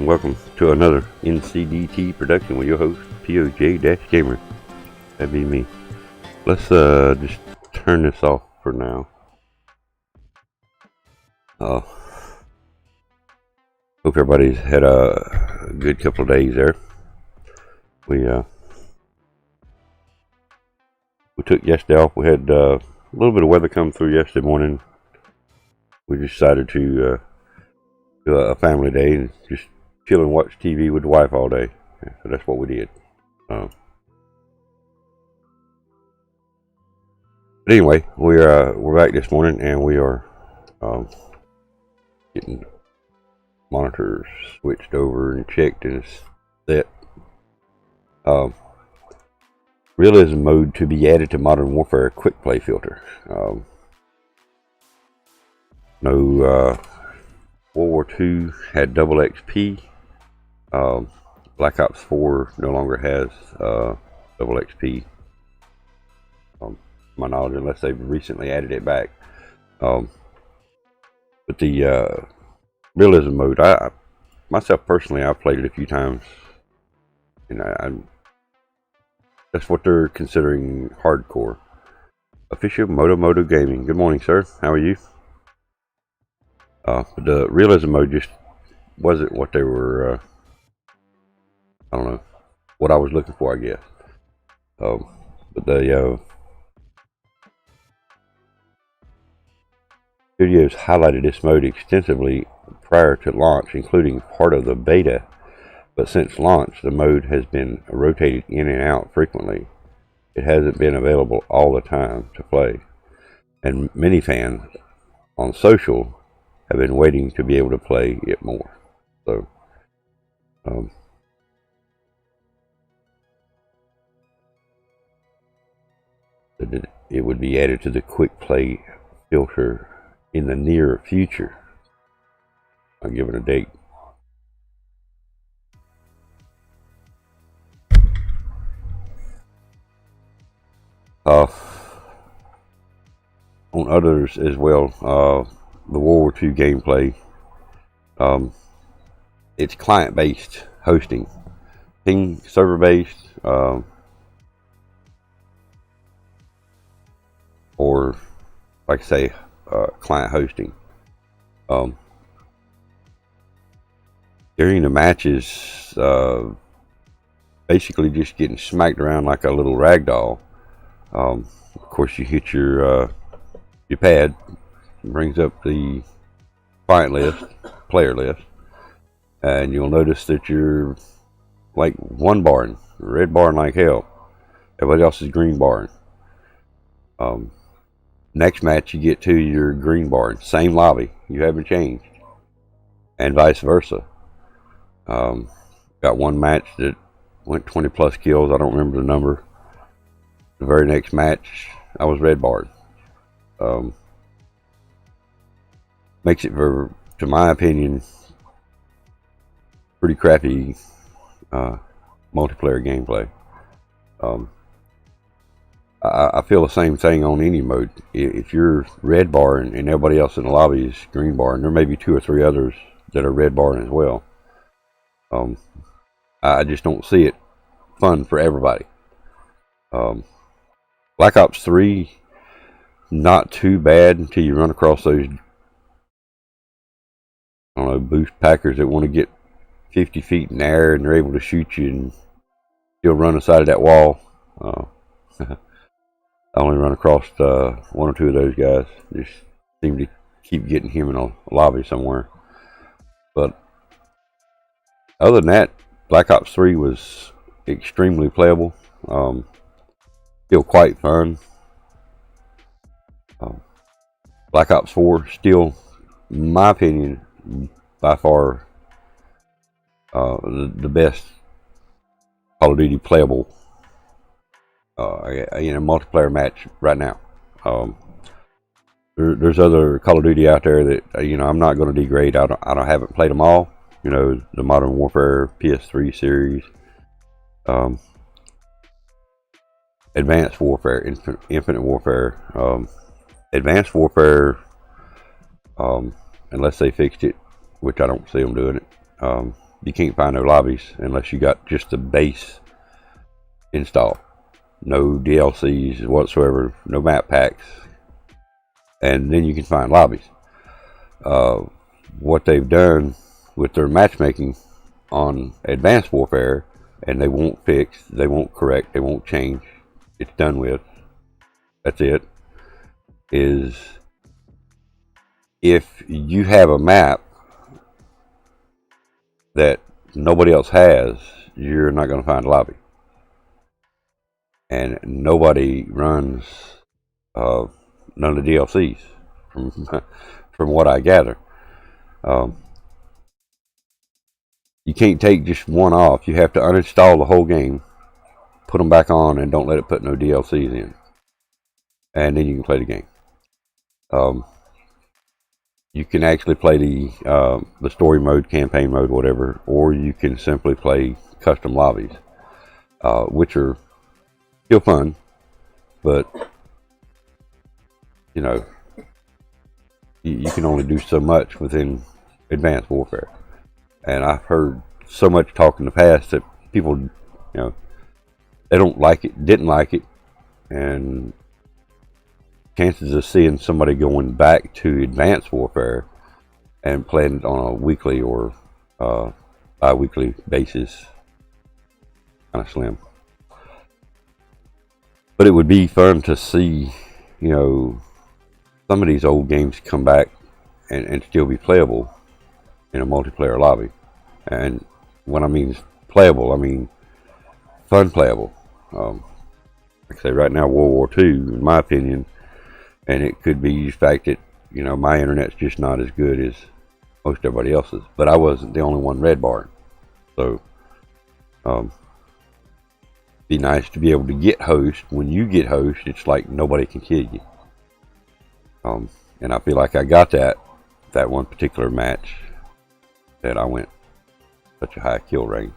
welcome to another NCDT production with your host, PoJ-Gamer. That'd be me. Let's just turn this off for now. Hope everybody's had a good couple of days there. We took yesterday off. We had a little bit of weather come through yesterday morning. We decided to do a family day and just chill and watch TV with the wife all day. So that's what we did. But anyway, we're back this morning and we are getting monitors switched over and checked and it's set. Realism mode to be added to Modern Warfare quick play filter. No World War II had double XP. Black Ops 4 no longer has double XP. My knowledge, unless they've recently added it back. But the Realism mode, myself personally, I've played it a few times, and that's what they're considering hardcore. Official Moto Gaming. Good morning, sir. How are you? But the Realism mode just wasn't what they were. I don't know what I was looking for, I guess. But the studios highlighted this mode extensively prior to launch, including part of the beta. But since launch, the mode has been rotated in and out frequently. It hasn't been available all the time to play, and many fans on social have been waiting to be able to play it more. So, it would be added to the quick play filter in the near future. I'll give it a date. On others as well, the World War II gameplay, it's client-based hosting, ping server-based, or like I say, client hosting. During the matches, basically just getting smacked around like a little rag doll. Of course, you hit your pad, brings up the client list, player list, and you'll notice that you're like one barring, red barring like hell. Everybody else is green barring. Next match you get to your green barring, same lobby, you haven't changed, and vice versa. Got one match that went 20 plus kills. I don't remember the number. The very next match, I was red barred. Makes it, to my opinion, pretty crappy multiplayer gameplay. I feel the same thing on any mode. If you're red barring and everybody else in the lobby is green barring, there may be 2 or 3 others that are red barring as well. I just don't see it fun for everybody. Black Ops 3, not too bad until you run across those, I don't know, boost packers that want to get 50 feet in the air and they're able to shoot you and still run inside of that wall. I only run across 1 or 2 of those guys. Just seem to keep getting him in a lobby somewhere. But other than that, Black Ops 3 was extremely playable. Still quite fun. Black Ops 4 still, in my opinion, by far the best Call of Duty playable in a multiplayer match right now. There's other Call of Duty out there that I'm not going to degrade. I haven't played them all. The Modern Warfare PS3 series, Advanced Warfare, Infinite Warfare, Advanced Warfare, unless they fixed it, which I don't see them doing it. you can't find no lobbies unless you got just the base install. No DLCs whatsoever, no map packs, and then you can find lobbies. What they've done with their matchmaking on Advanced Warfare, and they won't fix, they won't correct, they won't change, it's done with, that's it, is if you have a map that nobody else has, you're not going to find a lobby. And nobody runs none of the DLCs from what I gather. You can't take just one off. You have to uninstall the whole game, put them back on, and don't let it put no DLCs in. And then you can play the game. You can actually play the story mode, campaign mode, whatever, or you can simply play custom lobbies, which are still fun, but you know, you can only do so much within Advanced Warfare. And I've heard so much talk in the past that people, you know, they don't like it, didn't like it, and chances of seeing somebody going back to Advanced Warfare and playing it on a weekly or bi-weekly basis kind of slim. But it would be fun to see, you know, some of these old games come back and still be playable in a multiplayer lobby. And when I mean playable, I mean fun playable. Like I say, right now, World War II, in my opinion, and it could be the fact that, you know, my internet's just not as good as most everybody else's. But I wasn't the only one red barring. So, be nice to be able to get host. When you get host, it's like nobody can kill you. And I feel like I got that one particular match that I went such a high kill range.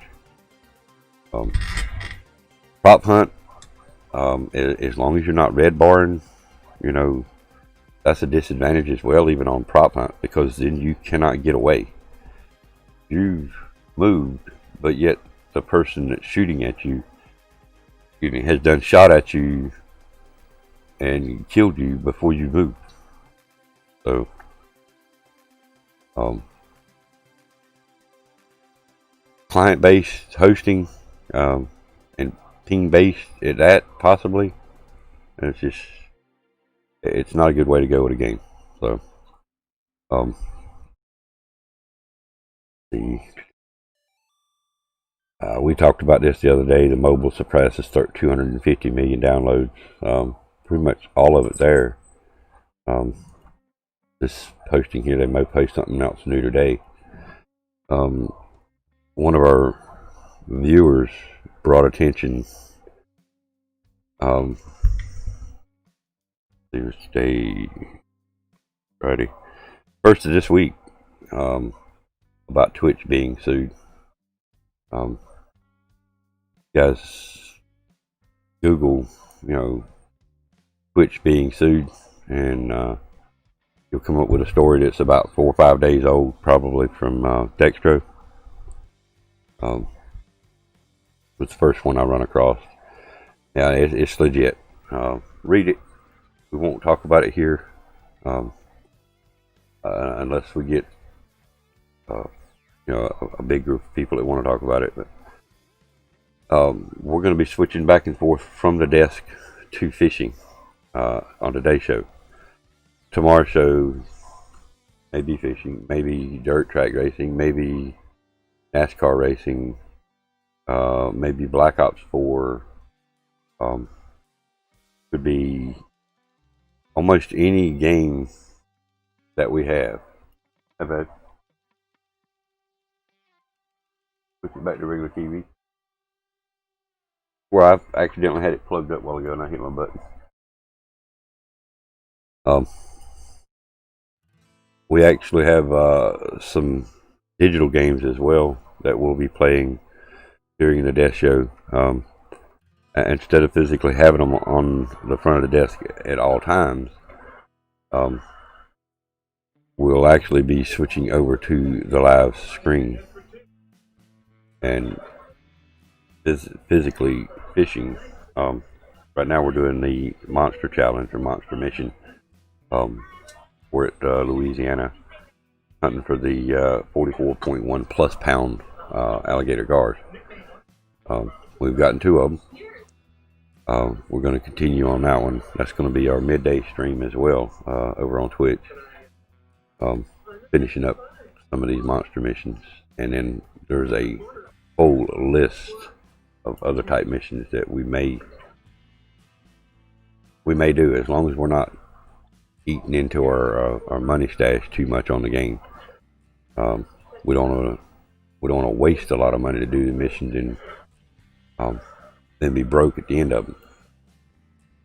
Prop hunt, as long as you're not red barring, you know, that's a disadvantage as well, even on prop hunt, because then you cannot get away. You've moved, but yet the person that's shooting at you, excuse me, has done shot at you and killed you before you moved. So, client-based hosting and team-based at that, possibly, and it's not a good way to go with a game. So, we talked about this the other day. The mobile suppresses 250 million downloads. Pretty much all of it there. This posting here, they may post something else new today. One of our viewers brought attention. Thursday, Friday, first of this week, about Twitch being sued. Guys, Google, you know, Twitch being sued, and you'll come up with a story that's about 4 or 5 days old, probably from Dextro. It's the first one I run across. Yeah, it's legit. Read it. We won't talk about it here unless we get you know, a big group of people that want to talk about it. But we're going to be switching back and forth from the desk to fishing on today's show. Tomorrow's show, maybe fishing, maybe dirt track racing, maybe NASCAR racing, maybe Black Ops 4. Could be almost any game that we have. I've had. Switch it back to regular TV. Where I've accidentally had it plugged up a while ago and I hit my button. We actually have some digital games as well that we'll be playing during the desk show. Instead of physically having them on the front of the desk at all times, we'll actually be switching over to the live screen. and physically fishing. Right now we're doing the monster challenge or monster mission. We're at Louisiana, hunting for the 44.1 plus pound alligator gars. We've gotten 2 of them. We're going to continue on that one. That's going to be our midday stream as well over on Twitch. Finishing up some of these monster missions, and then there's a whole list of other type missions that we may do, as long as we're not eating into our money stash too much on the game. We don't want to waste a lot of money to do the missions and then be broke at the end of them.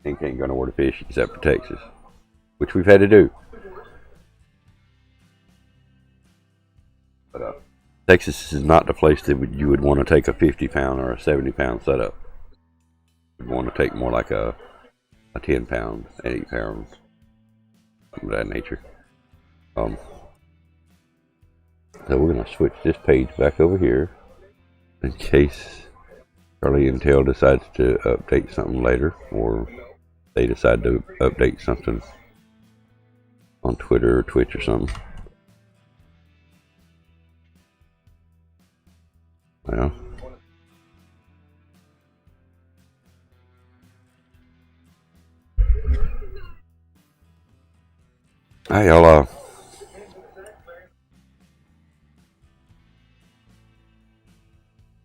And can't go nowhere to fish except for Texas, which we've had to do. But Texas is not the place that you would want to take a 50-pound or a 70-pound setup. You'd want to take more like a 10-pound, 8 pounds, something of that nature. So we're going to switch this page back over here in case Charlie and Tail decides to update something later, or they decide to update something on Twitter or Twitch or something. Well, hey, y'all.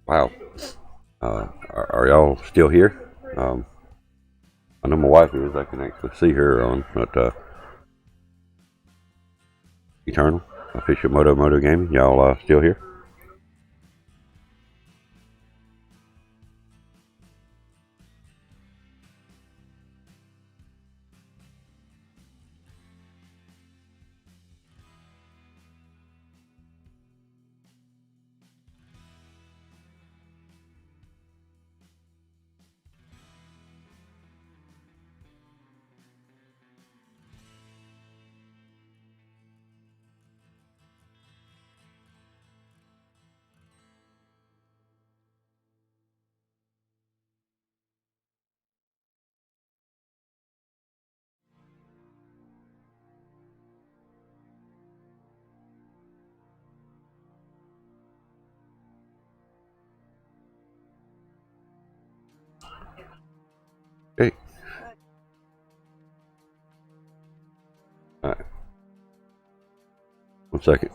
Wow. Are y'all still here? I know my wife is. I can actually see her on, but Eternal, Official Moto Gaming. Y'all still here? Hey. All right. 1 second.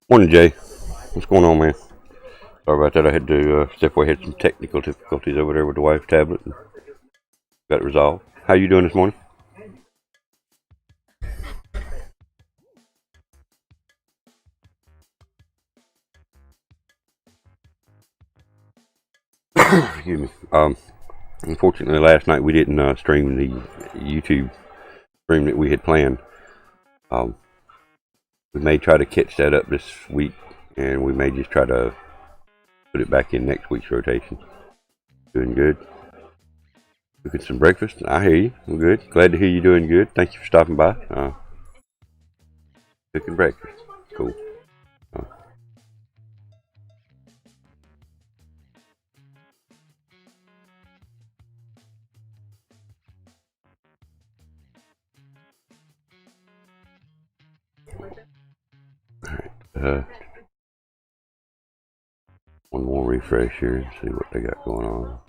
Morning, Jay. What's going on, man? Sorry about that. I had to step away. Had some technical difficulties over there with the wife's tablet. And got it resolved. How you doing this morning? Excuse me. Unfortunately, last night we didn't stream the YouTube stream that we had planned. We may try to catch that up this week, and we may just try to put it back in next week's rotation. Doing good. Cooking some breakfast. I hear you. I'm good. Glad to hear you doing good. Thank you for stopping by. Cooking breakfast. Cool. Alright. One more refresh here and see what they got going on.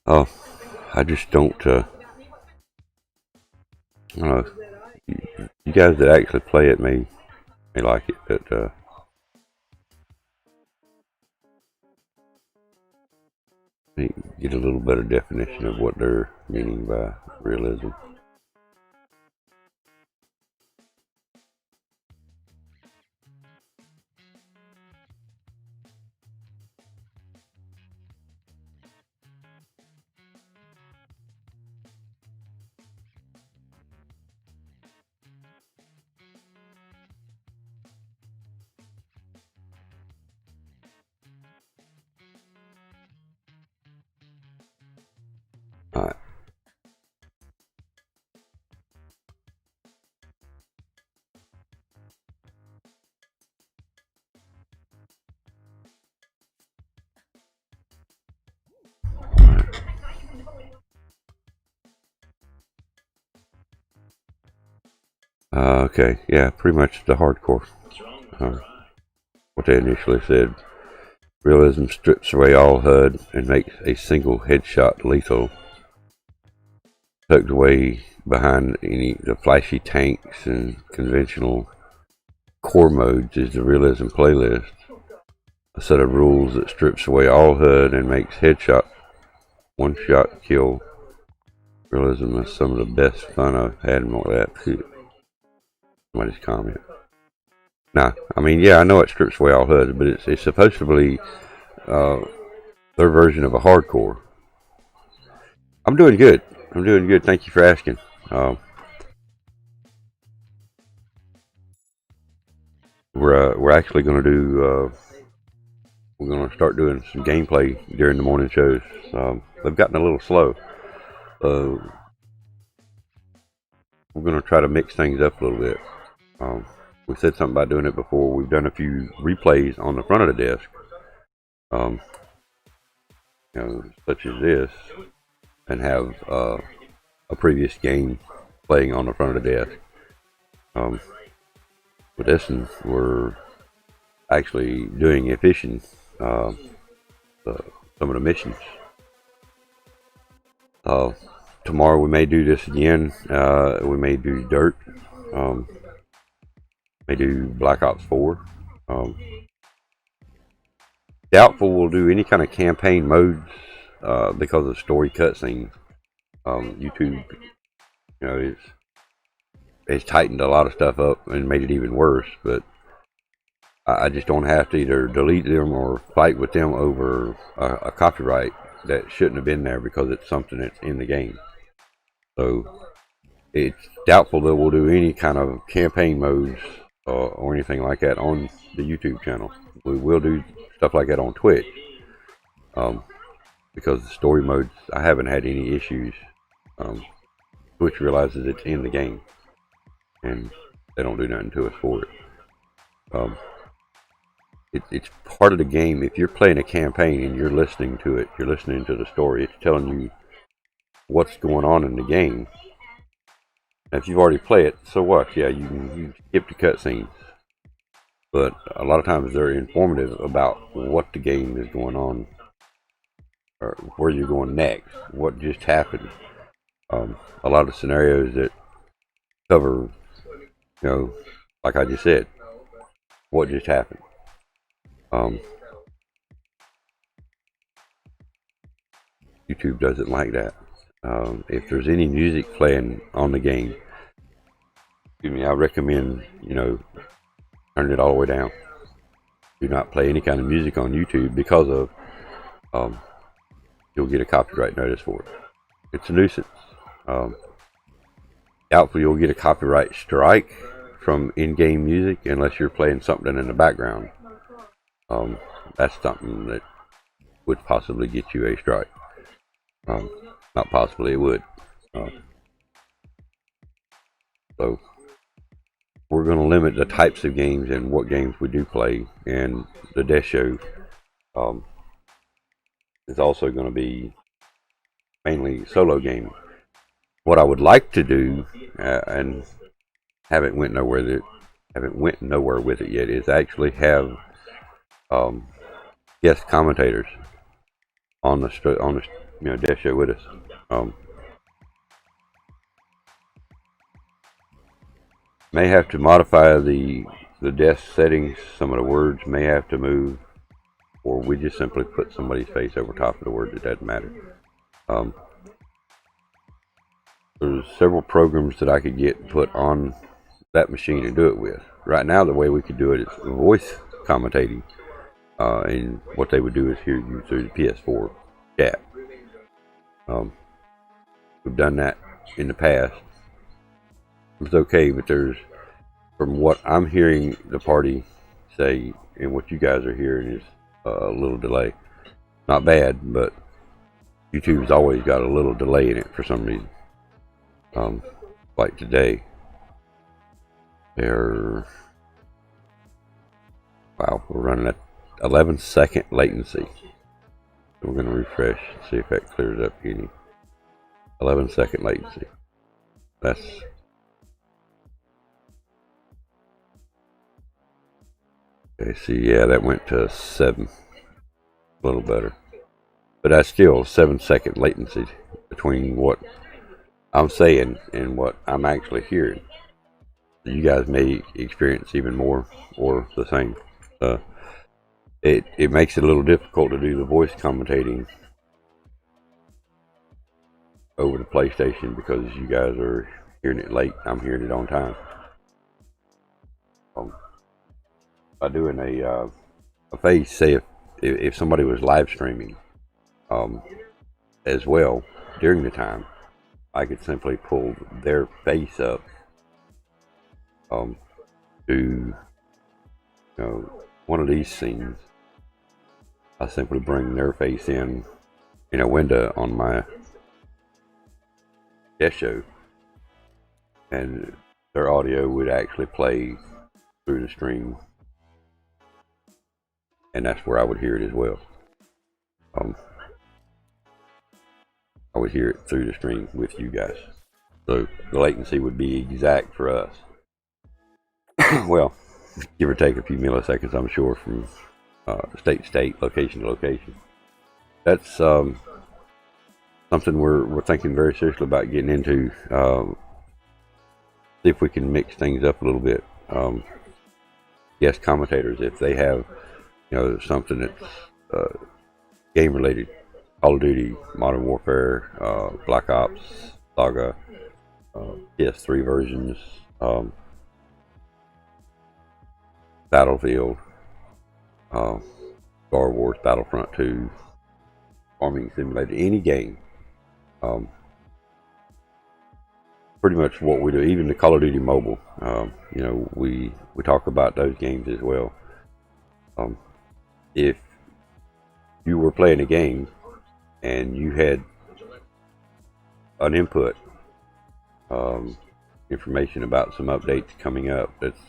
Oh, I just don't, I don't know. You guys that actually play it may like it, but get a little better definition of what they're meaning by realism. Alright. Okay, yeah, pretty much the hardcore. What they initially said. Realism strips away all HUD and makes a single headshot lethal. Tucked away behind the flashy tanks and conventional core modes is the Realism playlist. A set of rules that strips away all HUD and makes headshot one-shot kill. Realism is some of the best fun I've had in all that. Somebody's comment. Nah, I mean, yeah, I know it strips away all HUD, but it's supposed to be their version of a hardcore. I'm doing good. Thank you for asking. We're actually going to do. We're going to start doing some gameplay during the morning shows. They've gotten a little slow. We're going to try to mix things up a little bit. We said something about doing it before. We've done a few replays on the front of the desk, such as this, and have a previous game playing on the front of the desk. With this one, we're actually doing efficient some of the missions. Tomorrow we may do this again. We may do Dirt. May do Black Ops 4. Doubtful we'll do any kind of campaign modes because of story cutscenes. YouTube, it's tightened a lot of stuff up and made it even worse. But I just don't have to either delete them or fight with them over a copyright that shouldn't have been there because it's something that's in the game. So it's doubtful that we'll do any kind of campaign modes or anything like that on the YouTube channel. We will do stuff like that on Twitch because the story modes, I haven't had any issues. Twitch realizes it's in the game and they don't do nothing to us for it. It's part of the game. If you're playing a campaign and you're listening to it, you're listening to the story, it's telling you what's going on in the game. Now, if you've already played it, so what? Yeah, you skip the cutscenes. But a lot of times they're informative about what the game is going on or where you're going next, what just happened. A lot of scenarios that cover, like I just said, what just happened. YouTube doesn't like that. If there's any music playing on the game, I recommend, turning it all the way down. Do not play any kind of music on YouTube because of, you'll get a copyright notice for it. It's a nuisance. Doubtful you'll get a copyright strike from in-game music unless you're playing something in the background. That's something that would possibly get you a strike. Not possibly, it would. So we're going to limit the types of games and what games we do play, and the death show is also going to be mainly solo gaming. What I would like to do, and haven't went nowhere with it yet, is actually have guest commentators on the death show with us. May have to modify the death settings. Some of the words may have to move, or we just simply put somebody's face over top of the word. It doesn't matter. There's several programs that I could get put on that machine and do it with. Right now, the way we could do it is voice commentating, and what they would do is hear you through the PS4 chat. We've done that in the past. It's okay, but there's, from what I'm hearing the party say and what you guys are hearing, is a little delay. Not bad, but YouTube's always got a little delay in it for some reason. Like today, we're running at 11-second latency. So we're going to refresh and see if that clears up any. 11-second latency. That's okay. See, yeah, that went to 7. A little better, but that's still 7-second latency between what I'm saying and what I'm actually hearing. You guys may experience even more or the same. It makes it a little difficult to do the voice commentating over the PlayStation because you guys are hearing it late. I'm hearing it on time. By doing a face, say if somebody was live streaming as well during the time, I could simply pull their face up to one of these scenes. I simply bring their face in a window on my death show, and their audio would actually play through the stream, and that's where I would hear it as well. I would hear it through the stream with you guys, so the latency would be exact for us. Well, give or take a few milliseconds, I'm sure, from state to state, location to location. That's something we're thinking very seriously about getting into. See if we can mix things up a little bit. Guest commentators, if they have something that's game related, Call of Duty, Modern Warfare, Black Ops, Saga, PS3 versions, Battlefield, Star Wars Battlefront 2, Farming Simulator, any game. Pretty much what we do, even the Call of Duty mobile, we talk about those games as well. If you were playing a game and you had an input, information about some updates coming up that's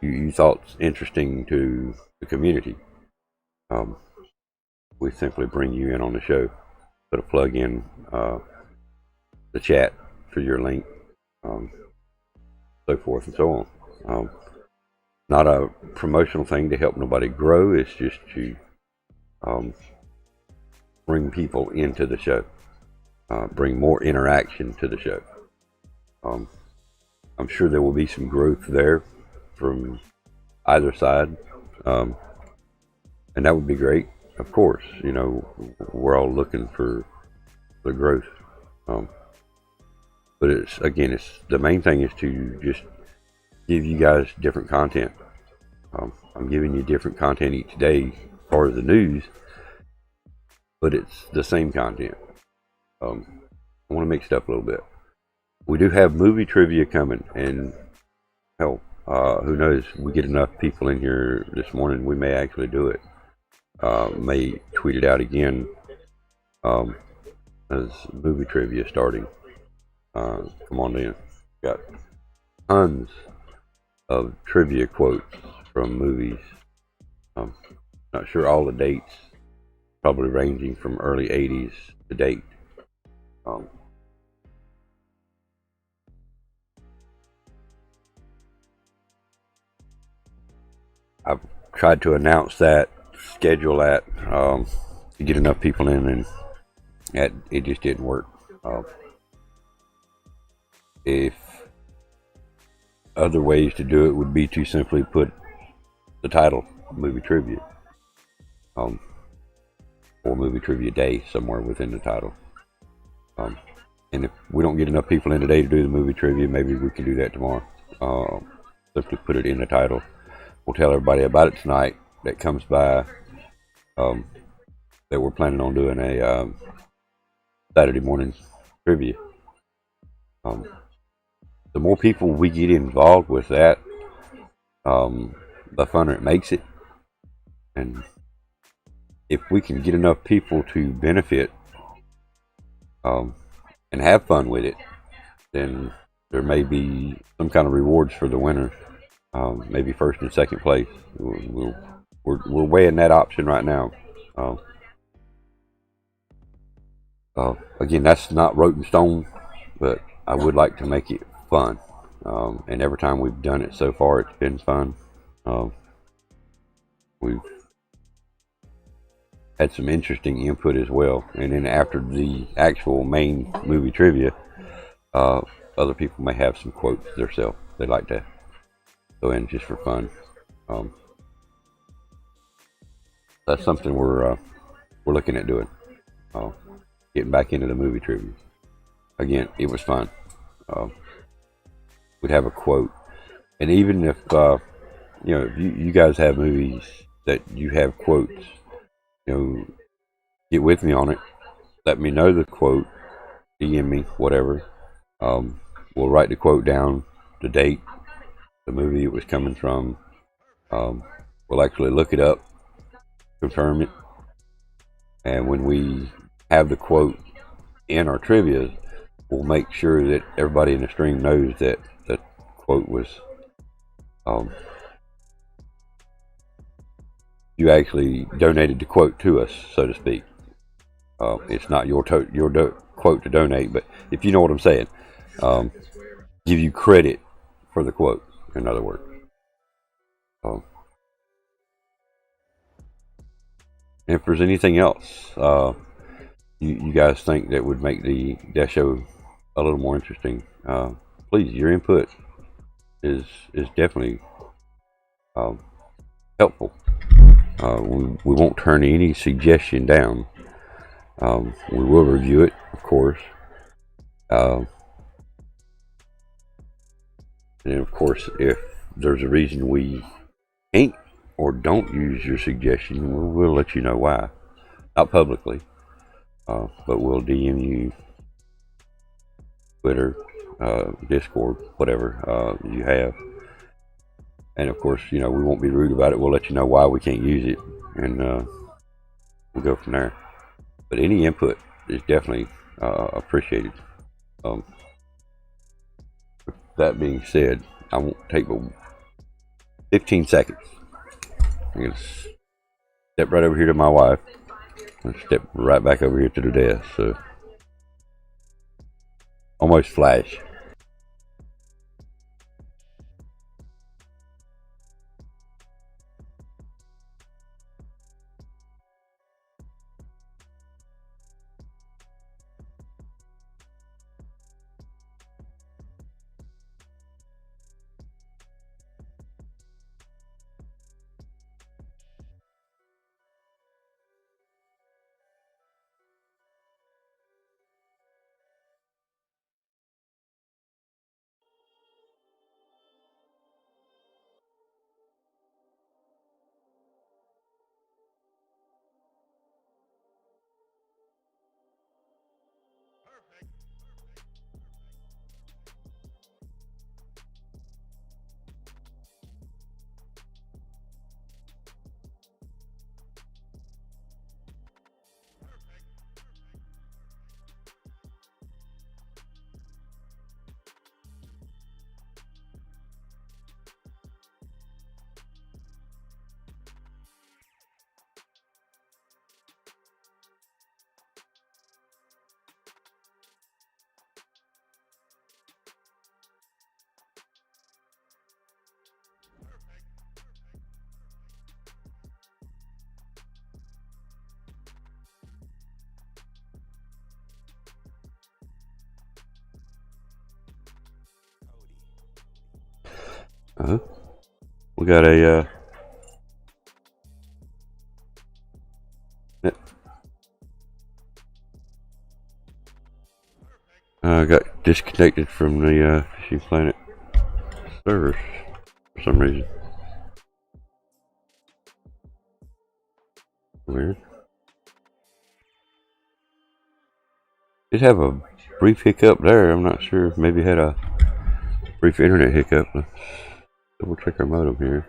you thought interesting to the community, we simply bring you in on the show, put a plug in the chat for your link, so forth and so on. Not a promotional thing to help nobody grow. It's just to bring people into the show, bring more interaction to the show. I'm sure there will be some growth there from either side, and that would be great. Of course, you know, we're all looking for the growth, but it's the main thing is to just give you guys different content. I'm giving you different content each day as far as the news, but it's the same content. I want to mix it up a little bit. We do have movie trivia coming, and hell, who knows? We get enough people in here this morning, we may actually do it. May tweet it out again as movie trivia starting. Come on in. Got tons of trivia quotes from movies. Not sure all the dates, probably ranging from early 80s to date. I've tried to announce that, schedule that, to get enough people in, and it just didn't work. If other ways to do it would be to simply put the title movie trivia, or movie trivia day somewhere within the title. And if we don't get enough people in today to do the movie trivia, maybe we can do that tomorrow. Simply put it in the title. We'll tell everybody about it tonight that comes by, that we're planning on doing a Saturday morning trivia. The more people we get involved with that, the funner it makes it. And if we can get enough people to benefit and have fun with it, then there may be some kind of rewards for the winners. Maybe first and second place. We're weighing that option right now. Again, that's not wrote in stone, but I would like to make it fun. And every time we've done it so far, it's been fun. We've had some interesting input as well. And then after the actual main movie trivia, other people may have some quotes themselves they like to go in just for fun. That's something we're looking at doing. Getting back into the movie trivia. Again, it was fun. We'd have a quote, and even if if you guys have movies that you have quotes, get with me on it. Let me know the quote. DM me, whatever. We'll write the quote down, the date, the movie it was coming from. We'll actually look it up, confirm it, and when we have the quote in our trivia, we'll make sure that everybody in the stream knows that the quote was you actually donated the quote to us, so to speak. It's not your quote to donate, but if you know what I'm saying, give you credit for the quote, in other words. If there's anything else you guys think that would make the show a little more interesting, please, your input is definitely helpful. We won't turn any suggestion down. We will review it, of course. And of course, if there's a reason we can't or don't use your suggestion, we'll let you know why. Not publicly, but we'll DM you, Twitter, Discord, whatever you have. And of course, we won't be rude about it. We'll let you know why we can't use it, and we'll go from there. But any input is definitely appreciated. With that being said, I won't take but 15 seconds. I'm going to step right over here to my wife and step right back over here to the desk. So, almost flash. We got a got disconnected from the Fishing Planet servers for some reason. Weird. Did have a brief hiccup there. I'm not sure. Maybe had a brief internet hiccup. Let's double check our modem here.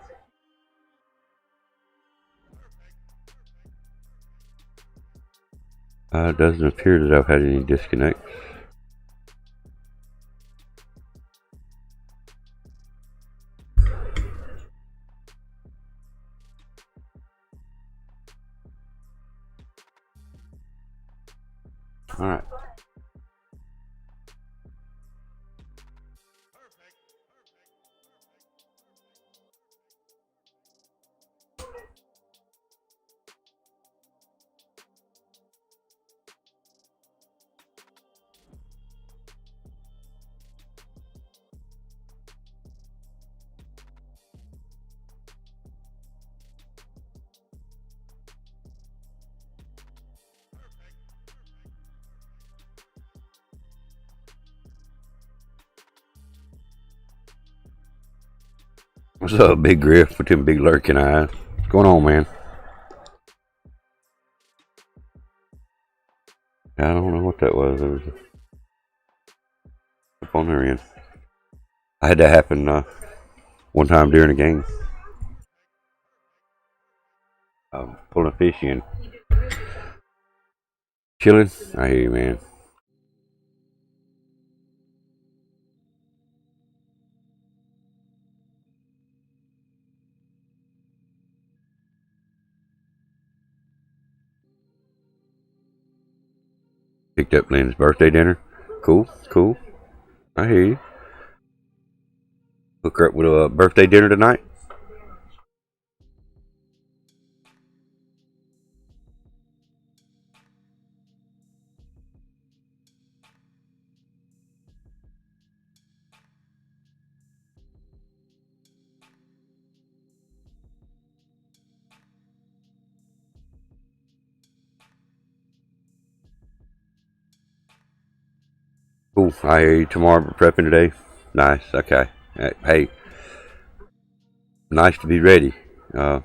It doesn't appear that I've had any disconnects. All right. What's up, Big Griff with them big lurking eyes? What's going on, man? I don't know what that was. There was up on their end. I had that happen one time during a game. Pulling a fish in. Chilling? I hear you, man. Picked up Lynn's birthday dinner. Cool, cool. I hear you. Hook her up with a birthday dinner tonight. Cool. I hear you. Tomorrow prepping today. Nice. Okay. Hey. Nice to be ready. Yeah.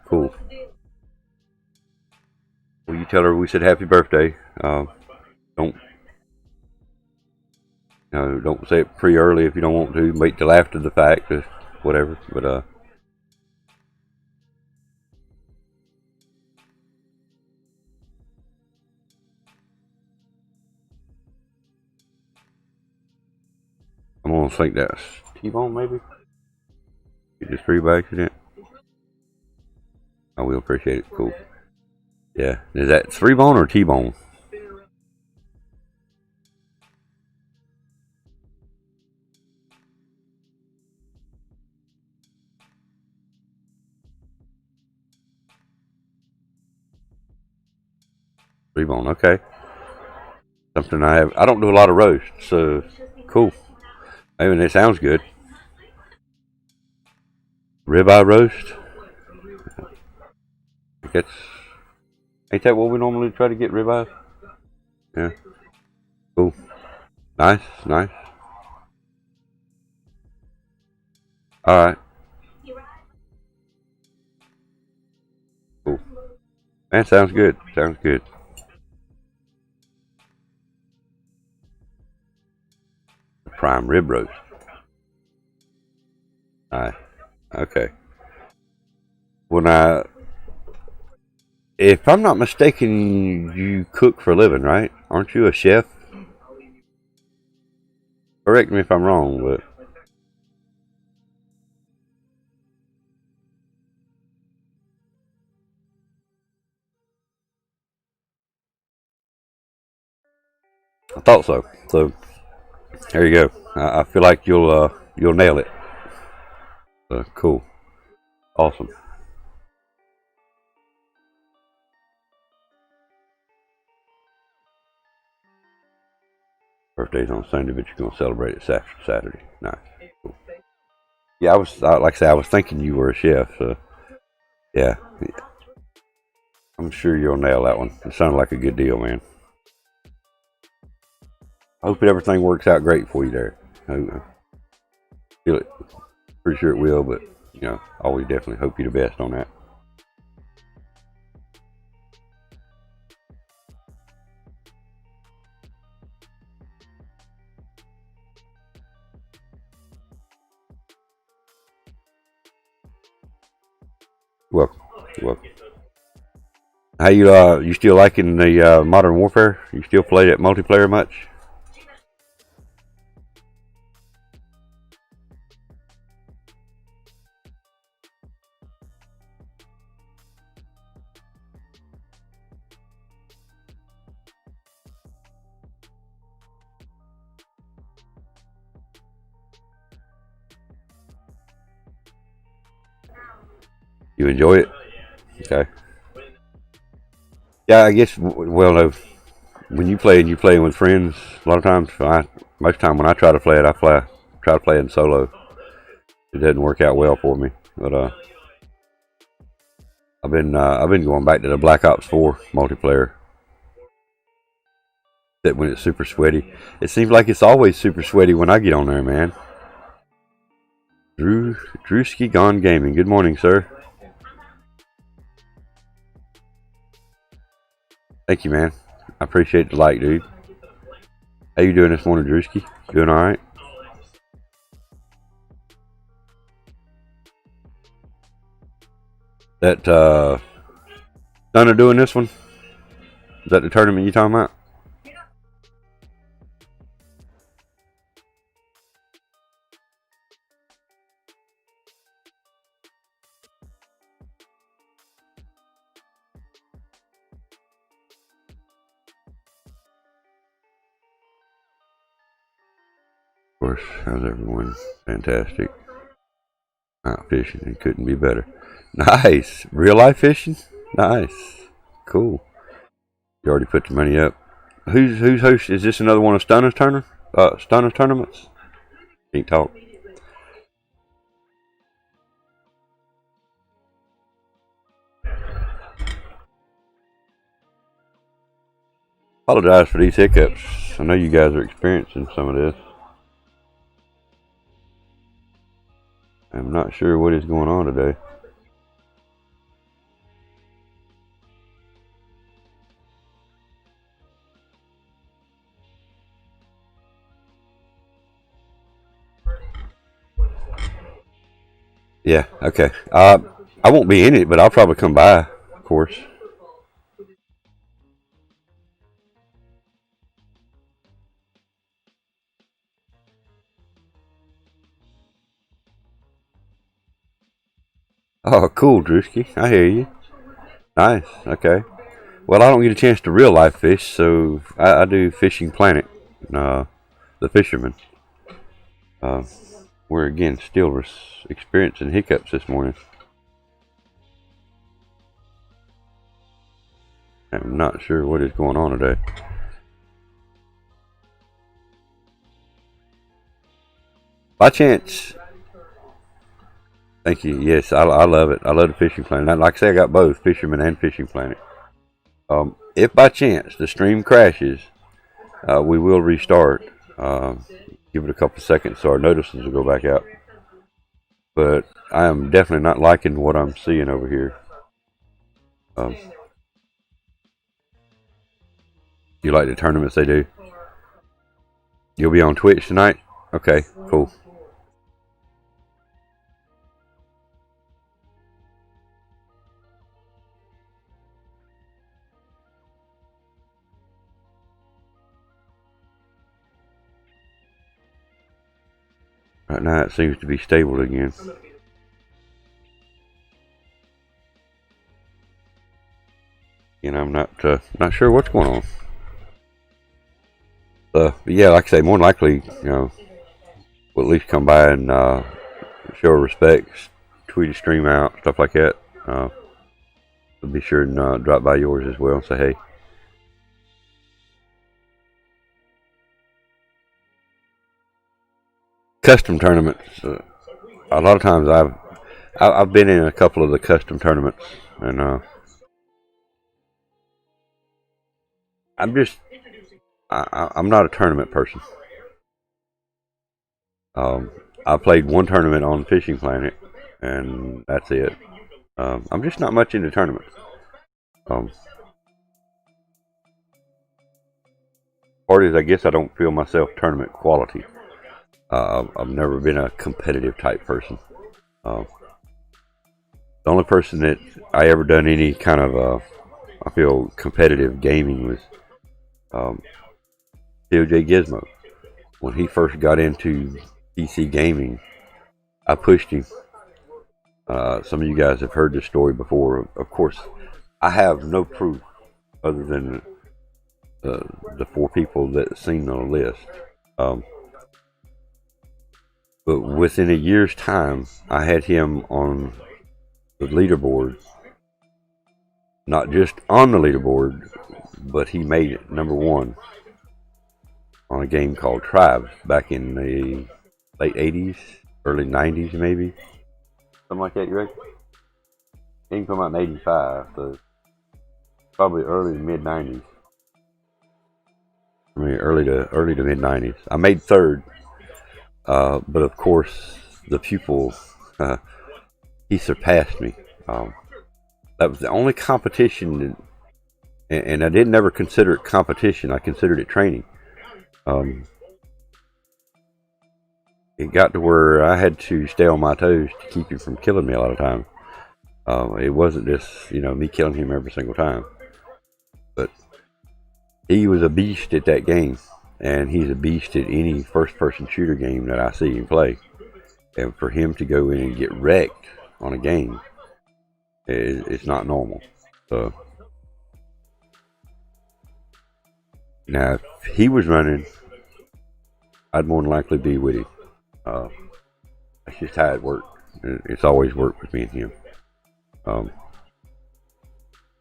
Cool. Will you tell her we said happy birthday? Don't don't say it pre-early if you don't want to. Wait till after the fact, or whatever. But I'm gonna think that's T-bone maybe. You just threw by accident. I will appreciate it. Cool. Yeah. Is that 3-bone or T-bone? Three-bone. Okay. Something I have. I don't do a lot of roast, so cool. I mean, it sounds good. Ribeye roast. That's ain't that what we normally try to get ribeye? Yeah. Cool. Nice. Nice. All right. Cool. Man, sounds good. Sounds good. Prime rib roast. All right. Okay. If I'm not mistaken, you cook for a living, right? Aren't you a chef? Correct me if I'm wrong, but I thought so. So there you go. I feel like you'll nail it. Cool. Awesome. Birthday's on Sunday, but you're gonna celebrate it Saturday. Nice. Cool. Yeah, like I said, I was thinking you were a chef. So yeah, I'm sure you'll nail that one. It sounded like a good deal, man. I hope everything works out great for you there. I feel it. Pretty sure it will, but you know, always definitely hope you the best on that. Welcome, welcome. How you still liking the Modern Warfare? You still play that multiplayer much? You enjoy it? Okay. Yeah, I guess. Well, no. When you play and you play with friends, a lot of times, most time when I try to play it, try to play it in solo. It doesn't work out well for me, but I've been going back to the Black Ops 4 multiplayer. That when it's super sweaty, it seems like it's always super sweaty when I get on there, man. Drewski Gone Gaming. Good morning, sir. Thank you, man. I appreciate the like, dude. How you doing this morning, Drewski? Doing all right? That Stunner doing this one? Is that the tournament you talking about? Of course. How's everyone? Fantastic. Out fishing. It couldn't be better. Nice. Real life fishing? Nice. Cool. You already put the money up. Who's host? Is this another one of Stunner's tournaments? Can't talk. Apologize for these hiccups. I know you guys are experiencing some of this. I'm not sure what is going on today. Yeah, okay. I won't be in it, but I'll probably come by, of course. Oh, cool, Drewski. I hear you. Nice. Okay. Well, I don't get a chance to real life fish, so I do Fishing Planet, the fisherman. Uh, we're again still experiencing hiccups this morning. I'm not sure what is going on today. By chance, thank you. Yes, I love it. I love the Fishing Planet. Like I say, I got both Fisherman and Fishing Planet. If by chance the stream crashes, we will restart. Give it a couple seconds so our notices will go back out. But I am definitely not liking what I'm seeing over here. You like the tournaments they do? You'll be on Twitch tonight? Okay, cool. Right now it seems to be stable again. And I'm not sure what's going on. But yeah, like I say, more than likely, we'll at least come by and show respect, tweet a stream out, stuff like that. We'll be sure and drop by yours as well and say hey. Custom tournaments. a lot of times I've been in a couple of the custom tournaments, and I'm not a tournament person. I played one tournament on Fishing Planet, and that's it. I'm just not much into tournaments. Part is, I guess I don't feel myself tournament quality. I've never been a competitive type person. The only person that I ever done any kind of, I feel, competitive gaming was PoJ-Gizmo. When he first got into PC gaming, I pushed him. Some of you guys have heard this story before. Of course, I have no proof other than the 4 people that seen on the list. But within a year's time, I had him on the leaderboard. Not just on the leaderboard, but he made it #1 on a game called Tribes back in the late 80s, early 90s maybe. Something like that, you reckon? Game came out in 85, so probably early to mid 90s. I mean, early to mid 90s. I made 3rd, but of course, the pupil, he surpassed me. That was the only competition, and I didn't ever consider it competition. I considered it training. It got to where I had to stay on my toes to keep him from killing me a lot of times. It wasn't just, me killing him every single time. But he was a beast at that game, and he's a beast at any first-person shooter game that I see him play. And for him to go in and get wrecked on a game, it's not normal. So now, if he was running, I'd more than likely be with him. That's just how it worked. It's always worked with me and him.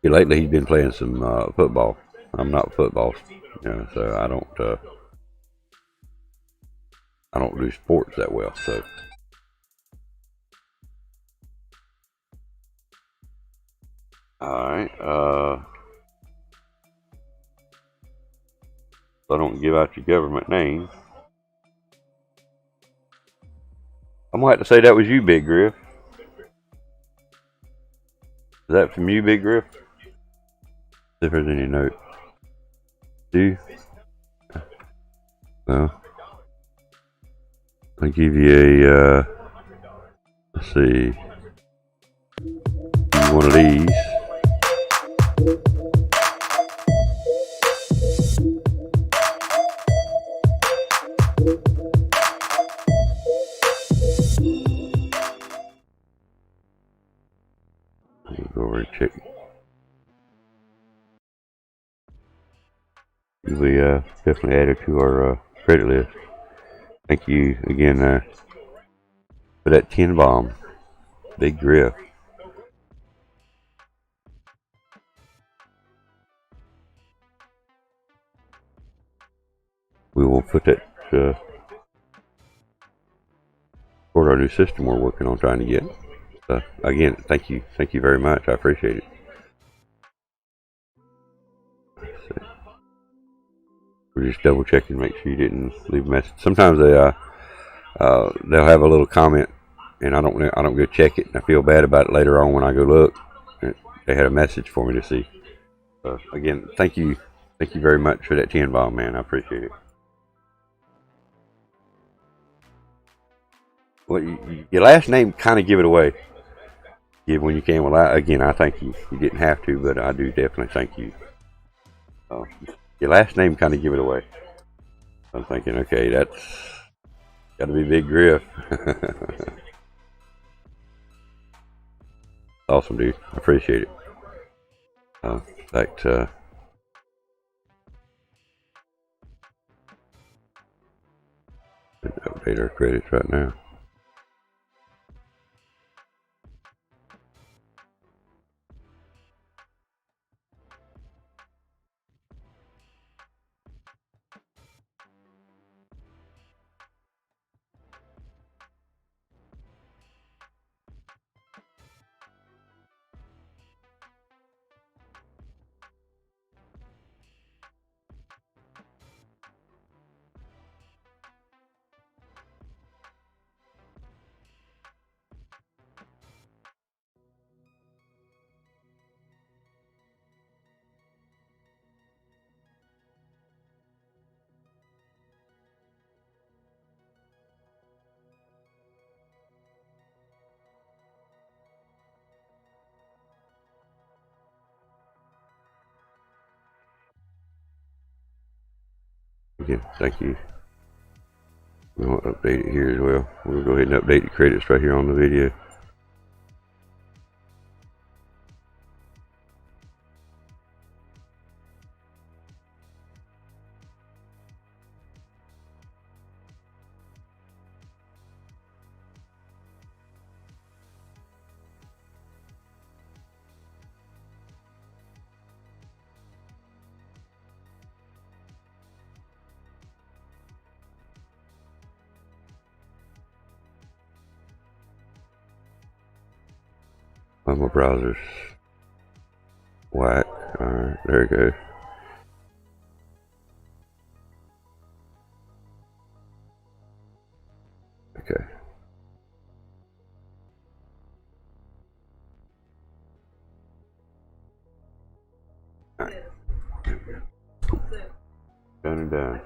Lately, he's been playing some football. I'm not football, so I don't do sports that well. So, all right. So I don't give out your government name. I'm gonna have to say that was you, Big Griff. Is that from you, Big Griff? See if there's any note. Do? No. I'll give you a, let's see, one of these. Go over and check. You'll be definitely added to our credit list. Thank you again for that 10 bomb, Big Griff. We will put that toward our new system we're working on trying to get. Again, thank you very much. I appreciate it. We're just double checking, make sure you didn't leave a message. Sometimes they'll have a little comment, and I don't go check it, and I feel bad about it later on when I go look. They had a message for me to see. So again, thank you very much for that 10 bomb, man. I appreciate it. Well, your last name kind of give it away. Give when you can. Well, again, I thank you. You didn't have to, but I do definitely thank you. Your last name kind of give it away. I'm thinking, okay, that's got to be Big Griff. Awesome, dude. I appreciate it. In fact, update our credits right now. Again, thank you. We'll update it here as well. We'll go ahead and update the credits right here on the video. My browser's whack. Alright, there we go. Okay. Alright. Done and done.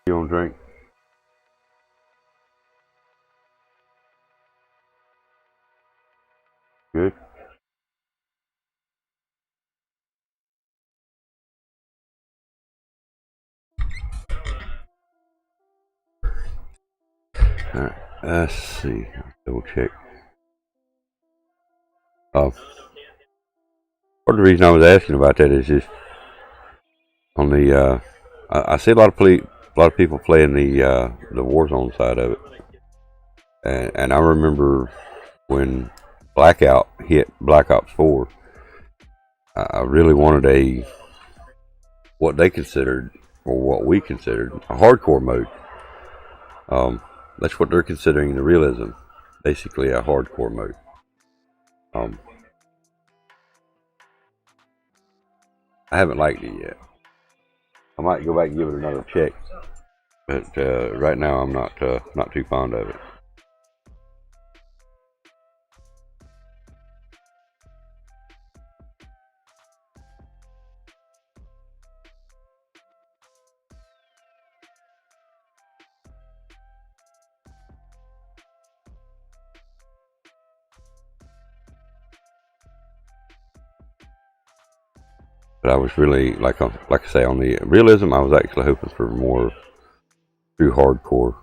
You want a drink? Good. Alright, let's see. Double check. Part of the reason I was asking about that is just on the I see a lot of people playing the Warzone side of it, and I remember when Blackout hit Black Ops 4. I really wanted what they considered, or what we considered, a hardcore mode. That's what they're considering the Realism, basically a hardcore mode. I haven't liked it yet. I might go back and give it another check, but right now I'm not too fond of it. But I was really, like I say, on the Realism, I was actually hoping for more true hardcore.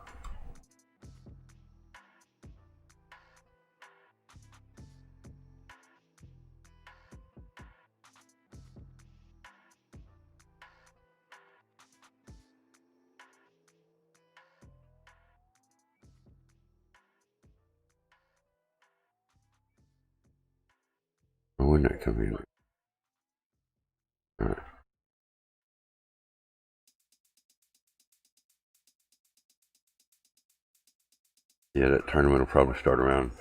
When that come in. Alright. Yeah, that tournament will probably start around.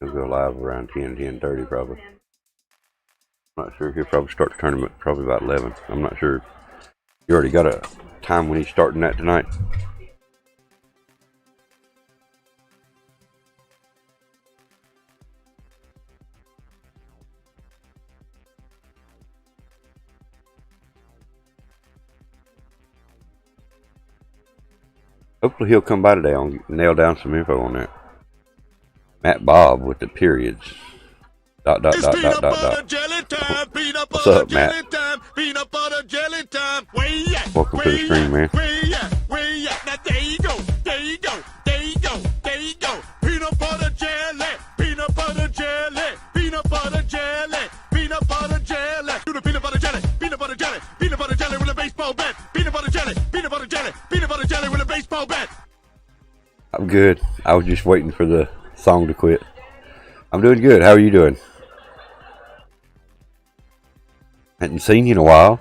It'll go live around 10:30 probably. I'm not sure. He'll probably start the tournament probably about 11. I'm not sure. You already got a time when he's starting that tonight? Hopefully he'll come by today and nail down some info on that. Matt Bob with the periods. ... What's up, Matt? Welcome to the stream, man. There you go. Peanut butter jelly. Peanut butter jelly. Peanut butter jelly. Peanut butter jelly. Do the peanut butter jelly. Peanut butter jelly. Peanut butter jelly with a baseball bat. Peanut butter jelly. Peanut butter jelly. Peanut butter jelly with a baseball bat. I'm good. I was just waiting for the song to quit. I'm doing good. How are you doing? Hadn't seen you in a while.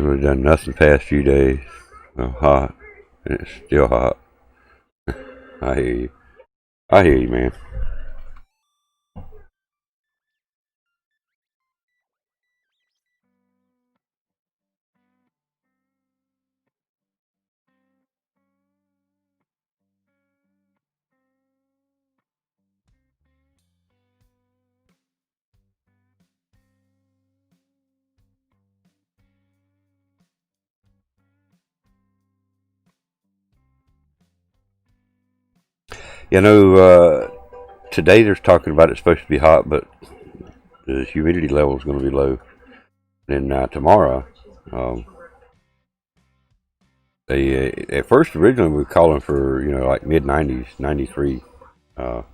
Because we've done nothing past few days. Well, hot. And it's still hot. I hear you. I hear you, man. You know, today they're talking about it's supposed to be hot, but the humidity level is going to be low. Then tomorrow, they at first originally we were calling for like mid 90s, 93, but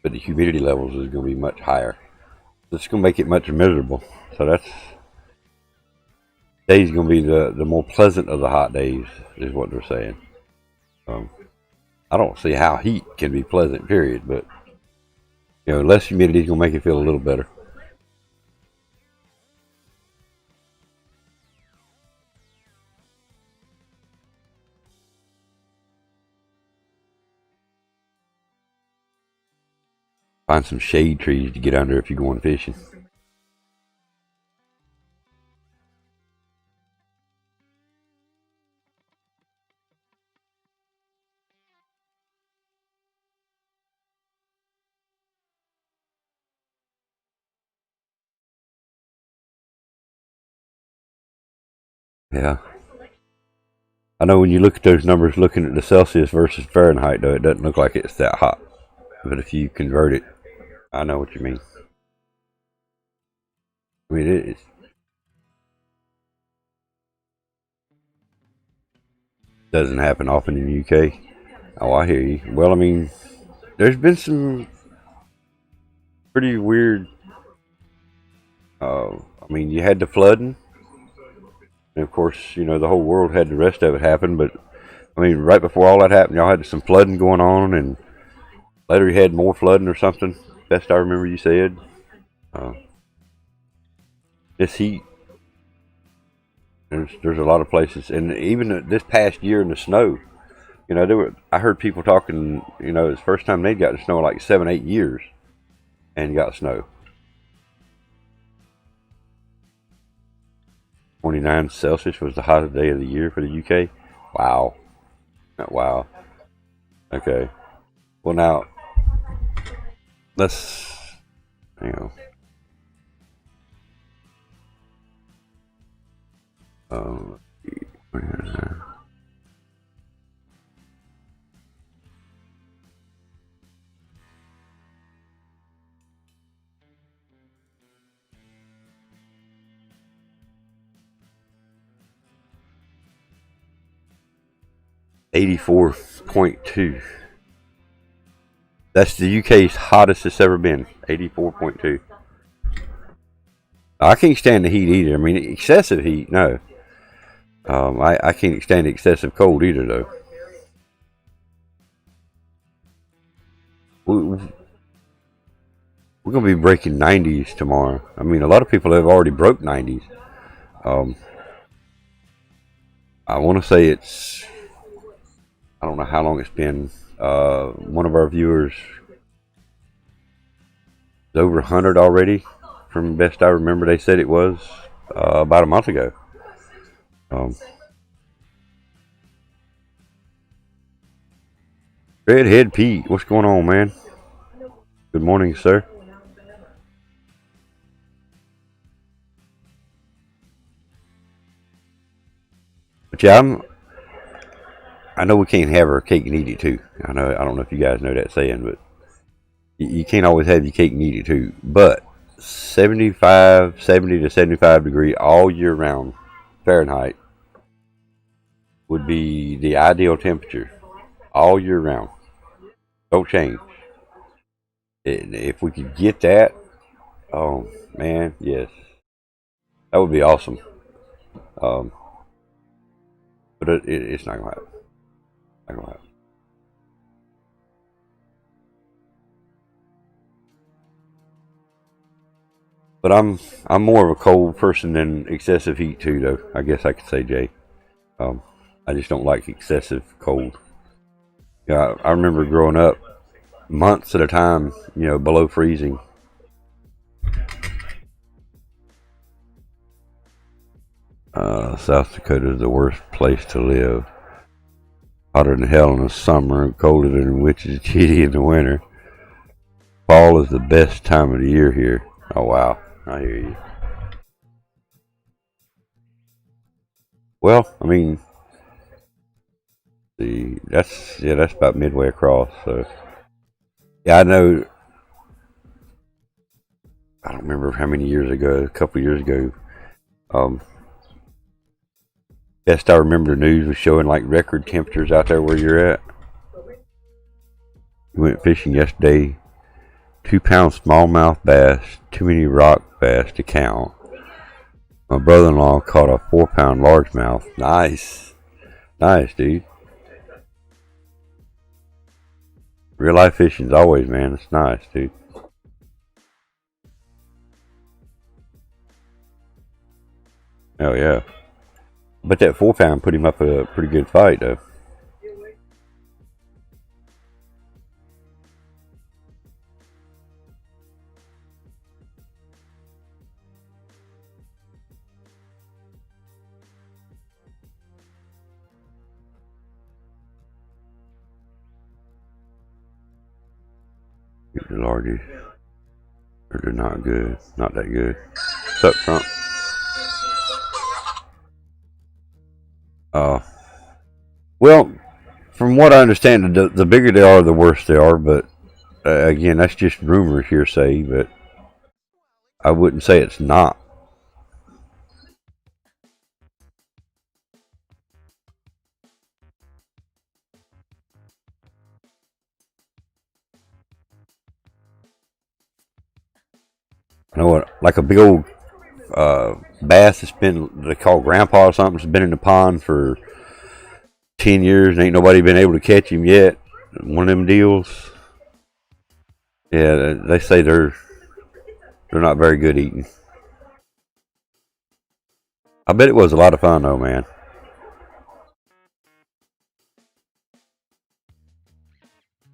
the humidity levels is going to be much higher. It's going to make it much miserable. So that's day's going to be the more pleasant of the hot days, is what they're saying. I don't see how heat can be pleasant, period, but less humidity is going to make it feel a little better. Find some shade trees to get under if you're going fishing. Yeah. I know when you look at those numbers, looking at the Celsius versus Fahrenheit, though, it doesn't look like it's that hot. But if you convert it, I know what you mean. I mean, it doesn't happen often in the UK. Oh, I hear you. Well, I mean, there's been some pretty weird. I mean, you had the flooding, and of course, the whole world had the rest of it happen. But I mean, right before all that happened, y'all had some flooding going on, and later you had more flooding or something. Best I remember, you said. This heat, there's a lot of places, and even this past year in the snow, I heard people talking. It's the first time they'd gotten snow in like 7-8 years, and got snow. 29 Celsius was the hottest day of the year for the UK. Wow. Wow. Okay. Well, now, let's, 84.2. That's the UK's hottest it's ever been. 84.2. I can't stand the heat either. I mean, excessive heat, no. I can't stand excessive cold either, though. We're going to be breaking 90s tomorrow. I mean, a lot of people have already broke 90s. I want to say I don't know how long it's been. One of our viewers is over 100 already. From best I remember, they said it was about a month ago. Redhead Pete, what's going on, man? Good morning, sir. But yeah, I know we can't have our cake and eat it too. I don't know if you guys know that saying, but you can't always have your cake and eat it too. But 70 to 75 degree all year round Fahrenheit would be the ideal temperature all year round. Don't change. If we could get that, oh man, yes, that would be awesome. But it's not gonna happen. Not gonna happen. But I'm more of a cold person than excessive heat too, though. I guess I could say, Jay. I just don't like excessive cold. Yeah, I remember growing up, months at a time, below freezing. South Dakota is the worst place to live. Hotter than hell in the summer and colder than Wichita in the winter. Fall is the best time of the year here. Oh wow, I hear you. Well, I mean, that's about midway across. So yeah, I know. I don't remember how many years ago. A couple of years ago. Um, Best I remember, the news was showing like record temperatures out there where you're at. We went fishing yesterday. 2-pound smallmouth bass, too many rock bass to count. My brother-in-law caught a 4-pound largemouth. Nice. Nice, dude. Real life fishing's always, man. It's nice, dude. Oh, yeah. But that 4-pound put him up a pretty good fight, though. The largest. Or they're not good. Not that good. What's up, Trump? Well, from what I understand, the bigger they are, the worse they are. But again, that's just rumors, hearsay. But I wouldn't say it's not. I know what, like a big old bass that's been, they call grandpa or something, has been in the pond for 10 years and ain't nobody been able to catch him yet. One of them deals. Yeah, they say they're not very good eating. I bet it was a lot of fun though, man.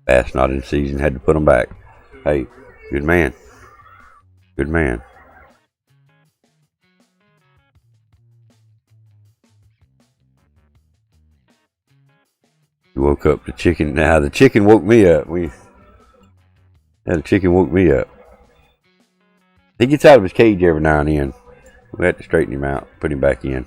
Bass not in season, had to put them back. Hey, good man. Good man. You woke up the chicken. Now the chicken woke me up. The chicken woke me up. He gets out of his cage every now and then. We had to straighten him out, put him back in.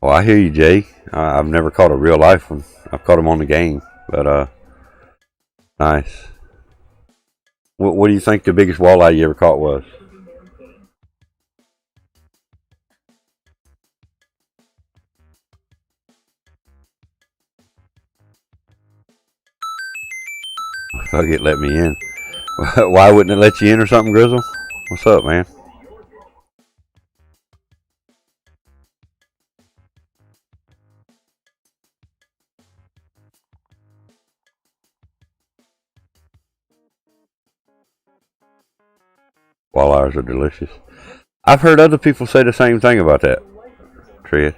Oh, I hear you, Jay. I've never caught a real life one. I've caught them on the game, but nice. What do you think the biggest walleye you ever caught was? Fuck it, let me in. Why wouldn't it let you in or something, Grizzle? What's up, man? Walleyes are delicious. I've heard other people say the same thing about that, Tread.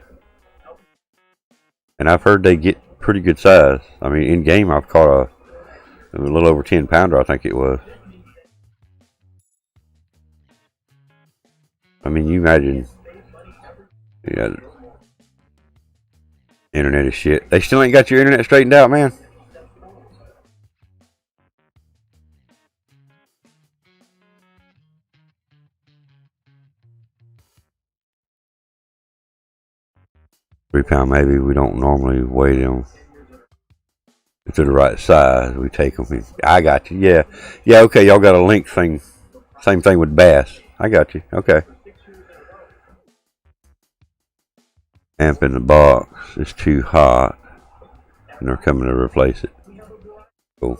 And I've heard they get pretty good size. I mean, in game, I've caught a little over 10-pounder, I think it was. I mean, you imagine, yeah, internet is shit. They still ain't got your internet straightened out, man. £3 maybe. We don't normally weigh them to the right size. We take them. I got you. Yeah, yeah. Okay, y'all got a length thing. Same thing with bass. I got you. Okay. Amp in the box is too hot, and they're coming to replace it. Cool.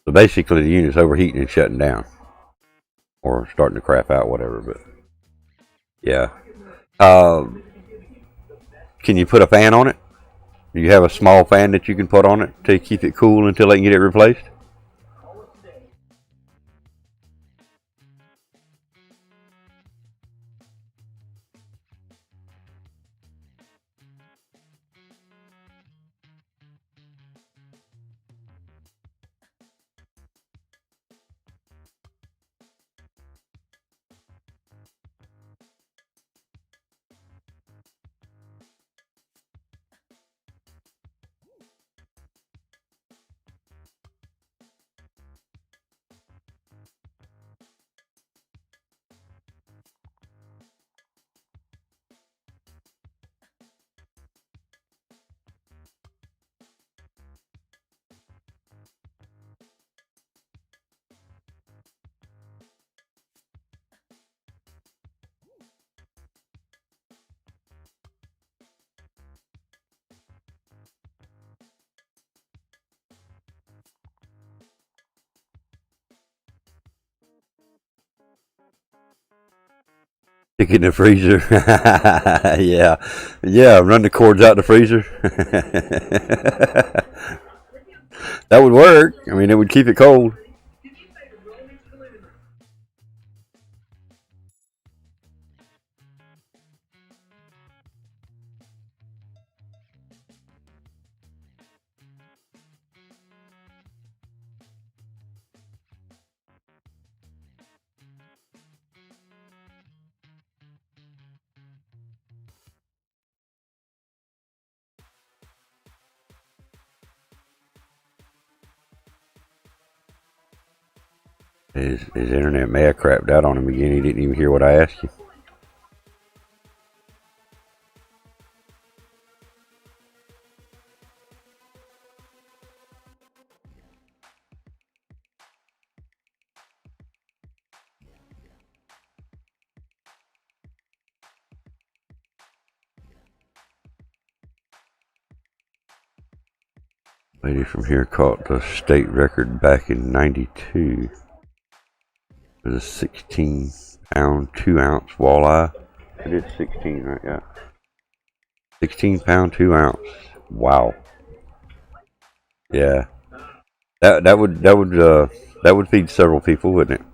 So basically the unit's overheating and shutting down. Or starting to crap out, whatever, but yeah. Can you put a fan on it? Do you have a small fan that you can put on it to keep it cool until they can get it replaced? Stick it in the freezer. Yeah. Yeah, run the cords out the freezer. That would work. I mean, it would keep it cold. His internet may have crapped out on him again. He didn't even hear what I asked you. Lady from here caught the state record back in '92. It was a 16-pound, 2-ounce walleye. I did 16, right? Yeah. 16-pound, 2-ounce. Wow. Yeah. That would feed several people, wouldn't it?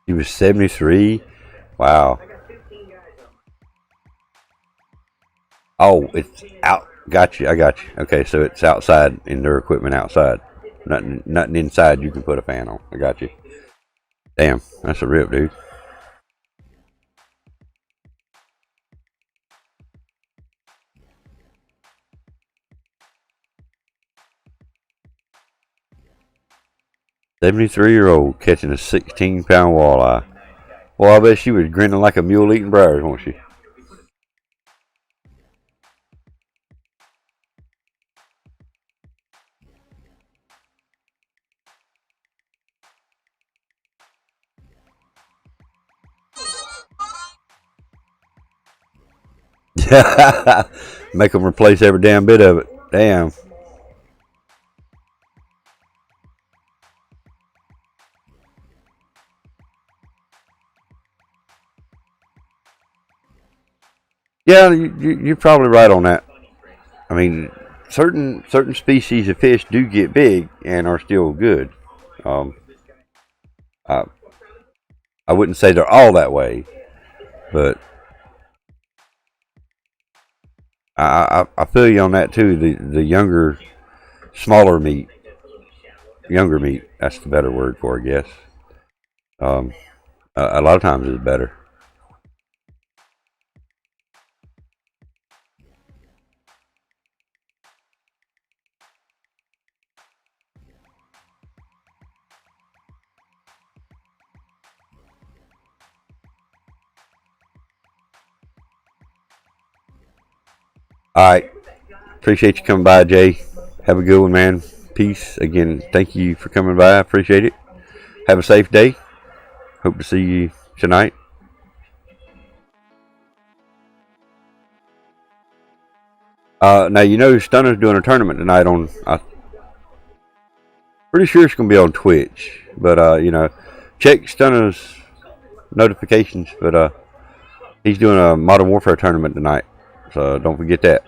He was 73. Wow. Oh, it's out. Got you. I got you. Okay, so it's outside in their equipment outside. Nothing inside you can put a fan on. I got you. Damn, that's a rip, dude. "73-year-old catching a 16-pound walleye." Well, I bet she was grinning like a mule eating briars, wasn't she? Make them replace every damn bit of it. Damn. Yeah, you're probably right on that. I mean, certain species of fish do get big and are still good. I wouldn't say they're all that way, but I feel you on that too. The younger, smaller meat, younger meat. That's the better word for it, I guess. A lot of times it's better. All right. Appreciate you coming by, Jay. Have a good one, man. Peace. Again, thank you for coming by. I appreciate it. have a safe day. Hope to see you tonight. Now, you know, Stunner's doing a tournament tonight on, pretty sure it's going to be on Twitch. But, you know, check Stunner's notifications. But, he's doing a Modern Warfare tournament tonight. So don't forget that.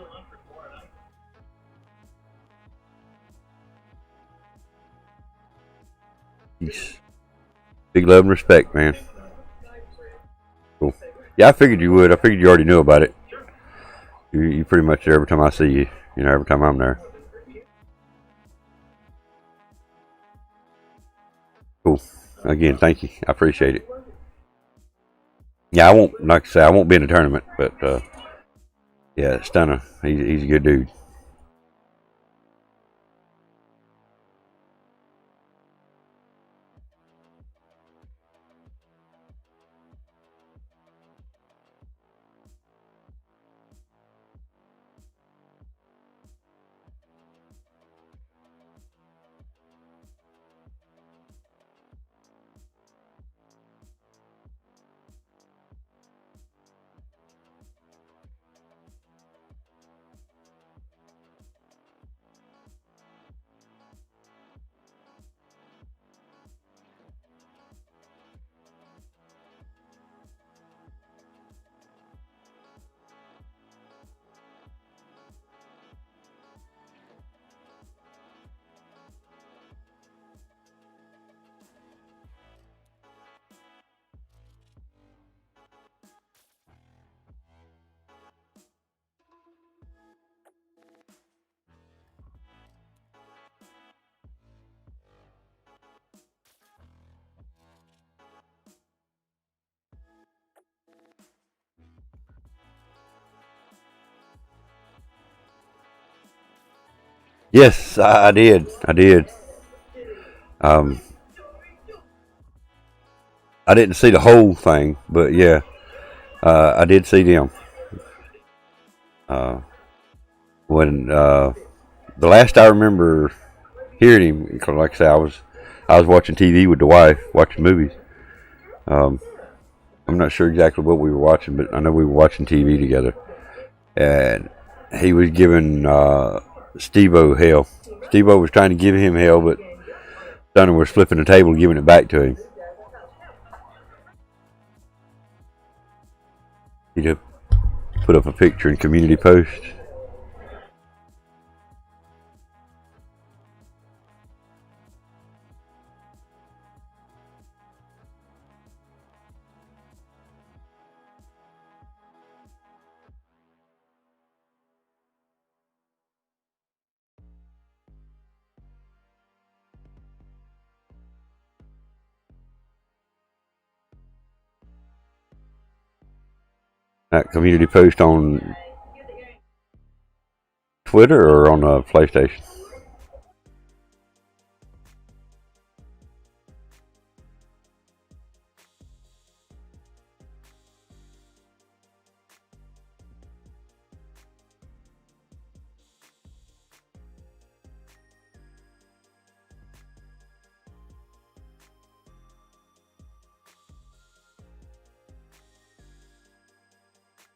Peace. Big love and respect, man. Cool. Yeah, I figured you would. I figured you already knew about it. You pretty much there every time I see you. You know, every time I'm there. Cool. Again, thank you. I appreciate it. Yeah, I won't, like I say, I won't be in the tournament, but yeah, Stunner, he's a good dude. Yes, I did. I did. I didn't see the whole thing, but yeah, I did see them. When the last I remember hearing him, 'cause like I said, I was watching TV with the wife, watching movies. I'm not sure exactly what we were watching, but I know we were watching TV together, and he was giving Steve-O hell. Steve-O was trying to give him hell, but Stunner was flipping the table, giving it back to him. He'd put up a picture in community post. That community post on Twitter or on PlayStation?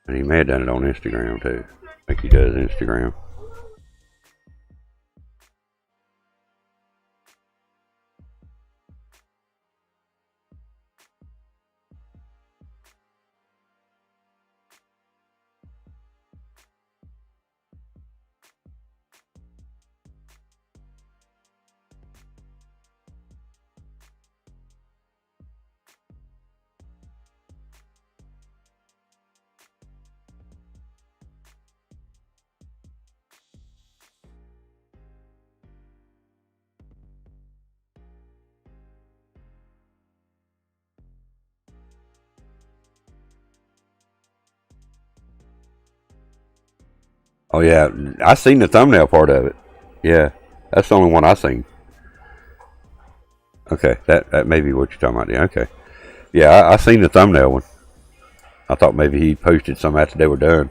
And he may have done it on Instagram too. I think he does Instagram. Oh yeah, I seen the thumbnail part of it. Yeah, that's the only one I seen. Okay, that may be what you're talking about. Yeah, okay. Yeah, I seen the thumbnail one. I thought maybe he posted some after they were done.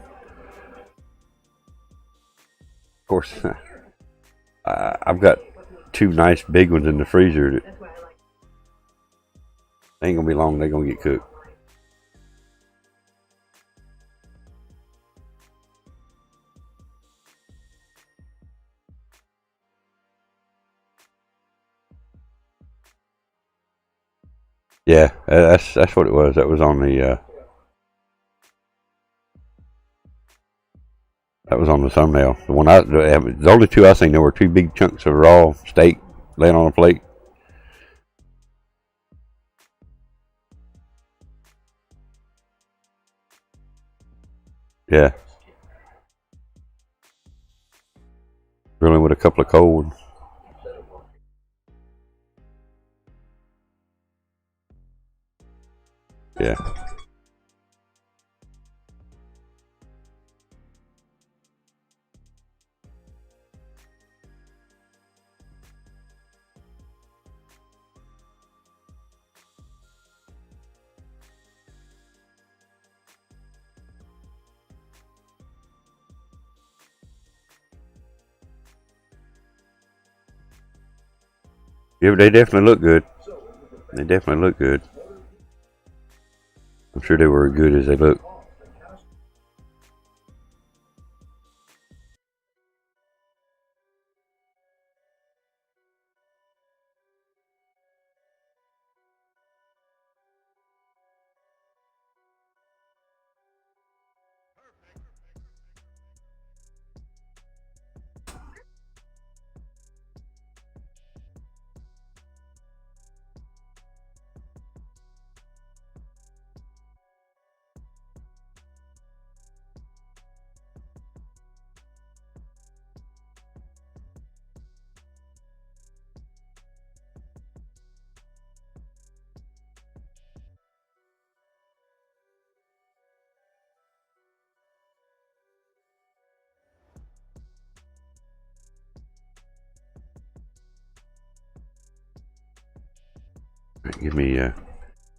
Of course, I've got two nice big ones in the freezer. Ain't gonna be long, they're gonna get cooked. Yeah, that's what it was. That was on the thumbnail. The only two I seen, there were two big chunks of raw steak laying on a plate. Yeah, grilling with a couple of cold ones. Yeah. Yeah, they definitely look good. They definitely look good. I'm sure they were as good as they look. Give me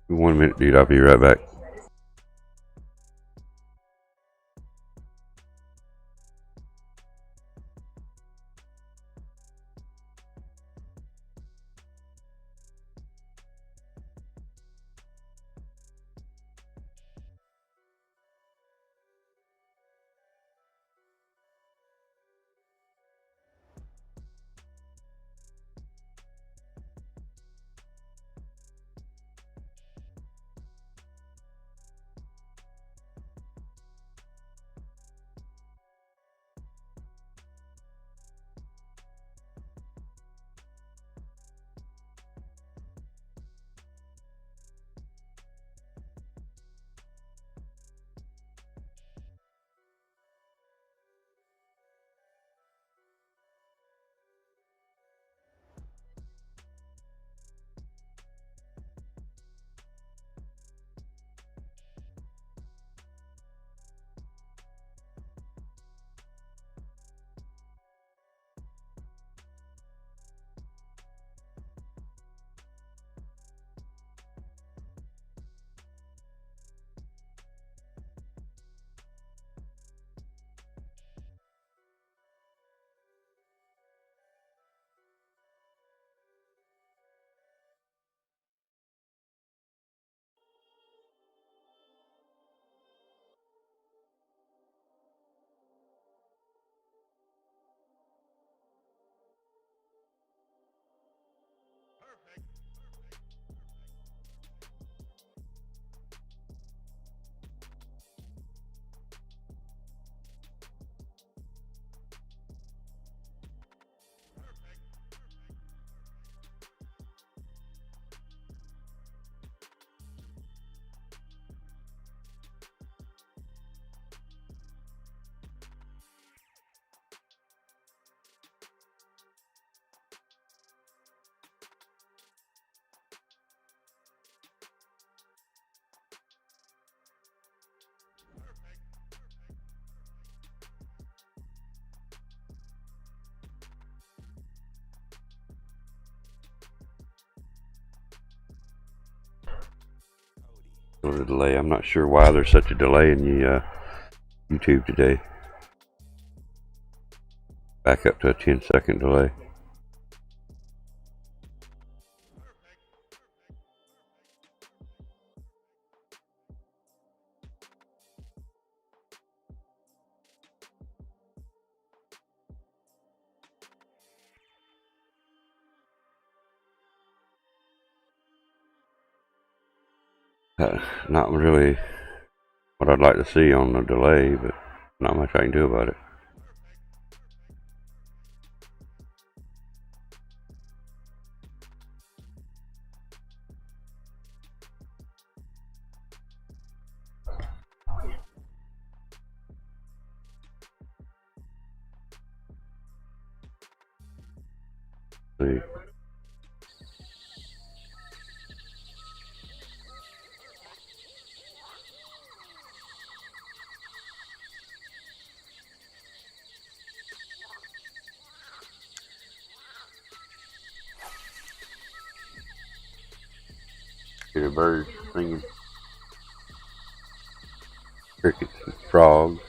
1 minute, dude. I'll be right back. A delay. I'm not sure why there's such a delay in the YouTube today. Back up to a 10-second delay. Not really what I'd like to see on the delay, but not much I can do about it. See. Hear the birds singing, crickets and frogs.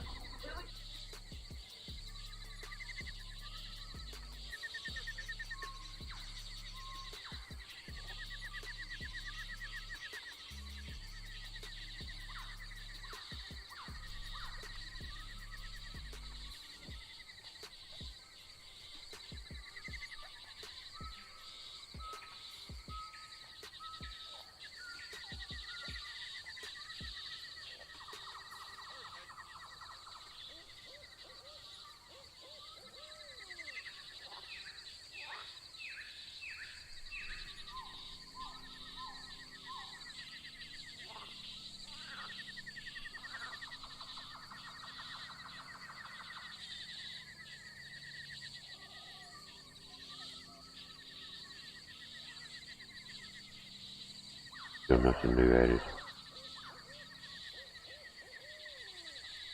Still nothing new added.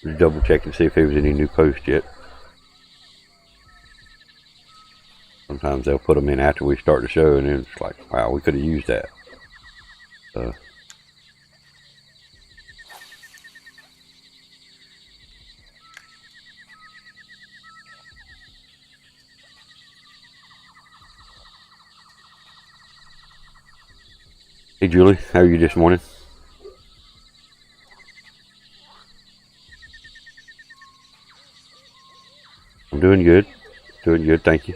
Just double check and see if there was any new posts yet. Sometimes they'll put them in after we start the show, and then it's like, wow, we could have used that. Hey Julie, how are you this morning? I'm doing good. Doing good, thank you.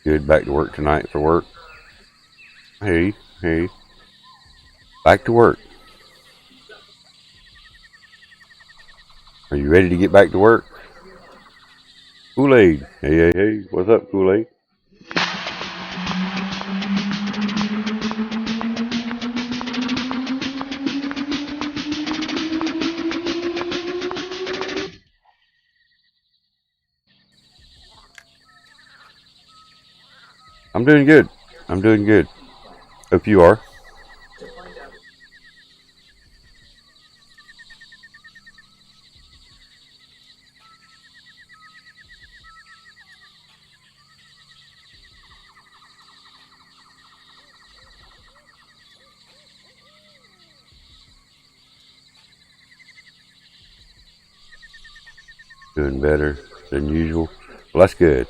Good, back to work tonight for work. Hey, back to work. Are you ready to get back to work? Kool-Aid. Hey, what's up, Kool-Aid? I'm doing good. I'm doing good. Hope you are. Doing better than usual. Well, that's good.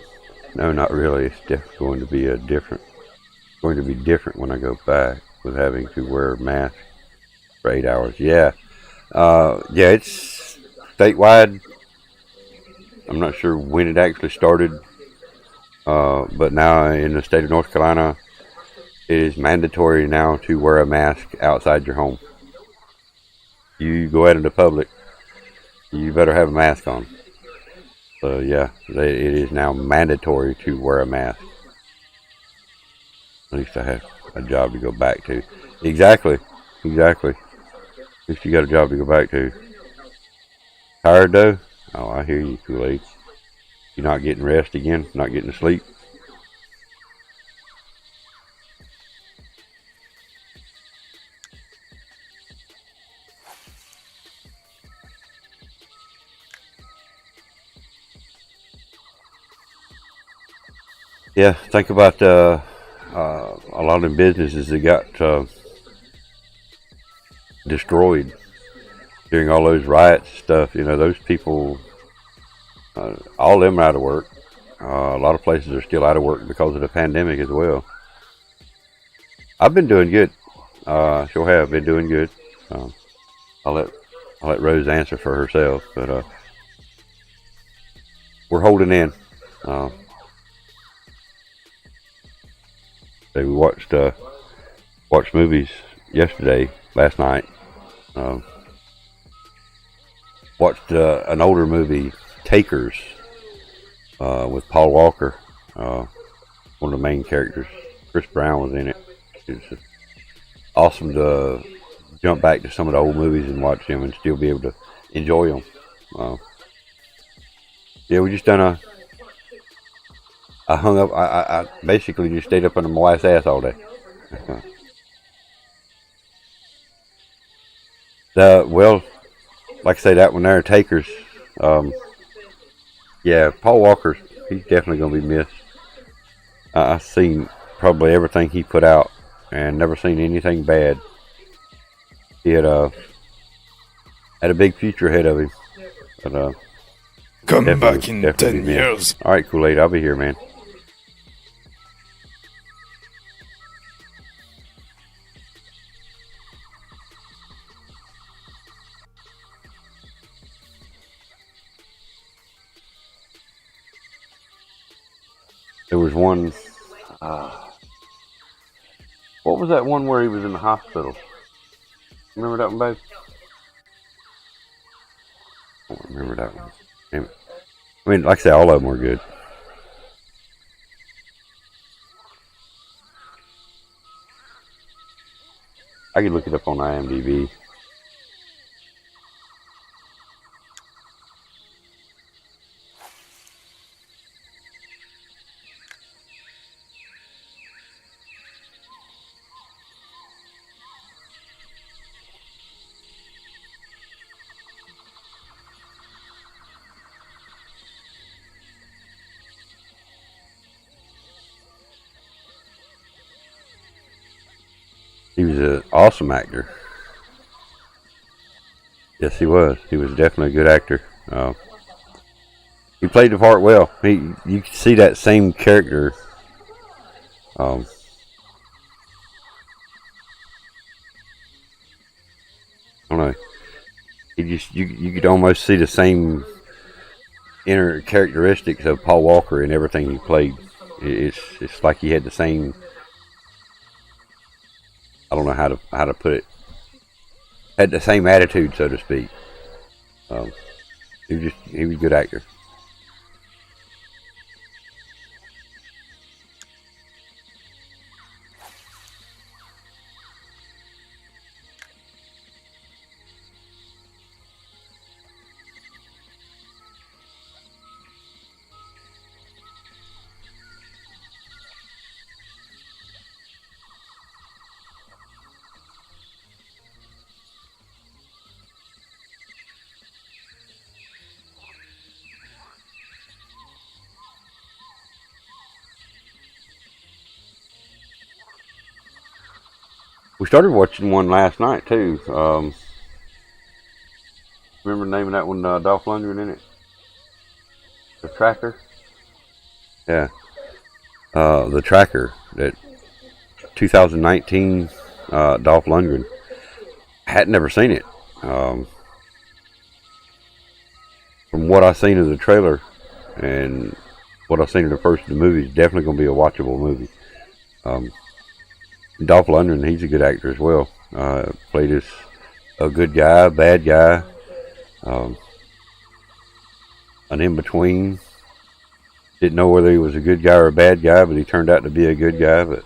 No, not really. It's definitely going to be different when I go back with having to wear a mask for 8 hours. Yeah. Yeah, it's statewide. I'm not sure when it actually started, but now in the state of North Carolina, it is mandatory now to wear a mask outside your home. You go out into public, you better have a mask on. So yeah, it is now mandatory to wear a mask. At least I have a job to go back to. Exactly. At least you got a job to go back to. Tired though? Oh, I hear you, Kool-Aid. You're not getting rest again? Not getting to sleep? Yeah, think about a lot of them businesses that got destroyed during all those riots and stuff. You know, those people All of them are out of work. A lot of places are still out of work because of the pandemic as well. I've been doing good. Sure have been doing good. I'll let Rose answer for herself, but we're holding in. We watched movies last night. Watched an older movie, Takers, with Paul Walker, one of the main characters. Chris Brown was in it. It's awesome to jump back to some of the old movies and watch them and still be able to enjoy them. Yeah, we just done I basically just stayed up under my wife's ass all day. Well, like I say, that one there, Takers. Yeah, Paul Walker, he's definitely going to be missed. I've seen probably everything he put out and never seen anything bad. He had a big future ahead of him. But, come back in 10 years. All right, Kool-Aid, I'll be here, man. There was one, what was that one where he was in the hospital? Remember that one, babe? I don't remember that one. Damn it. I mean, like I said, all of them were good. I could look it up on IMDb. He was an awesome actor. Yes, he was. He was definitely a good actor. He played the part well. You could see that same character. I don't know. You could almost see the same inner characteristics of Paul Walker in everything he played. It's like he had the same. I don't know how to put it. Had the same attitude, so to speak. He was a good actor. We started watching one last night too. Remember the name of that one? Dolph Lundgren in it. The Tracker. Yeah. The Tracker. That 2019 Dolph Lundgren. I had never seen it. From what I've seen of the trailer and what I've seen of the first of the movie, it's definitely going to be a watchable movie. Dolph Lundgren, he's a good actor as well. Played as a good guy, bad guy, an in-between. Didn't know whether he was a good guy or a bad guy, but he turned out to be a good guy. But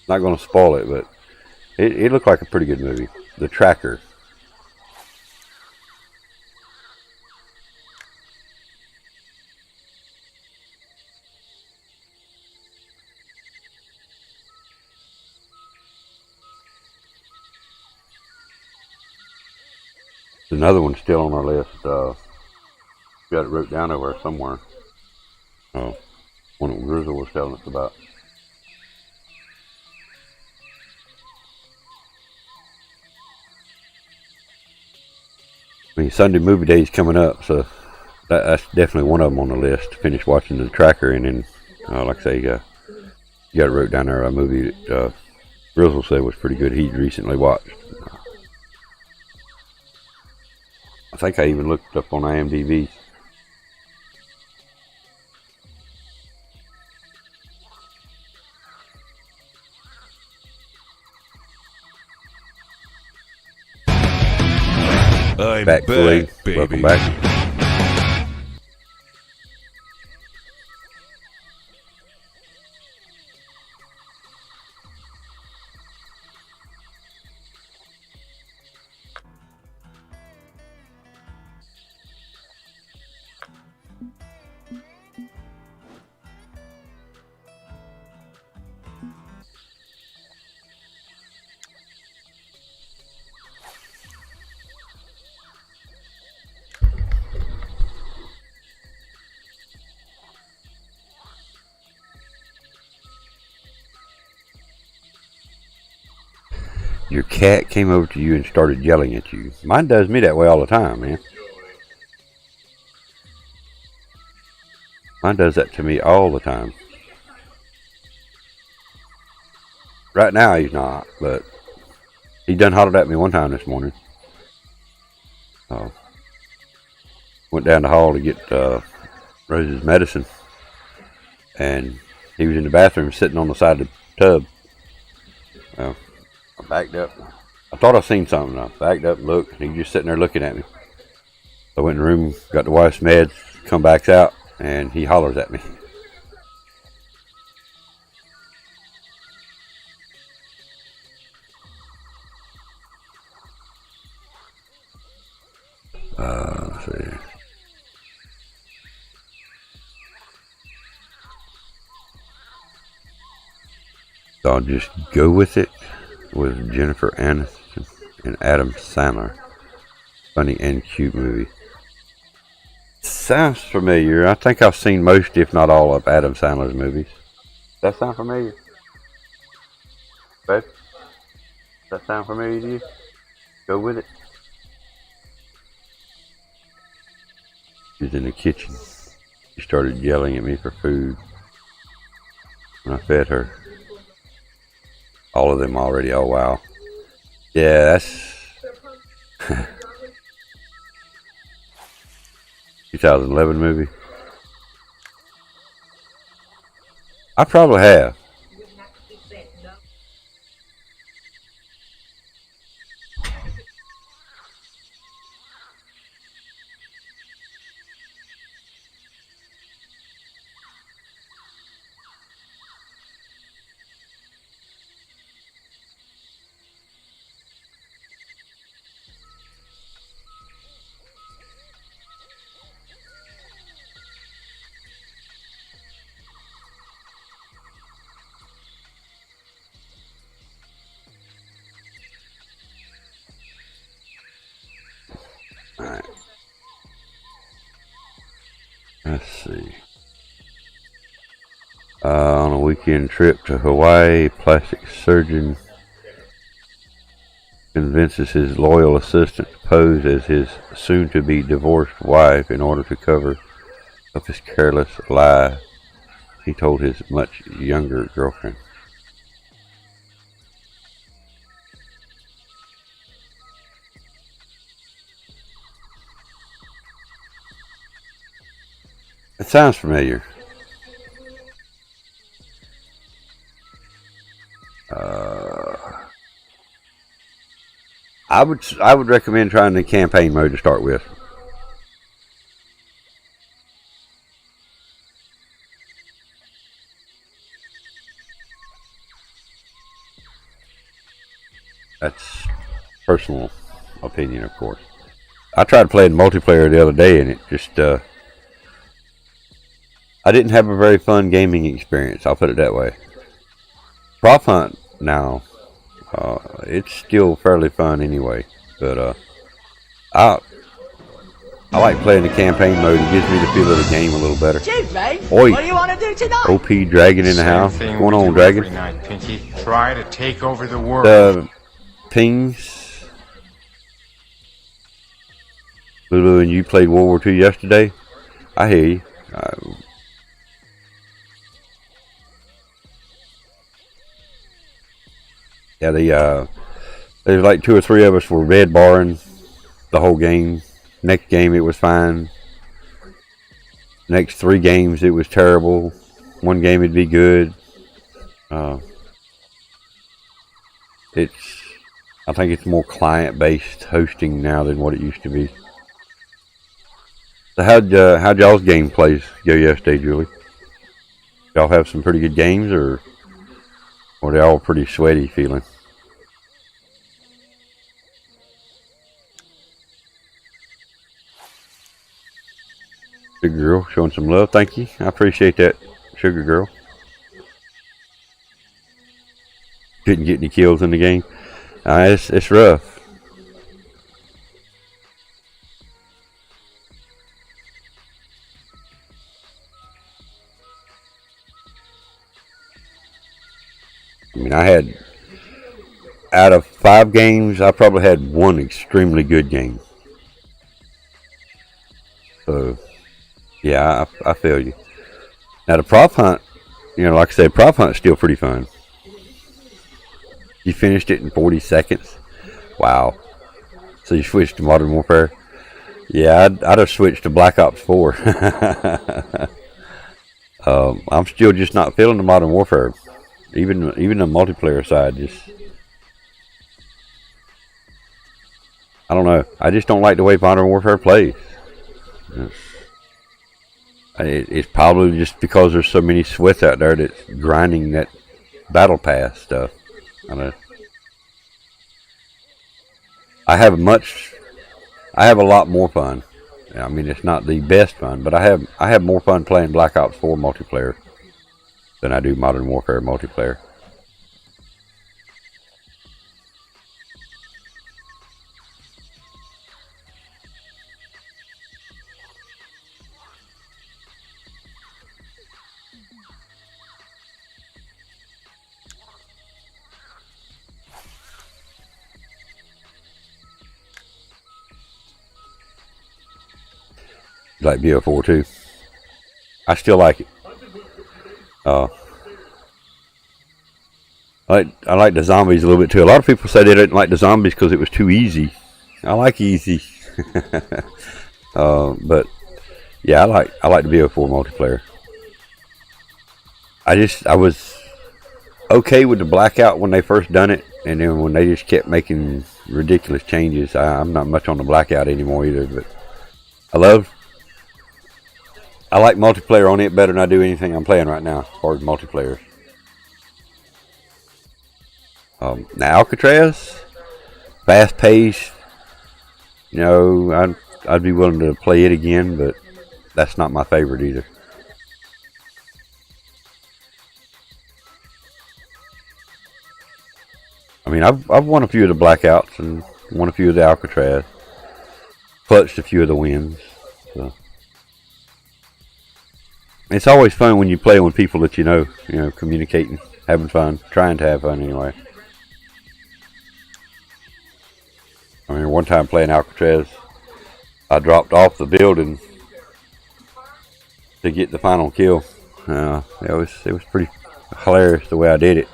not going to spoil it, but it looked like a pretty good movie. The Tracker. Another one still on our list. Got it wrote down over there somewhere. One that Grizzle was telling us about. I mean, Sunday movie day is coming up, so that's definitely one of them on the list. Finish watching the tracker, and then, like I say, you got it wrote down there a movie that Grizzle said was pretty good. He recently watched. I think I even looked up on IMDb. I'm back, baby. Welcome back. Your cat came over to you and started yelling at you. Mine does me that way all the time, man. Mine does that to me all the time. Right now he's not, but he done hollered at me one time this morning. Went down the hall to get Rose's medicine, and he was in the bathroom sitting on the side of the tub. I backed up. I thought I seen something. I backed up and looked, and he was just sitting there looking at me. I went in the room, got the wife's meds, come back out, and he hollers at me. Let's see. So I'll just go with it. With Jennifer Aniston and Adam Sandler. Funny and cute movie. Sounds familiar. I think I've seen most, if not all, of Adam Sandler's movies. Does that sound familiar? Babe? Does that sound familiar to you? Go with it. She was in the kitchen. She started yelling at me for food when I fed her. All of them already. Oh, wow. Yeah, that's 2011 movie. I probably have. Alright. Let's see. On a weekend trip to Hawaii, plastic surgeon convinces his loyal assistant to pose as his soon-to-be divorced wife in order to cover up his careless lie he told his much younger girlfriend. It sounds familiar. I would recommend trying the campaign mode to start with. That's personal opinion, of course. I tried playing multiplayer the other day, and it just I didn't have a very fun gaming experience. I'll put it that way. Prop hunt now, it's still fairly fun anyway. But I like playing the campaign mode. It gives me the feel of the game a little better. Oi, what do you want to do tonight? OP Dragon in the house. What's going on, Dragon? Every night, Pinky. Try to take over the world. The pings. Lulu, and you played World War II yesterday? I hear you. Yeah, there's like 2 or 3 of us were red barring the whole game. Next game it was fine. Next 3 games it was terrible. One game it'd be good. I think it's more client-based hosting now than what it used to be. So how'd y'all's gameplays go yesterday, Julie? Y'all have some pretty good games, or were they all pretty sweaty feeling? Sugar Girl showing some love. Thank you. I appreciate that, Sugar Girl. Couldn't get any kills in the game. It's rough. I mean, I had, out of 5 games, I probably had 1 extremely good game. So, yeah, I feel you. Now, the prop hunt, like I said, prop hunt's still pretty fun. You finished it in 40 seconds? Wow. So you switched to Modern Warfare? Yeah, I'd have switched to Black Ops 4. I'm still just not feeling the Modern Warfare. Even the multiplayer side, I don't know. I just don't like the way Modern Warfare plays. It's probably just because there's so many sweats out there that's grinding that battle pass stuff. I have a lot more fun. I mean, it's not the best fun, but I have more fun playing Black Ops 4 multiplayer than I do Modern Warfare multiplayer. You like BO4 too? I still like it. I like the zombies a little bit too. A lot of people say they didn't like the zombies because it was too easy. I like easy. But yeah, I like the BO4 multiplayer. I was okay with the blackout when they first done it, and then when they just kept making ridiculous changes, I'm not much on the blackout anymore either. But I like multiplayer on it better than I do anything I'm playing right now as far as multiplayer. Now Alcatraz, fast paced. I'd be willing to play it again, but that's not my favorite either. I mean, I've won a few of the blackouts and won a few of the Alcatraz, clutched a few of the wins. So. It's always fun when you play with people that you know, communicating, having fun, trying to have fun anyway. I mean, one time playing Alcatraz, I dropped off the building to get the final kill. It was pretty hilarious the way I did it.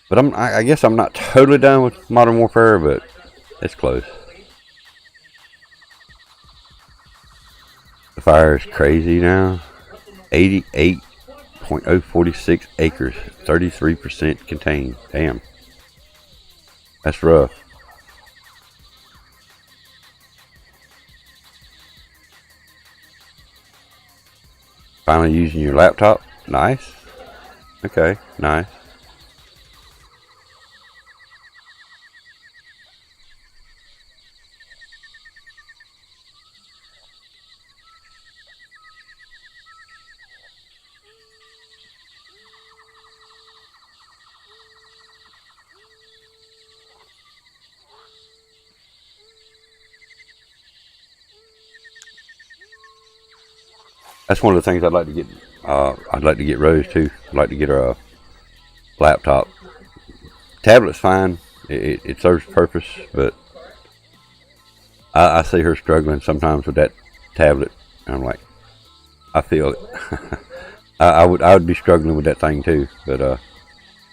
But I guess I'm not totally done with Modern Warfare, but it's close. The fire is crazy now. 88.046 acres, 33% contained. Damn. That's rough. Finally using your laptop. Nice. Okay, nice. That's one of the things I'd like to get. I'd like to get Rose too. I'd like to get her a laptop. Tablet's fine. It serves purpose, but I see her struggling sometimes with that tablet, and I'm like, I feel it. I would be struggling with that thing too, but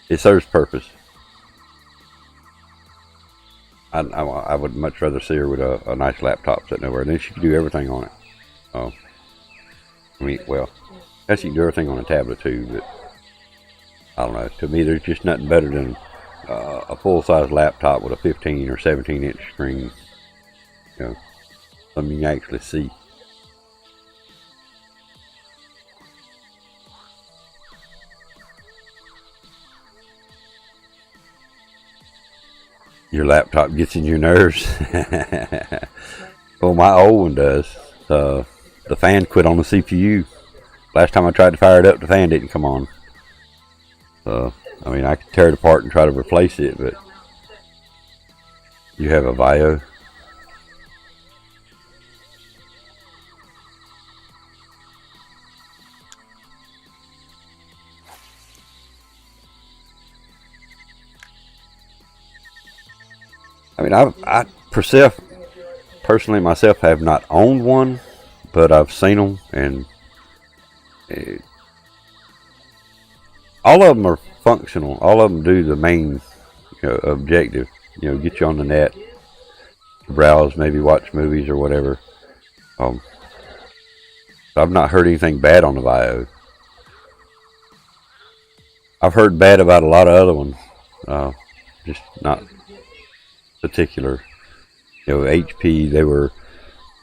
it serves purpose. I would much rather see her with a nice laptop sitting over, and then she can do everything on it. I mean, well, I guess you can do everything on a tablet too, but I don't know. To me, there's just nothing better than a full-size laptop with a 15 or 17-inch screen. You know, something you can actually see. Your laptop gets in your nerves. Well, my old one does. The fan quit on the CPU. Last time I tried to fire it up, the fan didn't come on. I mean, I could tear it apart and try to replace it, but you have a VAIO. I mean, I personally myself have not owned one, but I've seen them, and all of them are functional. All of them do the main objective. Get you on the net, browse, maybe watch movies or whatever. I've not heard anything bad on the VAIO. I've heard bad about a lot of other ones, just not particular. HP, they were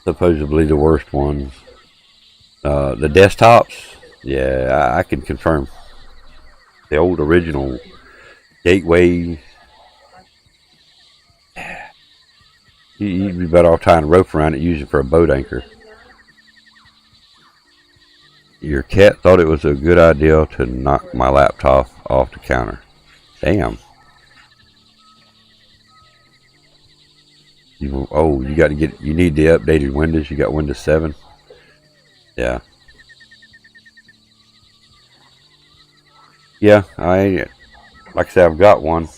supposedly the worst ones. The desktops, yeah, I can confirm. The old original Gateway, you'd be better off tying a rope around it, use it for a boat anchor. Your cat thought it was a good idea to knock my laptop off the counter. Damn. You need the updated Windows. You got Windows 7. Yeah. Yeah, like I said, I've got one.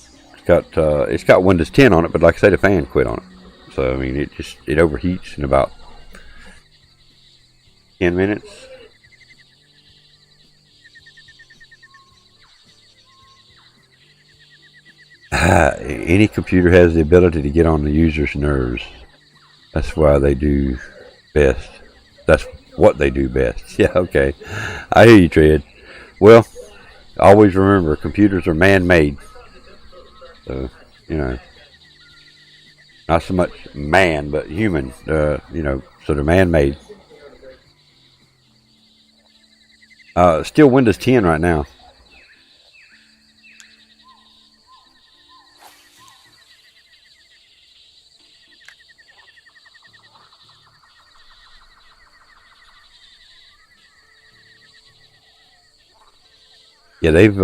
It's got Windows 10 on it, but like I said, the fan quit on it. So I mean, it overheats in about 10 minutes. Any computer has the ability to get on the user's nerves. That's why they do best. That's what they do best. Yeah, okay. I hear you, Tread. Well, always remember, computers are man-made. So, not so much man, but human. So they're man-made. Still Windows 10 right now. Yeah, they've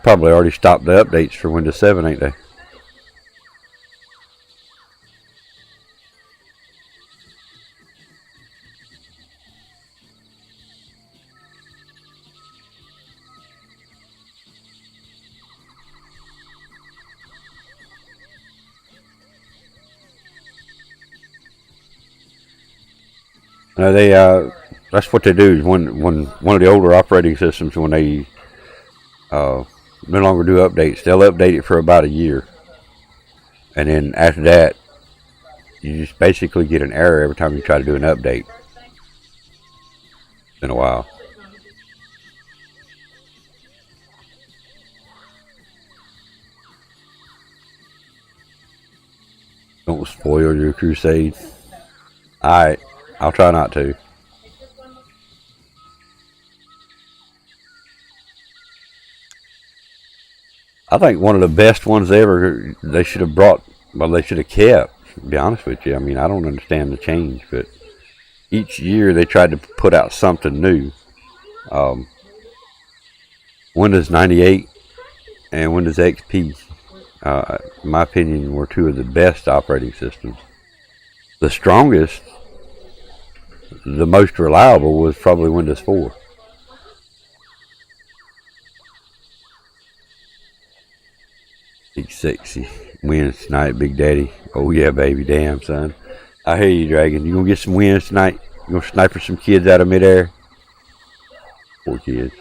probably already stopped the updates for Windows 7, ain't they? That's what they do. When one of the older operating systems, when they no longer do updates, they'll update it for about a year, and then after that you just basically get an error every time you try to do an update. It's been a while. Don't spoil your crusade. Alright, I'll try not to. I think one of the best ones ever they should have brought, well, they should have kept, to be honest with you. I mean, I don't understand the change, but each year they tried to put out something new. Windows 98 and Windows XP, in my opinion, were two of the best operating systems. The strongest the most reliable was probably Windows 4. Big sexy wins tonight, Big Daddy. Oh yeah, baby, damn son. I hear you, Dragon. You gonna get some wins tonight? You gonna sniper some kids out of midair? Poor kids.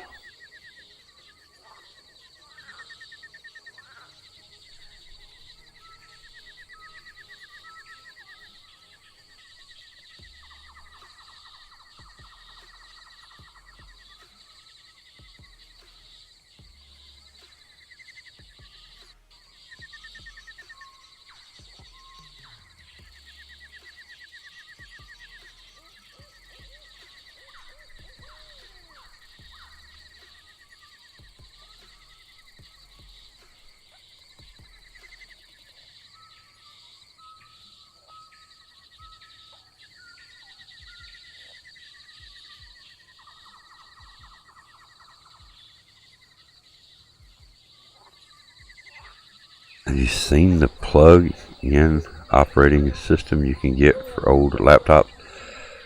Have you seen the plug-in operating system you can get for old laptops?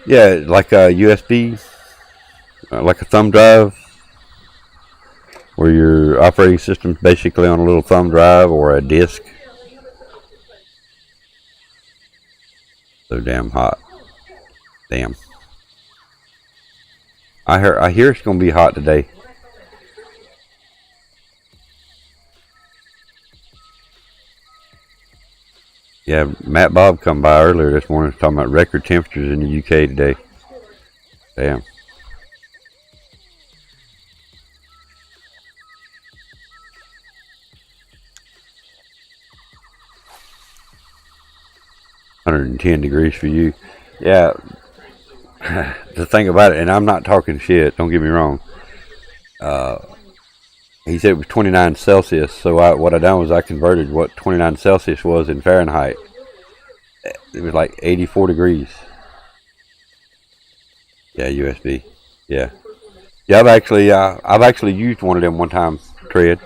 Yeah, like a USB, like a thumb drive, where your operating system's basically on a little thumb drive or a disk. So damn hot. Damn. I hear it's gonna be hot today. Yeah, Matt Bob come by earlier this morning talking about record temperatures in the UK today. Damn. $110 for you. Yeah. The thing about it, and I'm not talking shit, don't get me wrong. He said it was 29 Celsius, so what I done was I converted what 29 Celsius was in Fahrenheit. It was like 84 degrees. Yeah, USB. Yeah. Yeah, I've actually used one of them one time, Tread.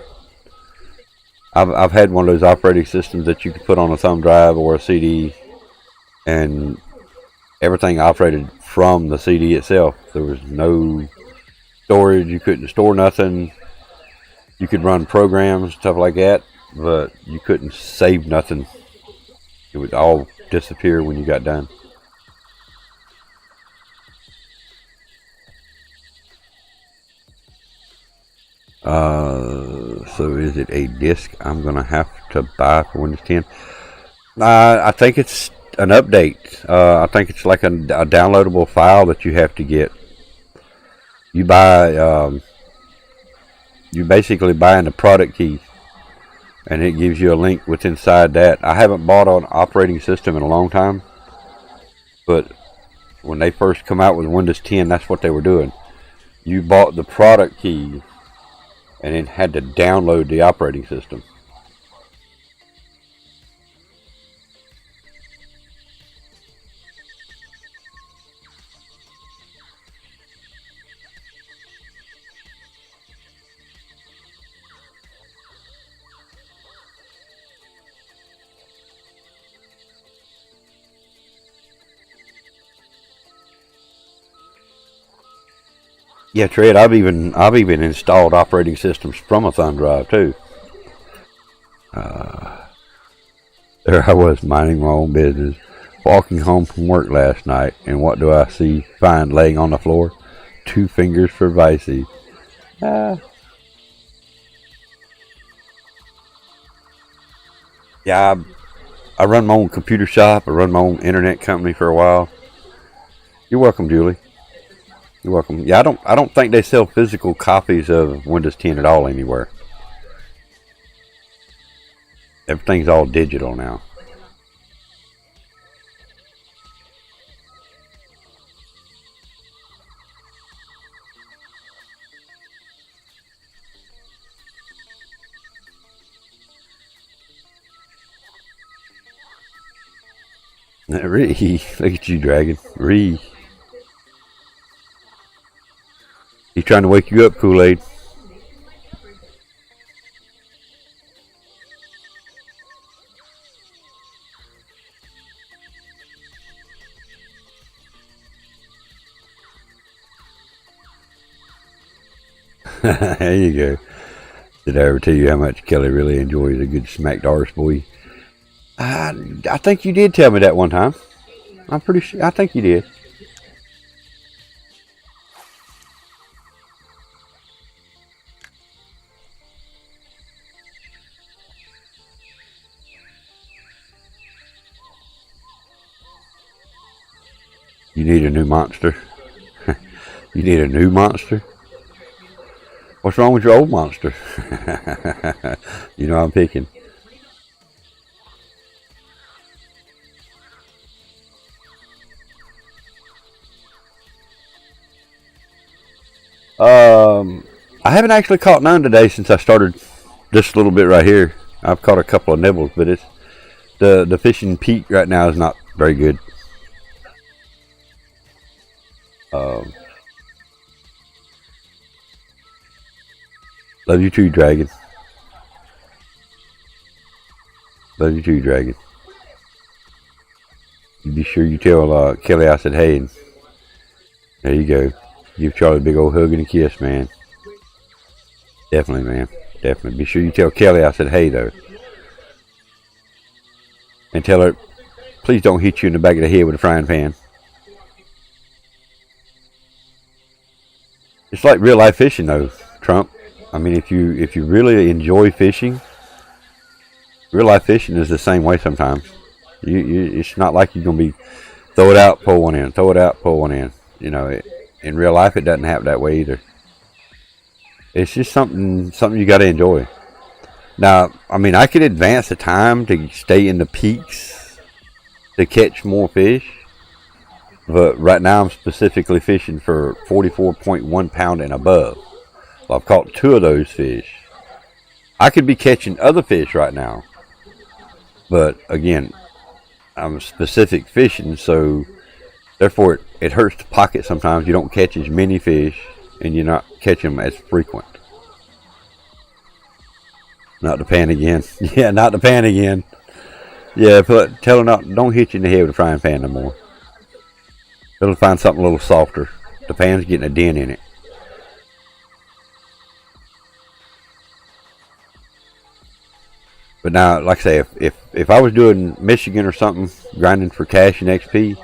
I've had one of those operating systems that you could put on a thumb drive or a CD, and everything operated from the CD itself. There was no storage. You couldn't store nothing. You could run programs, stuff like that, but you couldn't save nothing. It would all disappear when you got done. So is it a disc I'm gonna have to buy for Windows 10? I think it's an update. I think it's like a downloadable file that you have to get. You buy, you basically buying the product key, and it gives you a link with inside that. I haven't bought an operating system in a long time, but when they first come out with Windows 10, that's what they were doing. You bought the product key and then had to download the operating system. Yeah, Tread, I've even installed operating systems from a thumb drive too. There I was minding my own business, walking home from work last night, and what do I find laying on the floor? 2 fingers for Vicey. Yeah, I run my own computer shop. I run my own internet company for a while. You're welcome, Julie. You're welcome. Yeah, I don't think they sell physical copies of Windows 10 at all anywhere. Everything's all digital now. Look at you, Dragon. He's trying to wake you up, Kool-Aid. There you go. Did I ever tell you how much Kelly really enjoys a good smacked arse boy? I think you did tell me that one time. I'm pretty sure. I think you did. You need a new monster. You need a new monster? What's wrong with your old monster? You know I'm picking. I haven't actually caught none today since I started this little bit right here. I've caught a couple of nibbles, but it's the fishing peak right now is not very good. Love you too, Dragon. Love you too, Dragon. You be sure you tell Kelly I said hey, and there you go. Give Charlie a big old hug and a kiss, man. Definitely, man. Definitely. Be sure you tell Kelly I said hey, though. And tell her, please don't hit you in the back of the head with a frying pan. It's like real life fishing, though, Trump. I mean, if you really enjoy fishing, real life fishing is the same way sometimes. It's not like you're gonna be throw it out, pull one in, throw it out, pull one in. You know, in real life, it doesn't happen that way either. It's just something you got to enjoy. Now, I mean, I could advance the time to stay in the peaks to catch more fish, but right now I'm specifically fishing for 44.1 pound and above. Well, I've caught 2 of those fish. I could be catching other fish right now, but again, I'm specific fishing, so therefore it hurts the pocket sometimes. You don't catch as many fish, and you're not catching them as frequent. Not the pan again. Yeah, not the pan again. Yeah, but tell her don't hit you in the head with a frying pan no more. Tell her to find something a little softer. The pan's getting a dent in it. But now, like I say, if I was doing Michigan or something, grinding for cash and XP,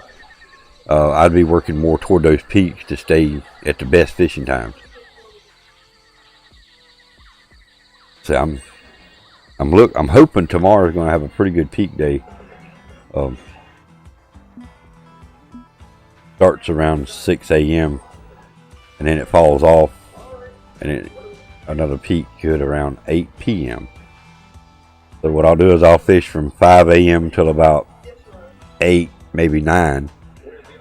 I'd be working more toward those peaks to stay at the best fishing times. So I'm hoping tomorrow's going to have a pretty good peak day. Starts around 6 a.m. and then it falls off, and another peak good around 8 p.m. So what I'll do is I'll fish from 5 a.m. till about 8, maybe 9,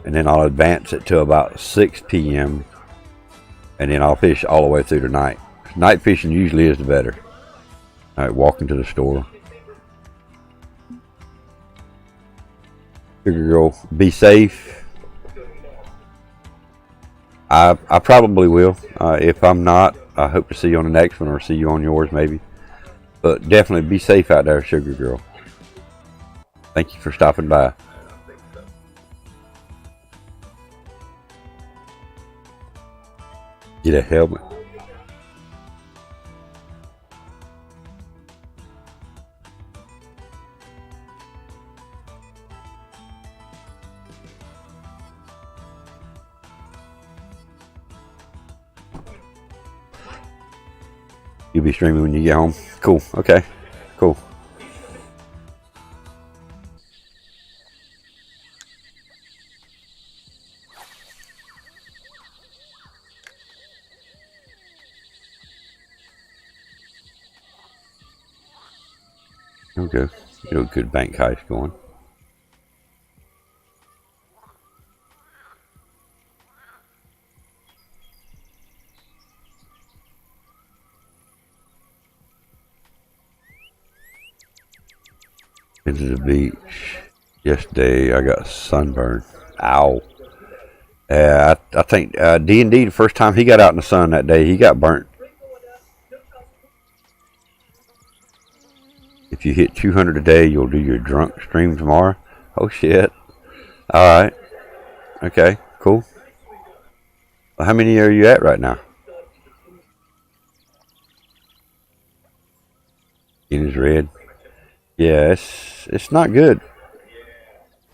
and then I'll advance it to about 6 p.m. and then I'll fish all the way through the night. Night fishing usually is the better. All right, walking to the store. Sugar Girl, be safe. I probably will. If I'm not, I hope to see you on the next one or see you on yours maybe. But definitely be safe out there, Sugar Girl. Thank you for stopping by. Get a helmet. You'll be streaming when you get home. Cool. Okay. Cool. Okay. Real good bank heist going. Been to the beach yesterday. I got sunburned. Ow. I think D&D, the first time he got out in the sun that day, he got burnt. If you hit 200 a day, you'll do your drunk stream tomorrow. Oh shit. Alright. Okay, cool. Well, how many are you at right now? Skin is red. Yeah, it's not good.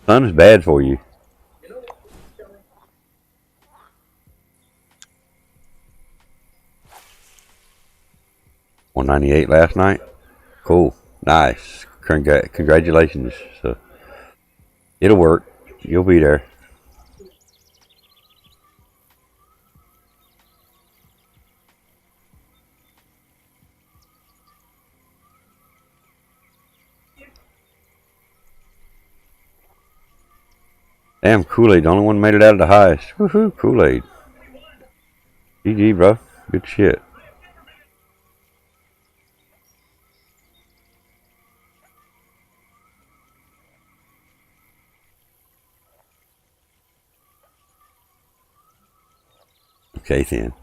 Sun is bad for you. $198 last night. Cool. Nice. Congratulations. So it'll work. You'll be there. Damn, Kool-Aid, the only one made it out of the highest. Woohoo, Kool-Aid. GG, bro. Good shit. Okay, then.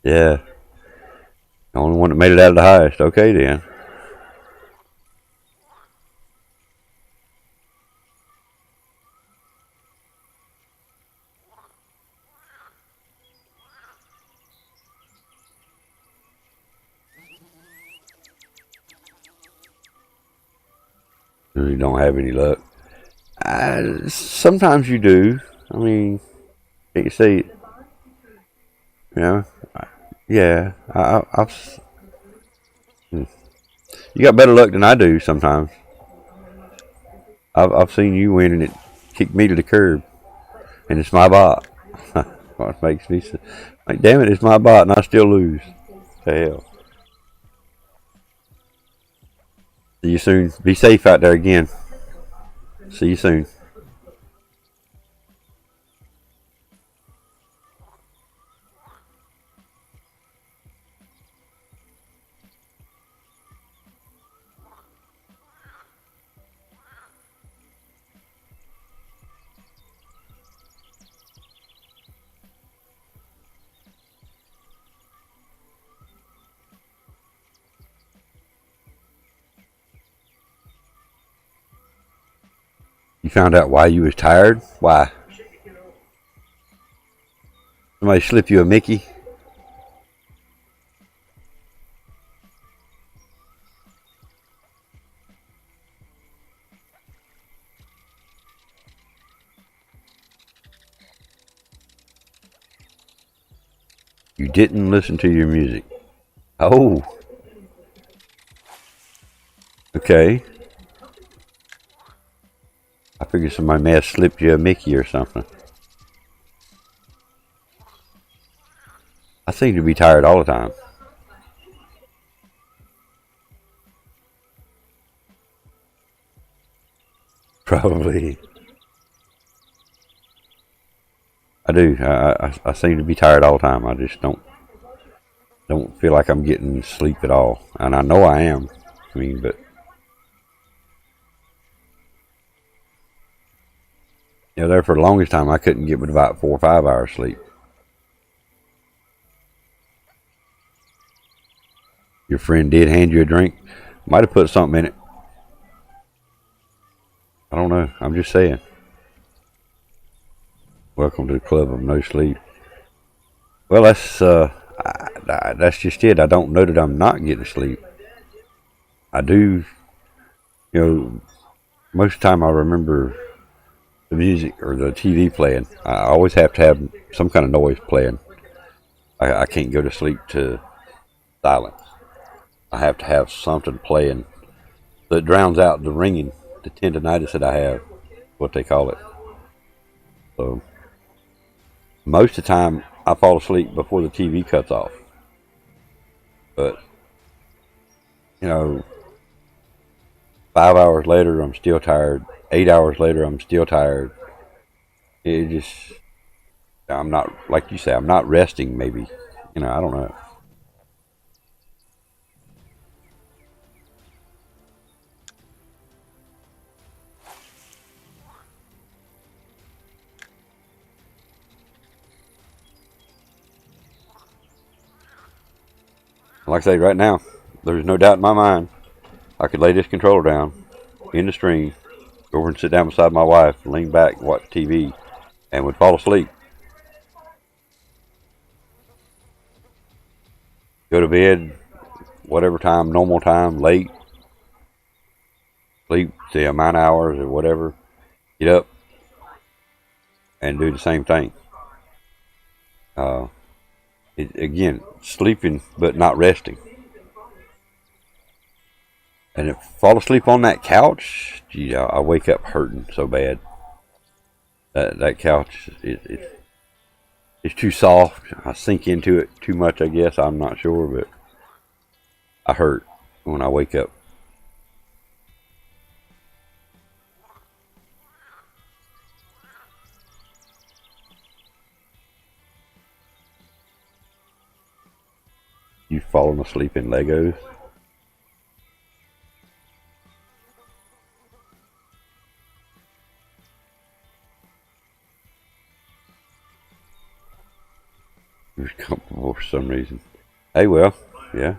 Yeah. The only one that made it out of the highest. Okay, then. You don't have any luck. Sometimes you do. I mean, you see, you know, yeah. You got better luck than I do sometimes. I've seen you win and it kicked me to the curb, and it's my bot. What makes me say, like, damn it, it's my bot, and I still lose. The hell. See you soon. Be safe out there again. See you soon. You found out why you was tired? Why? Somebody slip you a Mickey? You didn't listen to your music. Oh. Okay. I figured somebody may have slipped you a Mickey or something. I seem to be tired all the time. Probably. I do. I seem to be tired all the time. I just don't feel like I'm getting sleep at all. And I know I am. I mean, but yeah, there for the longest time I couldn't get but about 4 or 5 hours sleep. Your friend did hand you a drink. Might have put something in it. I don't know. I'm just saying. Welcome to the club of no sleep. Well, that's just it. I don't know that I'm not getting sleep. I do. You know, most of the time I remember the music or the TV playing. I always have to have some kind of noise playing. I can't go to sleep to silence. I have to have something playing that drowns out the ringing, the tendinitis that I have, what they call it. So most of the time I fall asleep before the TV cuts off. But, you know, 5 hours later I'm still tired. 8 hours later I'm still tired. It just, I'm not, like you say, I'm not resting maybe. You know, I don't know. Like I say, right now, there's no doubt in my mind, I could lay this controller down in the stream, go over and sit down beside my wife, lean back, watch TV, and would fall asleep. Go to bed, whatever time, normal time, late, sleep the amount of hours or whatever, get up and do the same thing. Again, sleeping but not resting. And if I fall asleep on that couch, gee, I wake up hurting so bad. That couch, it's too soft. I sink into it too much, I guess. I'm not sure, but I hurt when I wake up. You fallen asleep in Legos? You're comfortable for some reason. Hey, well, yeah.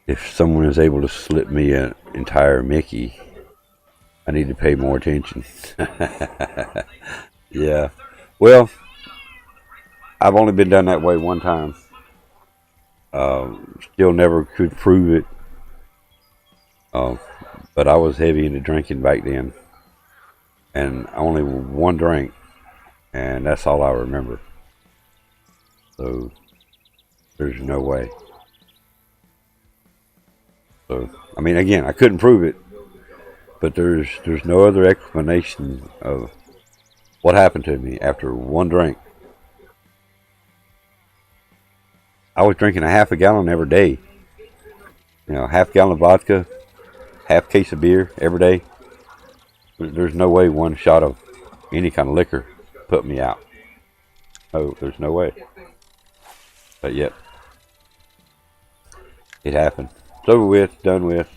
If someone is able to slip me an entire Mickey, I need to pay more attention. Yeah. Well, I've only been done that way one time. Still never could prove it. But I was heavy into drinking back then. And only one drink. And that's all I remember. So, there's no way. So, I mean, again, I couldn't prove it. But there's no other explanation of what happened to me after one drink. I was drinking a half a gallon every day. You know, half gallon of vodka, half case of beer every day. There's no way one shot of any kind of liquor put me out. Oh, there's no way. But yep, it happened. It's over with, done with.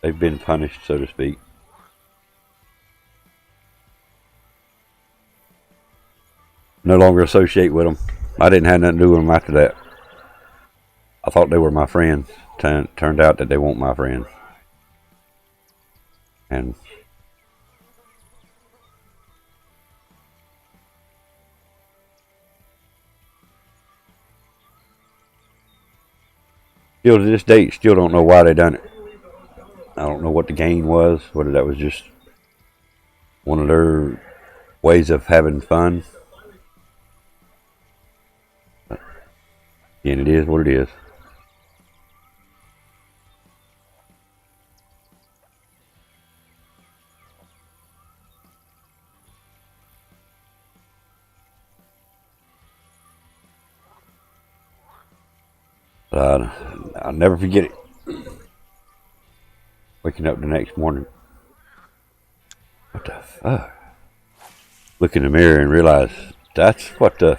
They've been punished, so to speak. No longer associate with them. I didn't have nothing to do with them after that. I thought they were my friends. Turned out that they weren't my friends. And still to this date, still don't know why they done it. I don't know what the gain was, whether that was just one of their ways of having fun. And it is what it is. But I'll never forget it. Waking up the next morning. What the fuck? Look in the mirror and realize that's what the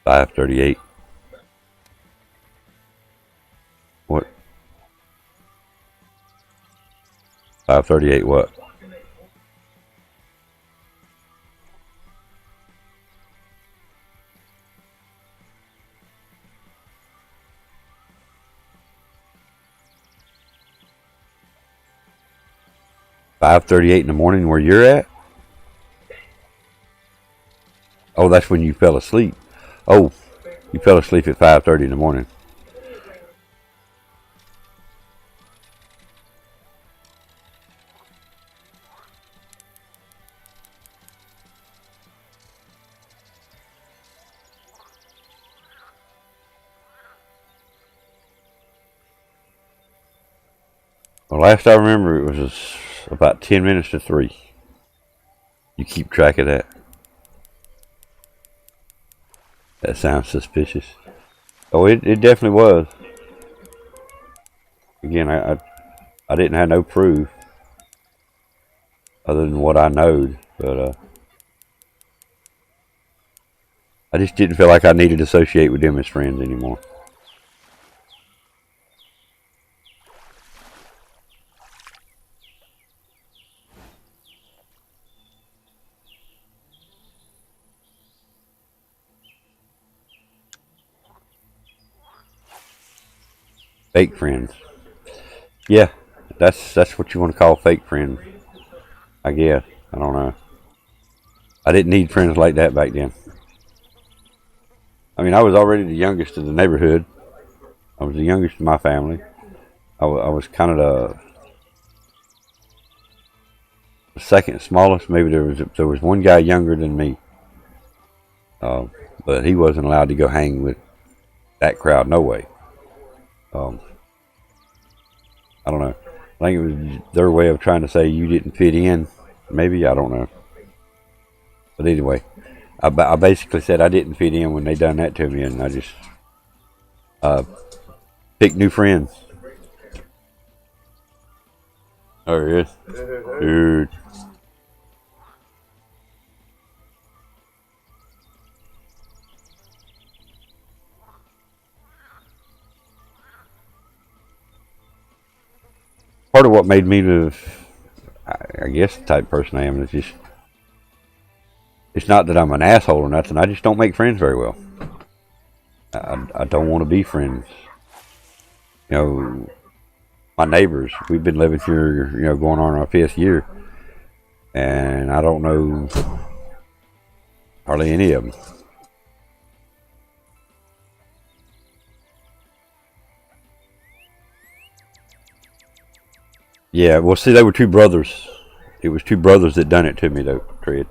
538. What? 538 what? $5:38 in the morning where you're at? Oh, that's when you fell asleep. Oh, you fell asleep at 5:30 in the morning. Well, last I remember, it was about 10 minutes to 3. You keep track of that. That sounds suspicious. Oh, it definitely was. Again, I didn't have no proof other than what I knowed, but I just didn't feel like I needed to associate with them as friends anymore. Fake friends. Yeah, that's what you want to call fake friends, I guess. I don't know. I didn't need friends like that back then. I mean, I was already the youngest in the neighborhood. I was the youngest in my family. I was kind of the second smallest. Maybe there was one guy younger than me, but he wasn't allowed to go hang with that crowd. No way. I don't know. I think it was their way of trying to say you didn't fit in. Maybe, I don't know. But anyway, I basically said I didn't fit in when they done that to me, and I just picked new friends. Oh, yes. Dude. Part of what made me I guess the type of person I am is just, it's not that I'm an asshole or nothing, I just don't make friends very well. I don't want to be friends. You know, my neighbors, we've been living here, you know, going on our 5th year, and I don't know hardly any of them. Yeah, well, see, they were two brothers. It was two brothers that done it to me, though, Tread.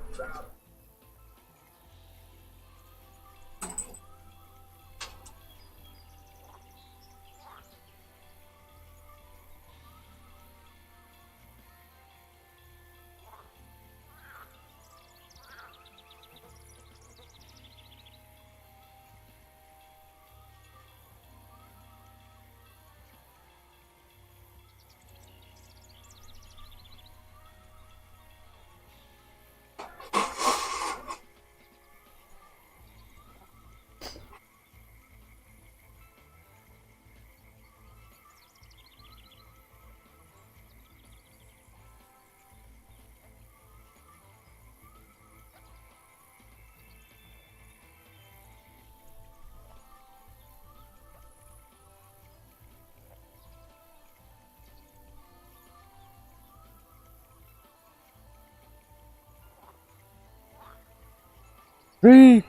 Free.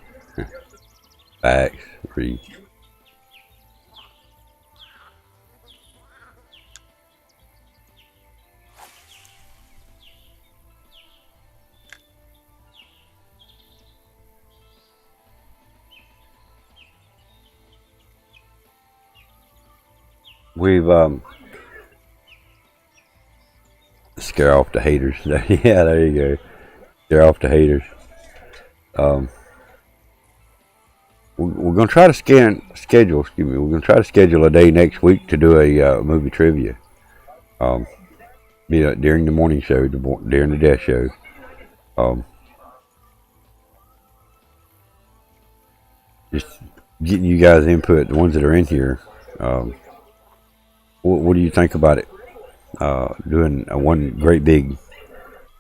Facts. Free. We've scare off the haters. Yeah, there you go. Scare off the haters. We're gonna try to schedule. Excuse me. We're gonna try to schedule a day next week to do a movie trivia. You know, during the morning show, during the death show. Just getting you guys input, the ones that are in here. What do you think about it? Doing one great big,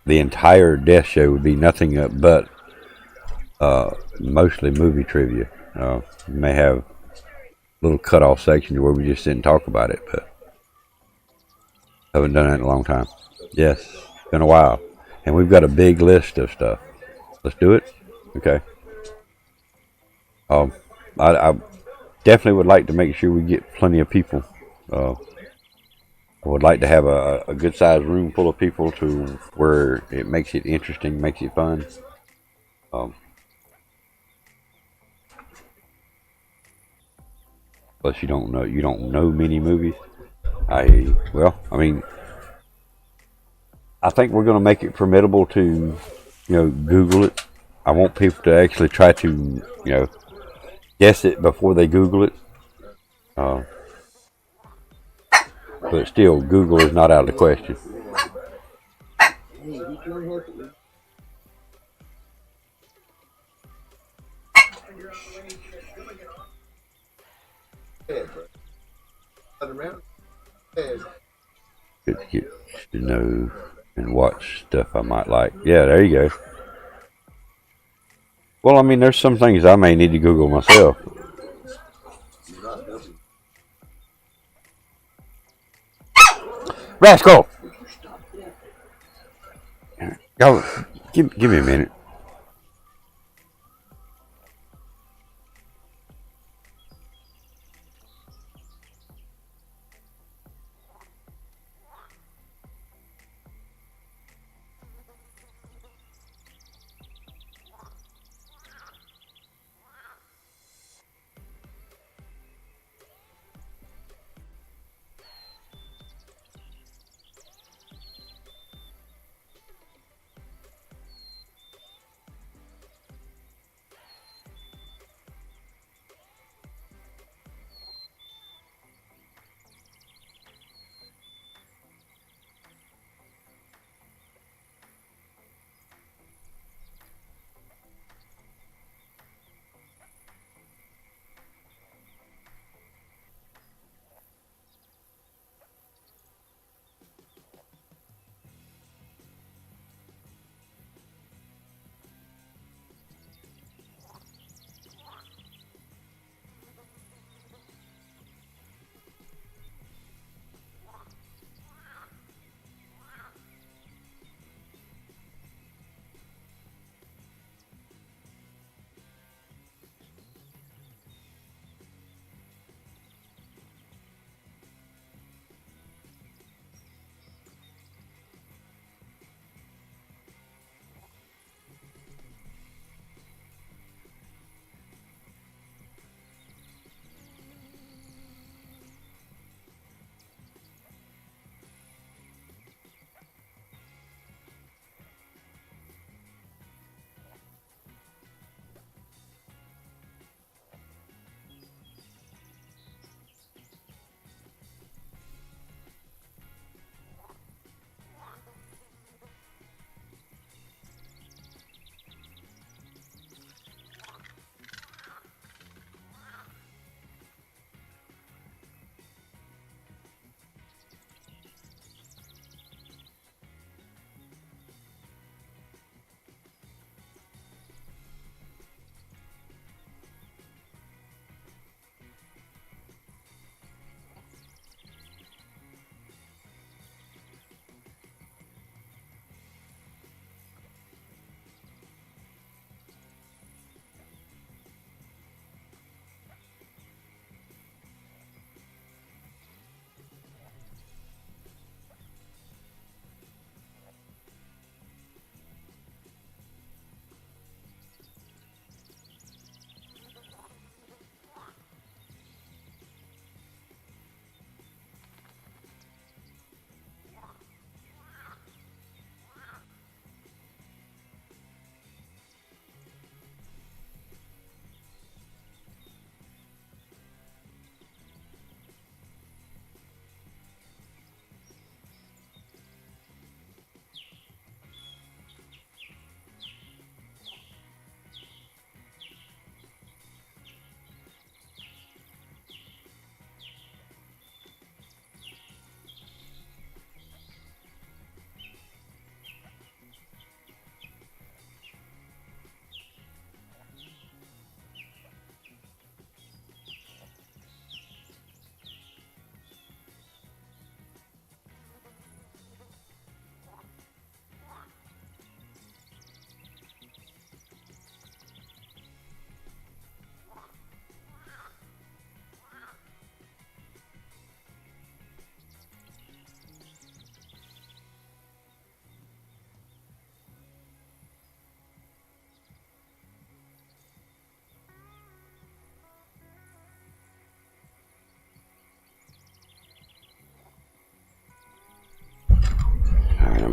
the entire death show would be nothing but mostly movie trivia. We may have little cut-off sections where we just sit and talk about it, but haven't done that in a long time. Yes, it's been a while, and we've got a big list of stuff. Let's do it. Okay. I definitely would like to make sure we get plenty of people. I would like to have a good-sized room full of people to where it makes it interesting, makes it fun. Plus, you don't know many movies. I mean, I think we're going to make it formidable to, you know, Google it. I want people to actually try to, you know, guess it before they Google it. But still, Google is not out of the question. Good to get to know and watch stuff I might like. Yeah, there you go. Well, I mean, there's some things I may need to Google myself. Rascal! Go, give me a minute.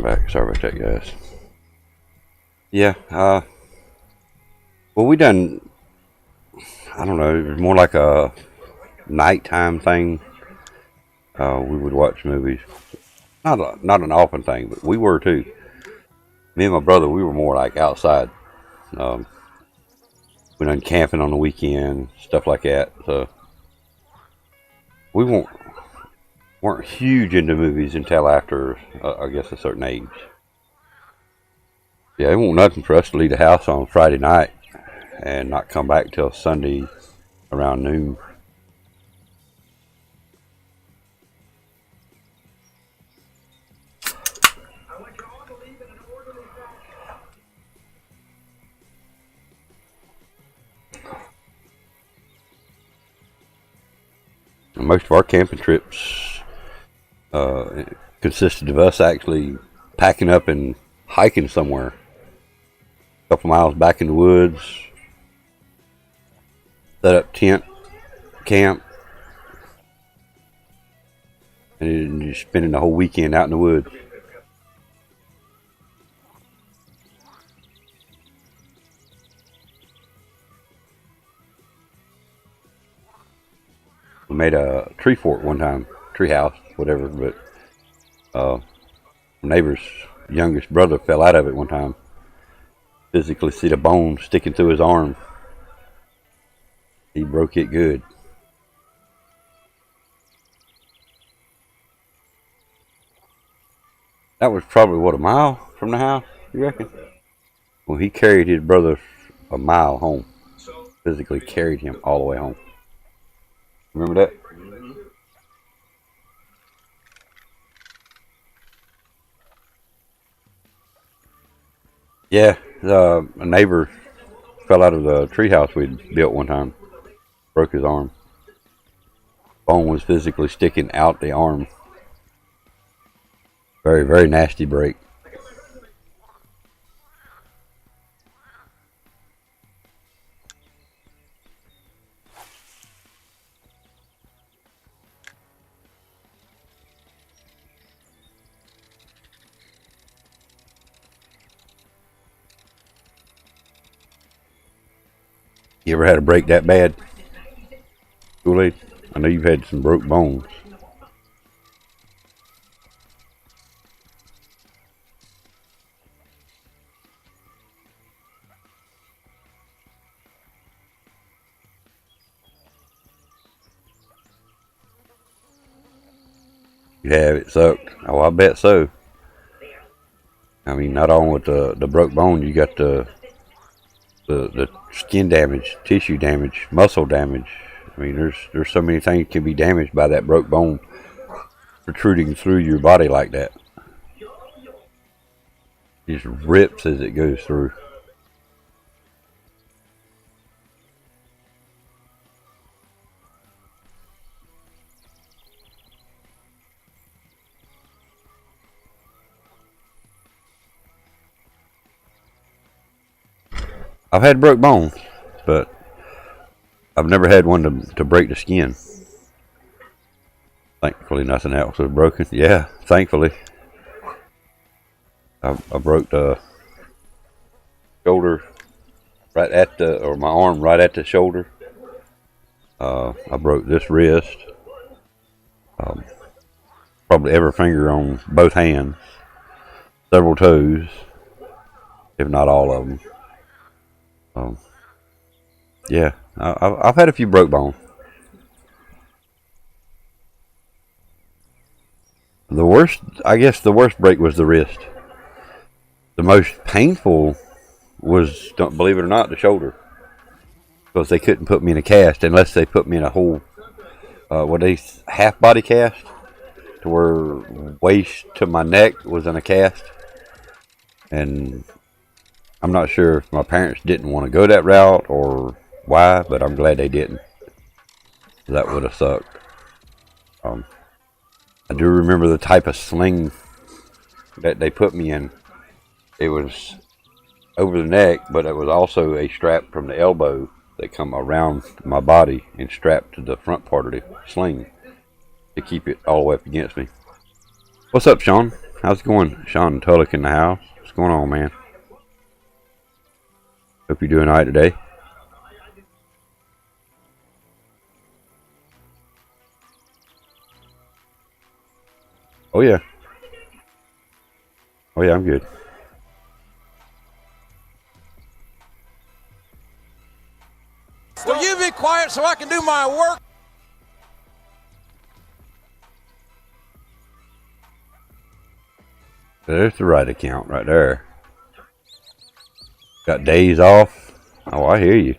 back. Sorry about that, guys. Yeah, well, we done, I don't know, it was more like a nighttime thing. We would watch movies. Not an often thing, but we were too. Me and my brother, we were more like outside. We done camping on the weekend, stuff like that. So we weren't huge into movies until after, I guess, a certain age. Yeah, it won't nothing for us to leave the house on Friday night and not come back till Sunday around noon. Most of our camping trips consisted of us actually packing up and hiking somewhere. A couple miles back in the woods, set up tent, camp, and just spending the whole weekend out in the woods. We made a tree fort one time, tree house, whatever, but my neighbor's youngest brother fell out of it one time. Physically see the bone sticking through his arm. He broke it good. That was probably, what, a mile from the house, you reckon? Well, he carried his brother a mile home. Physically carried him all the way home. Remember that? Yeah, a neighbor fell out of the treehouse we'd built one time. Broke his arm. Bone was physically sticking out the arm. Very, very nasty break. You ever had a break that bad, Kool-Aid? I know you've had some broke bones. You have, it sucked. Oh, I bet so. I mean, not only with the broke bone, you got the skin damage, tissue damage, muscle damage. I mean, there's so many things can be damaged by that broke bone protruding through your body like that. It just rips as it goes through. I've had broke bones, but I've never had one to break the skin. Thankfully, nothing else was broken. Yeah, thankfully. I broke the shoulder right at the, or my arm right at the shoulder. I broke this wrist. Probably every finger on both hands. Several toes, if not all of them. Yeah, I've had a few broke bones. I guess the worst break was the wrist. The most painful was, don't believe it or not, the shoulder. Because they couldn't put me in a cast unless they put me in a whole, half body cast, to where waist to my neck was in a cast. And I'm not sure if my parents didn't want to go that route or why, but I'm glad they didn't. That would have sucked. I do remember the type of sling that they put me in. It was over the neck, but it was also a strap from the elbow that come around my body and strapped to the front part of the sling to keep it all the way up against me. What's up, Sean? How's it going? Sean Tulloch in the house. What's going on, man? Hope you're doing all right today. Oh yeah. Oh yeah, I'm good. Will you be quiet so I can do my work? There's the right account right there. Got days off. Oh, I hear you.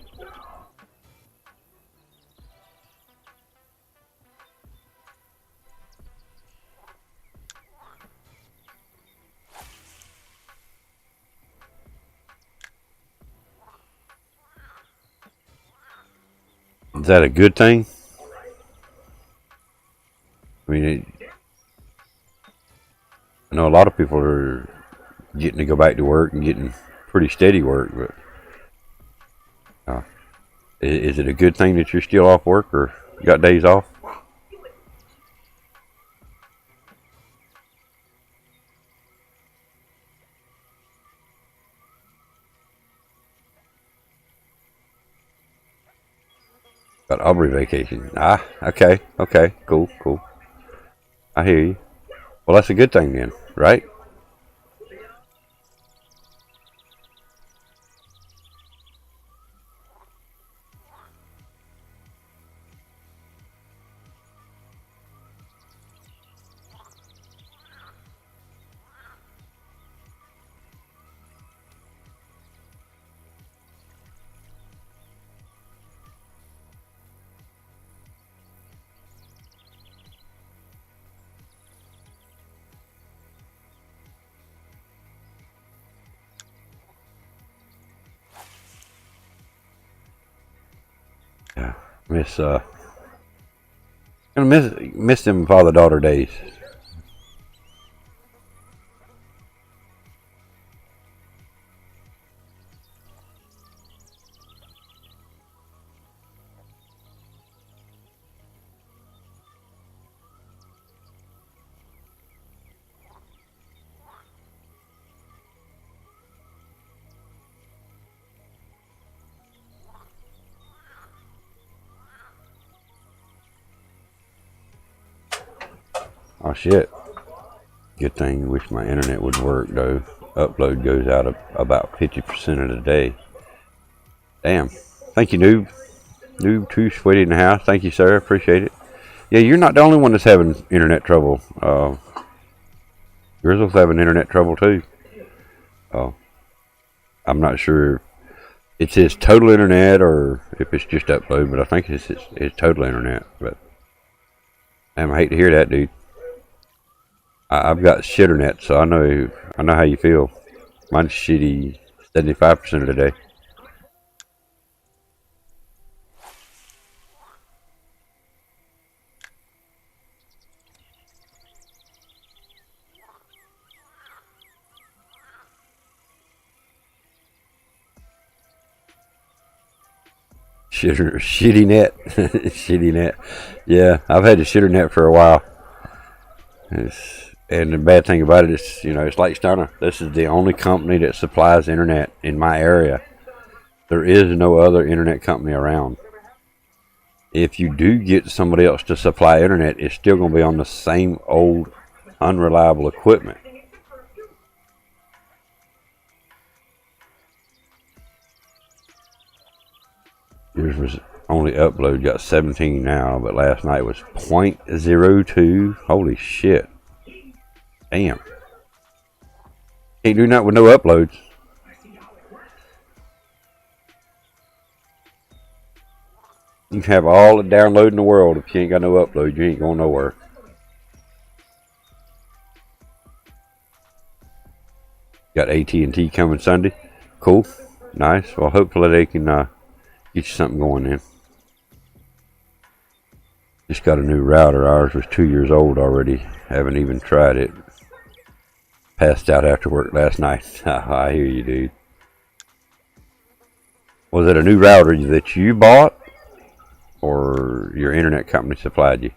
Is that a good thing? I mean, I know a lot of people are getting to go back to work and getting pretty steady work, but is it a good thing that you're still off work or got days off? Got Aubrey vacation. Ah, okay, cool. I hear you. Well, that's a good thing then, right? Yeah, gonna miss them father-daughter days. Oh shit. Good thing. Wish my internet would work though. Upload goes out about 50% of the day. Damn. Thank you, Noob. Noob 2 Sweaty in the house. Thank you, sir. Appreciate it. Yeah, you're not the only one that's having internet trouble. Grizzle's having internet trouble too. I'm not sure it's his total internet or if it's just upload, but I think it's his total internet. But damn, I hate to hear that, dude. I've got shitternet, so I know how you feel. Mine's shitty 75% of the day. Shitty net. Shitty net. Yeah, I've had the shitter net for a while. And the bad thing about it is, it's like Steiner. This is the only company that supplies internet in my area. There is no other internet company around. If you do get somebody else to supply internet, it's still going to be on the same old, unreliable equipment. Yours was only upload, got 17 now, but last night was 0.02. Holy shit. Damn. Can't do nothing with no uploads. You can have all the download in the world. If you ain't got no upload, you ain't going nowhere. Got AT&T coming Sunday. Cool. Nice. Well, hopefully they can get you something going in. Just got a new router. Ours was 2 years old already. Haven't even tried it. Passed out after work last night. I hear you, dude. Was it a new router that you bought? Or your internet company supplied you?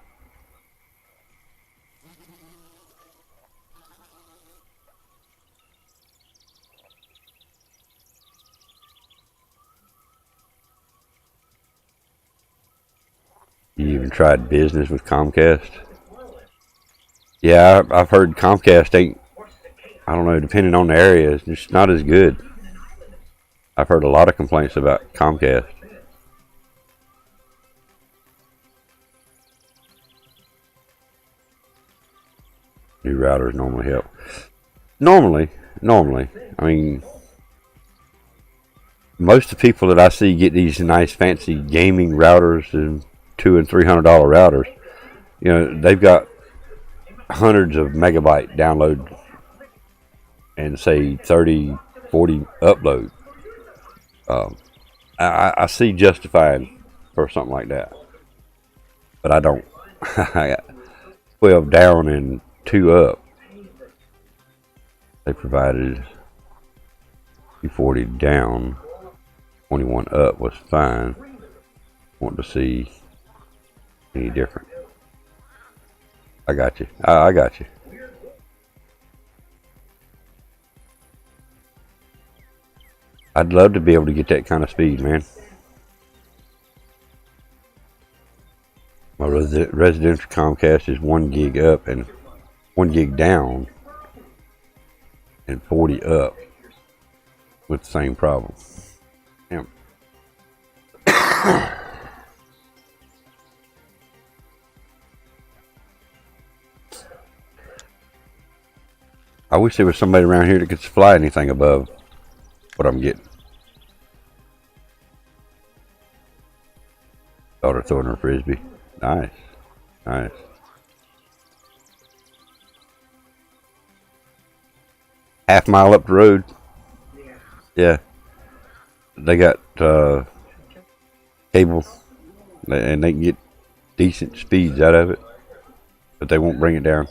You even tried business with Comcast? Yeah, I've heard Comcast ain't, I don't know, depending on the area, it's just not as good. I've heard a lot of complaints about Comcast. New routers normally help. Normally. I mean, most of the people that I see get these nice fancy gaming routers and $200 and $300 routers. You know, they've got hundreds of megabyte download and say 30, 40 upload. I see justified for something like that, but I don't. I got 12 down and 2 up. They provided 240 down, 21 up was fine. Want to see any different? I got you. I got you. I'd love to be able to get that kind of speed, man. My residential Comcast is 1 gig up and 1 gig down and 40 up with the same problem. Damn. I wish there was somebody around here that could supply anything above what I'm getting. Daughter throwing her frisbee. Nice. Nice. Half mile up the road. Yeah. They got cable and they can get decent speeds out of it, but they won't bring it down.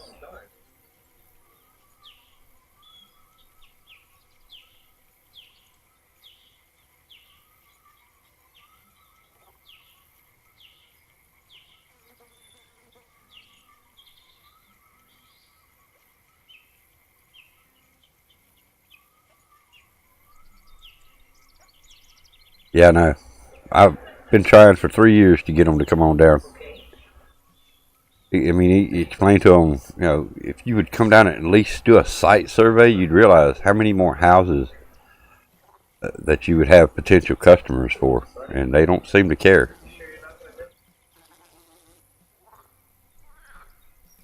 Yeah, no. I've been trying for 3 years to get them to come on down. I mean, he explained to them, you know, if you would come down and at least do a site survey, you'd realize how many more houses that you would have potential customers for, and they don't seem to care.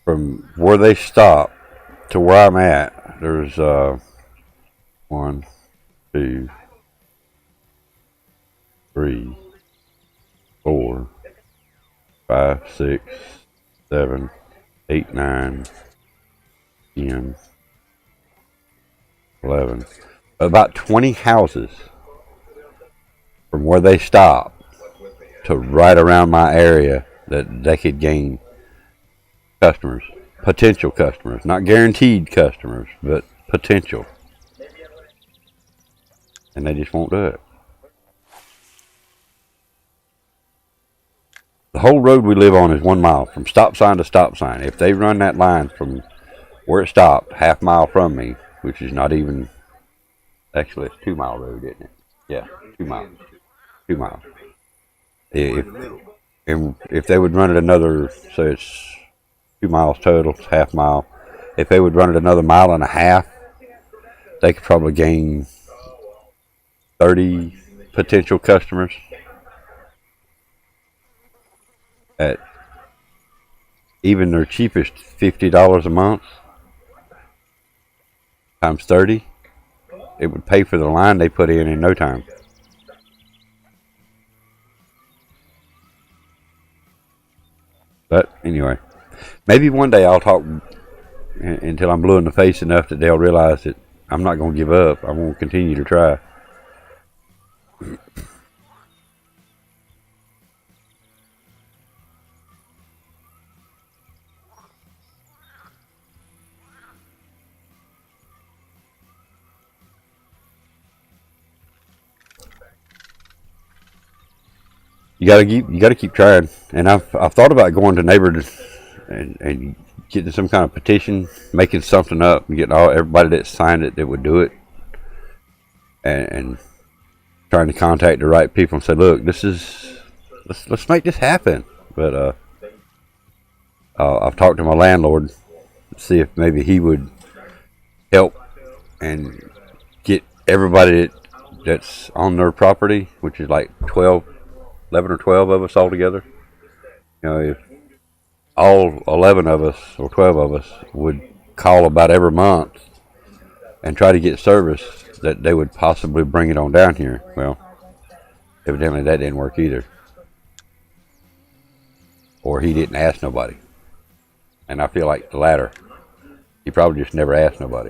From where they stop to where I'm at, there's 1, 2, 3, 4, 5, 6, 7, 8, 9, 10, 11. About 20 houses from where they stop to right around my area that they could gain customers, potential customers, not guaranteed customers, but potential. And they just won't do it. The whole road we live on is 1 mile from stop sign to stop sign. If they run that line from where it stopped, half mile from me, which is not even, actually it's 2 mile road, isn't it? Yeah, 2 miles. 2 miles. If they would run it another, so it's 2 miles total, it's half mile. If they would run it another 1.5 miles, they could probably gain 30 potential customers. At even their cheapest $50 a month times 30, it would pay for the line they put in no time. But anyway, maybe one day I'll talk until I'm blue in the face enough that they'll realize that I'm not going to give up. I'm going to continue to try. You gotta keep trying, and I've thought about going to neighbors and getting some kind of petition, making something up, and getting everybody that signed it that would do it, and trying to contact the right people and say, look, let's make this happen. but I've talked to my landlord to see if maybe he would help and get everybody that's on their property, which is like 11 or 12 of us all together. You know, if all 11 of us or 12 of us would call about every month and try to get service, that they would possibly bring it on down here. Well, evidently that didn't work either. Or he didn't ask nobody. And I feel like the latter. He probably just never asked nobody.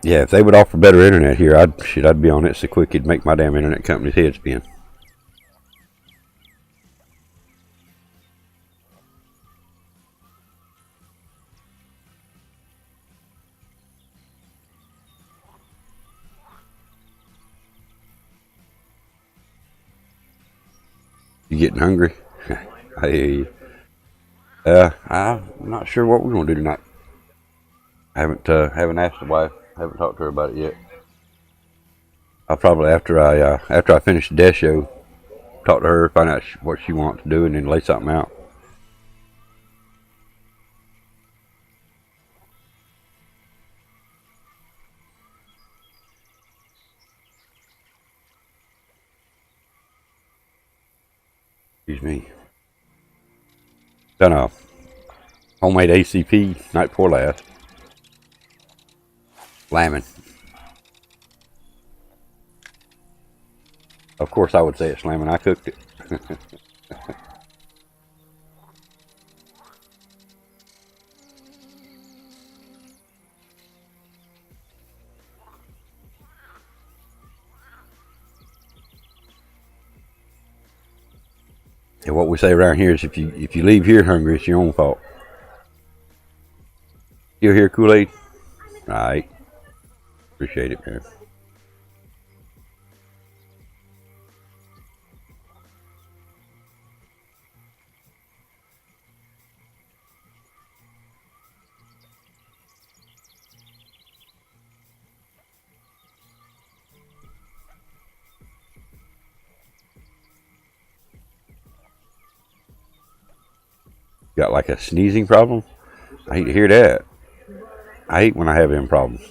Yeah, if they would offer better internet here, I'd be on it so quick it'd make my damn internet company's head spin. You getting hungry? I hear you. I'm not sure what we're gonna do tonight. I haven't asked the wife. Haven't talked to her about it yet. I'll probably after I finish the death show, talk to her, find out what she wants to do, and then lay something out. Excuse me. Done a homemade ACP night before last. Slamming. Of course I would say it's slamming. I cooked it. And what we say around here is if you leave here hungry, it's your own fault. You hear Kool-Aid? Alright. Appreciate it, man. Got like a sneezing problem? I hate to hear that. I hate when I have them problems.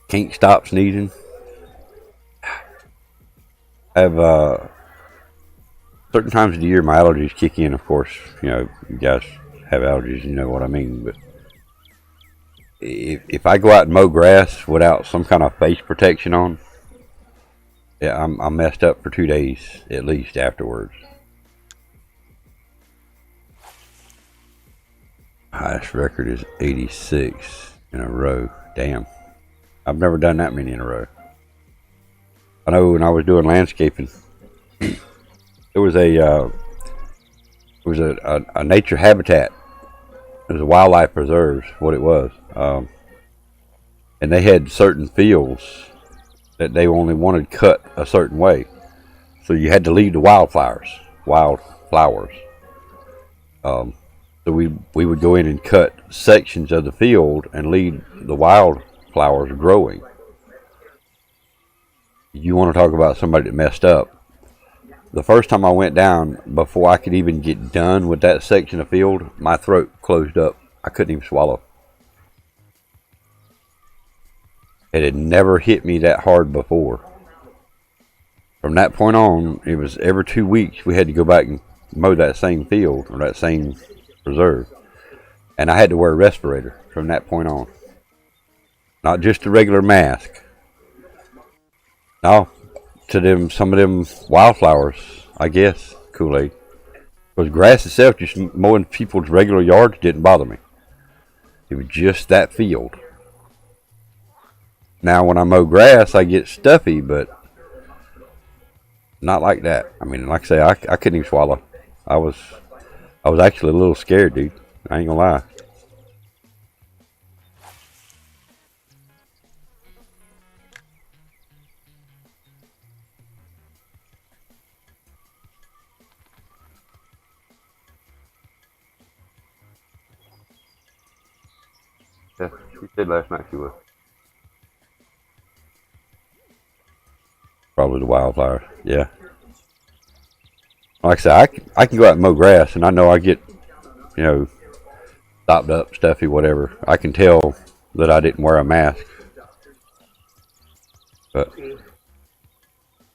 Can't stop sneezing. I have certain times of the year my allergies kick in, of course. You know, you guys have allergies, you know what I mean. But if I go out and mow grass without some kind of face protection on, yeah, I'm messed up for 2 days at least afterwards. Highest record is 86 in a row. Damn. I've never done that many in a row. I know when I was doing landscaping, there was a nature habitat. It was a wildlife preserve, what it was. And they had certain fields that they only wanted cut a certain way. So you had to leave the wildflowers. So we would go in and cut sections of the field and leave the wildflowers growing. You want to talk about somebody that messed up. The first time I went down, before I could even get done with that section of field, my throat closed up. I couldn't even swallow. It had never hit me that hard before. From that point on, it was every 2 weeks we had to go back and mow that same field or that same preserve. And I had to wear a respirator from that point on. Not just a regular mask. No, to them, some of them wildflowers, I guess, Kool-Aid. Because grass itself, just mowing people's regular yards, didn't bother me. It was just that field. Now when I mow grass, I get stuffy, but not like that. I mean, like I say, I couldn't even swallow. I was actually a little scared, dude. I ain't gonna lie. Yeah, she said last night she was. Probably the wildflowers. Yeah. Like I said, I can go out and mow grass, and I know I get, you know, stopped up, stuffy, whatever. I can tell that I didn't wear a mask. But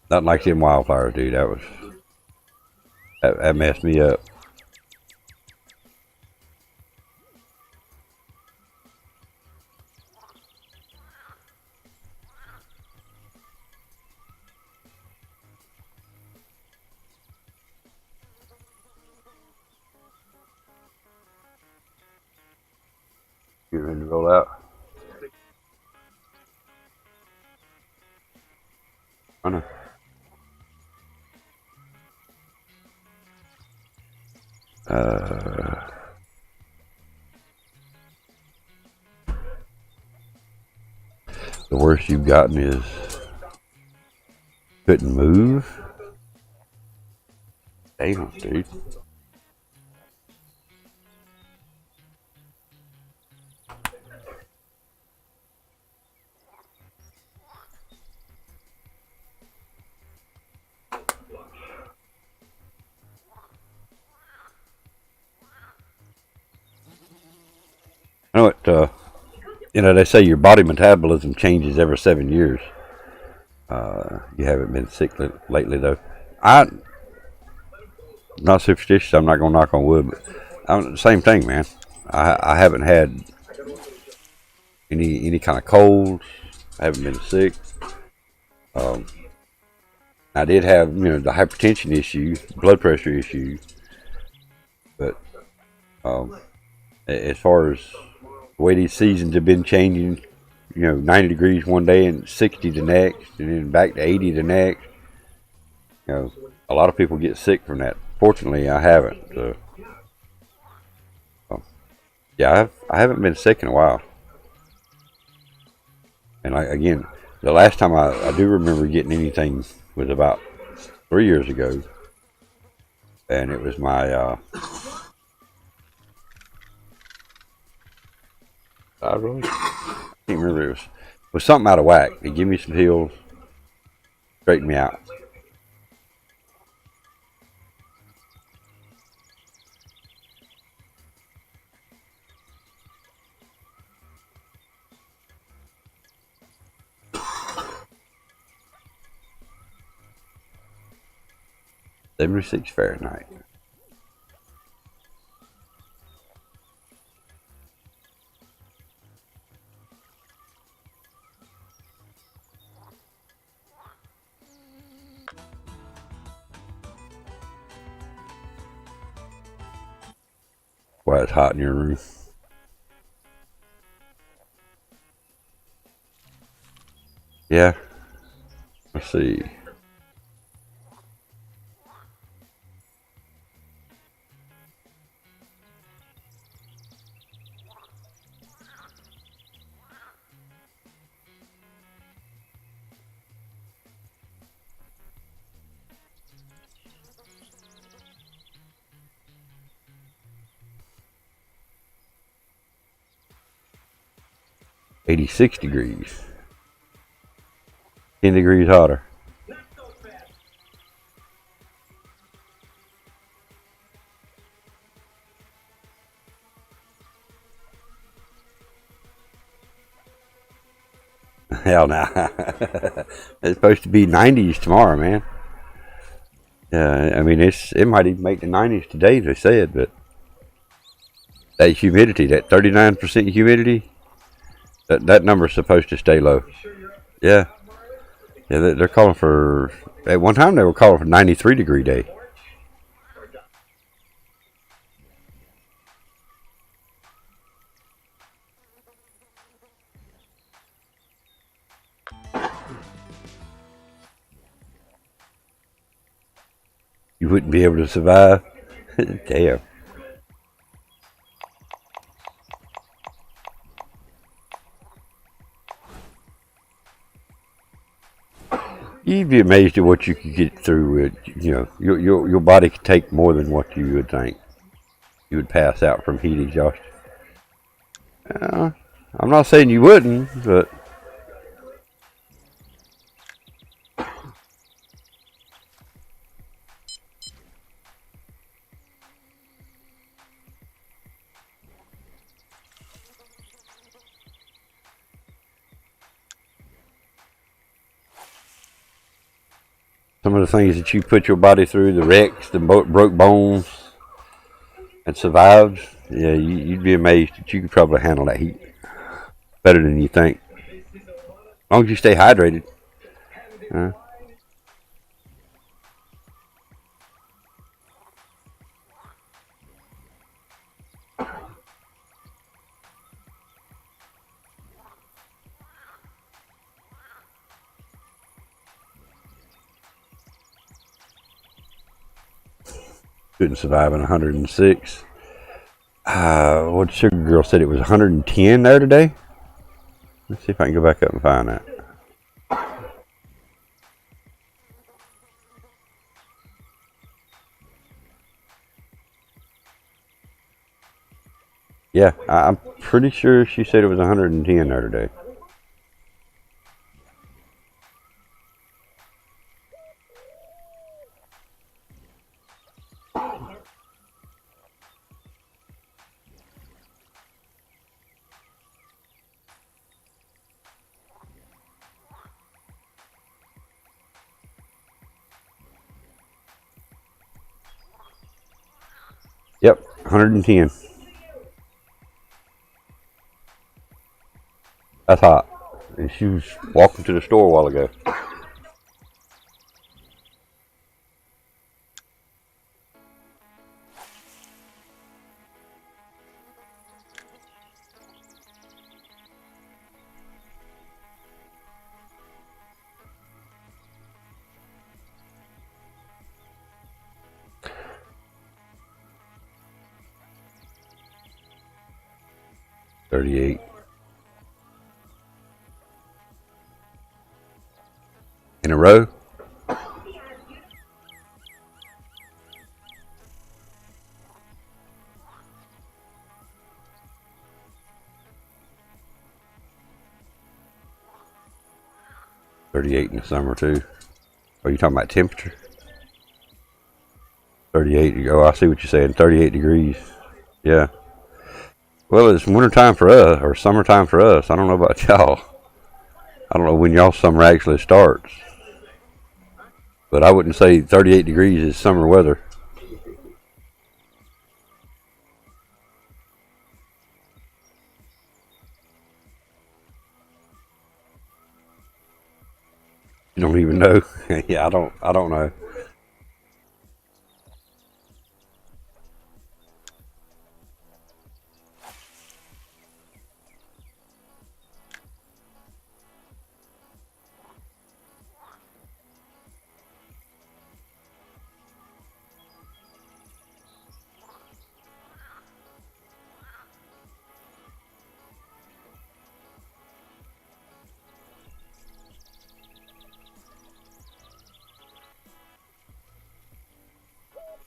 nothing like them wildflowers, dude. That messed me up. You ready to roll out? I know. The worst you've gotten is couldn't move. Damn, dude. I know it, you know, they say your body metabolism changes every 7 years. You haven't been sick lately, though. I'm not superstitious. I'm not going to knock on wood, but same thing, man. I haven't had any kind of colds. I haven't been sick. I did have, you know, the hypertension issue, blood pressure issue, but as far as the way these seasons have been changing, you know, 90 degrees one day and 60 the next, and then back to 80 the next. You know, a lot of people get sick from that. Fortunately, I haven't. So, yeah, I haven't been sick in a while. And again, the last time I do remember getting anything was about 3 years ago, and it was my I really can't remember. It was something out of whack. They give me some pills, straighten me out. .76 Fahrenheit. Why it's hot in your room. Yeah. Let's see. .86 degrees. 10 degrees hotter. Hell no. It's supposed to be 90s tomorrow, man. I mean, it might even make the 90s today, they said, but that humidity, that 39% humidity, that number's supposed to stay low. Yeah. Yeah, they're calling for, at one time they were calling for 93 degree day. You wouldn't be able to survive? Damn. You'd be amazed at what you could get through with, you know, your body could take more than what you would think. You would pass out from heat exhaustion. I'm not saying you wouldn't, but some of the things that you put your body through, the wrecks, the broke bones, and survived, yeah, you'd be amazed that you could probably handle that heat better than you think. As long as you stay hydrated. Couldn't survive in 106. What Sugar Girl said it was 110 there today. Let's see if I can go back up and find that. Yeah, I'm pretty sure she said it was 110 there today. Yep, 110. That's hot. And she was walking to the store a while ago. $38. In a row? $38 in the summer too. Are you talking about temperature? 38. Oh, I see what you're saying. 38 degrees. Yeah. Well, it's wintertime for us, or summertime for us. I don't know about y'all. I don't know when y'all summer actually starts. But I wouldn't say 38 degrees is summer weather. You don't even know. Yeah, I don't know.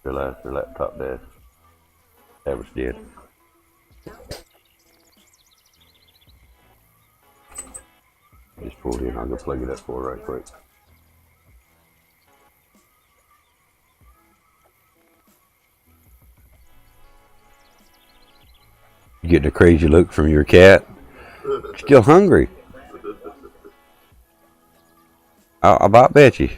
Realized your laptop dead. That was dead. Just pulled in. I'll go plug it up for her right quick. You getting a crazy look from your cat? Still hungry. I about bet you.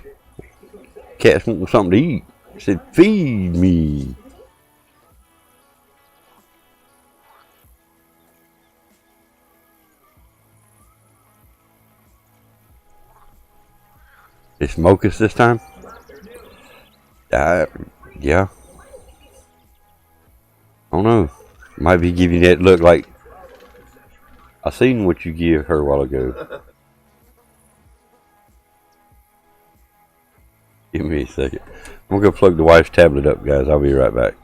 Cat's wanting something to eat. I said, feed me. They smoke us this time? Yeah. I don't know. Might be giving that look like I seen what you give her a while ago. Give me a second. I'm gonna go plug the wife's tablet up, guys. I'll be right back.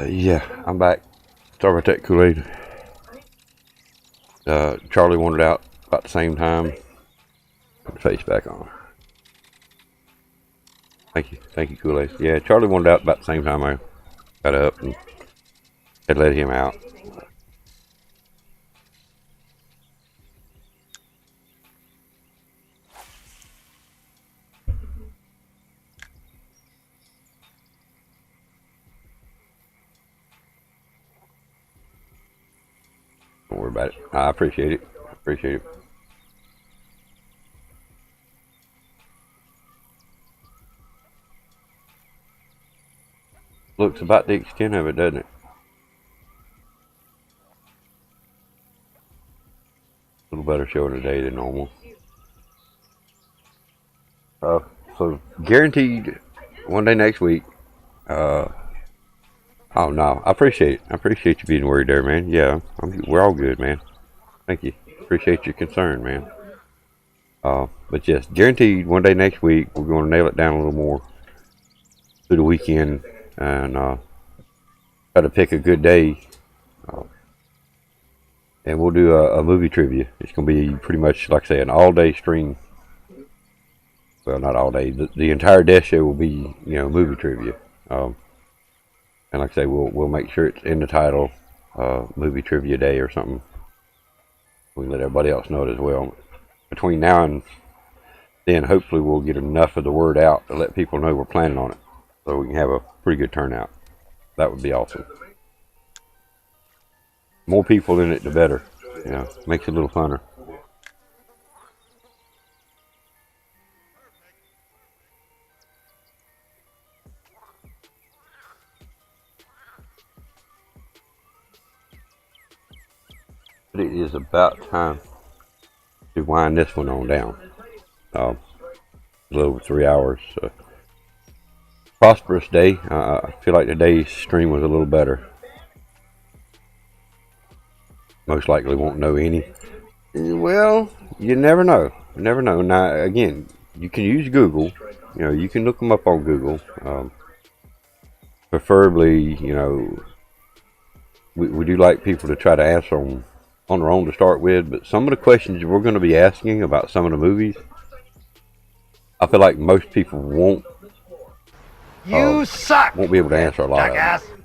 Yeah, I'm back. Sorry about that, Kool-Aid. Charlie wanted out about the same time. Put the face back on. Thank you, Kool-Aid. Yeah, Charlie wanted out about the same time I got up and had let him out. Don't worry about it. I appreciate it. Appreciate it. Looks about the extent of it, doesn't it? A little better showing today than normal. So guaranteed one day next week. Oh no, I appreciate it. I appreciate you being worried there, man. Yeah, we're all good, man. Thank you. Appreciate your concern, man. But yes, guaranteed one day next week we're going to nail it down a little more through the weekend and try to pick a good day. And we'll do a movie trivia. It's going to be pretty much, like I say, an all-day stream. Well, not all day. The entire death show will be, movie trivia. And like I say, we'll make sure it's in the title, movie trivia day or something. We can let everybody else know it as well. Between now and then, hopefully we'll get enough of the word out to let people know we're planning on it, so we can have a pretty good turnout. That would be awesome. More people in it, the better. Makes it a little funner. But it is about time to wind this one on down. A little over 3 hours. Prosperous day. I feel like today's stream was a little better. most likely won't know any. Well, you never know. You never know. Now, again, you can use Google. You know, you can look them up on Google. Preferably, you know, we do like people to try to answer them on their own to start with. But some of the questions we're going to be asking about some of the movies, I feel like most people won't. You suck. Won't be able to answer a lot jackass. of them.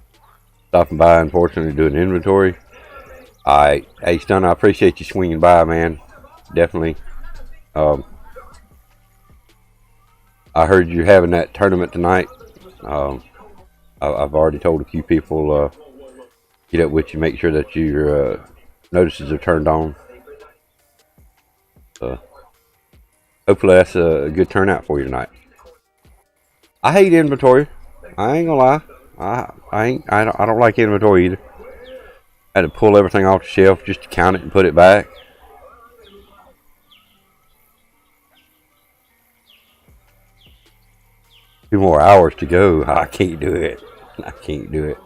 Stopping by, unfortunately, doing inventory. Alright, hey Stun, I appreciate you swinging by, man. Definitely. I heard you're having that tournament tonight. I've already told a few people, get up with you, make sure that your notices are turned on. Hopefully that's a good turnout for you tonight. I hate inventory. I ain't gonna lie. I don't like inventory either. I had to pull everything off the shelf just to count it and put it back. Two more hours to go. I can't do it. I can't do it.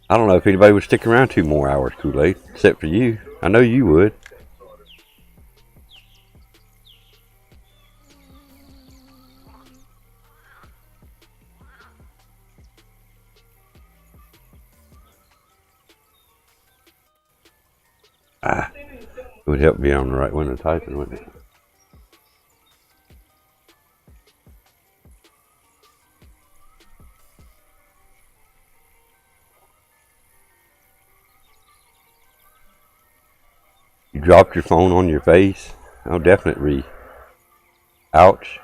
I don't know if anybody would stick around 2 more hours, Kool-Aid, except for you. I know you would. It would help me on the right window typing, wouldn't it? You dropped your phone on your face? Oh, definitely. Ouch.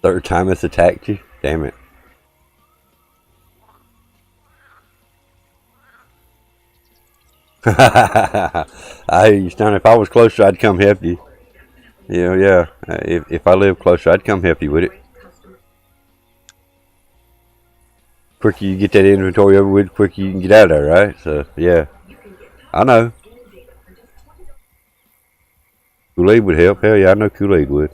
Third time it's attacked you? Damn it. I hear you, Stone. If I was closer, I'd come help you. Yeah. If I lived closer, I'd come help you with it. Quicker you get that inventory over with, quicker you can get out of there, right? So, yeah. I know. Kool-Aid would help. Hell yeah, I know Kool-Aid would.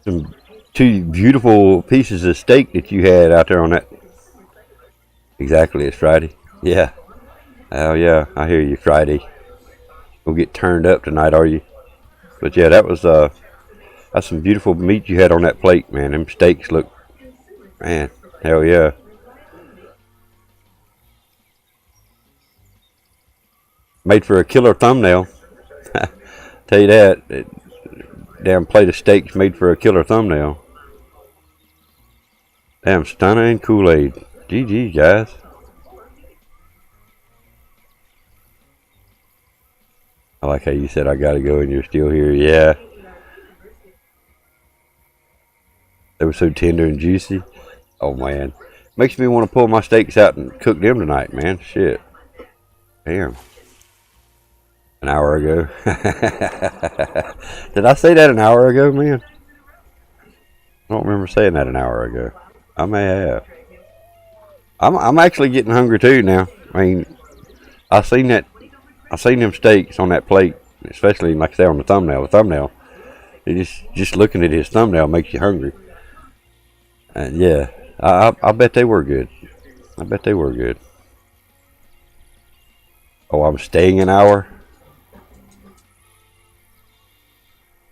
Some 2 beautiful pieces of steak that you had out there on that. Exactly, it's Friday. Yeah. Oh yeah, I hear you, Friday. We'll get turned up tonight, are you? But yeah, that was that's some beautiful meat you had on that plate, man. Them steaks look, man, hell yeah. Made for a killer thumbnail. Tell you that. Damn plate of steaks made for a killer thumbnail. Damn, Stunner and Kool-Aid. GG, guys. I like how you said I gotta go and you're still here. Yeah. They were so tender and juicy. Oh, man. Makes me want to pull my steaks out and cook them tonight, man. Shit. Damn. An hour ago. Did I say that an hour ago, man? I don't remember saying that an hour ago. I may have. I'm actually getting hungry too now. I mean, I seen them steaks on that plate, especially like I say on the thumbnail. The thumbnail, it just looking at his thumbnail makes you hungry. And yeah, I bet they were good. I bet they were good. Oh, I'm staying an hour.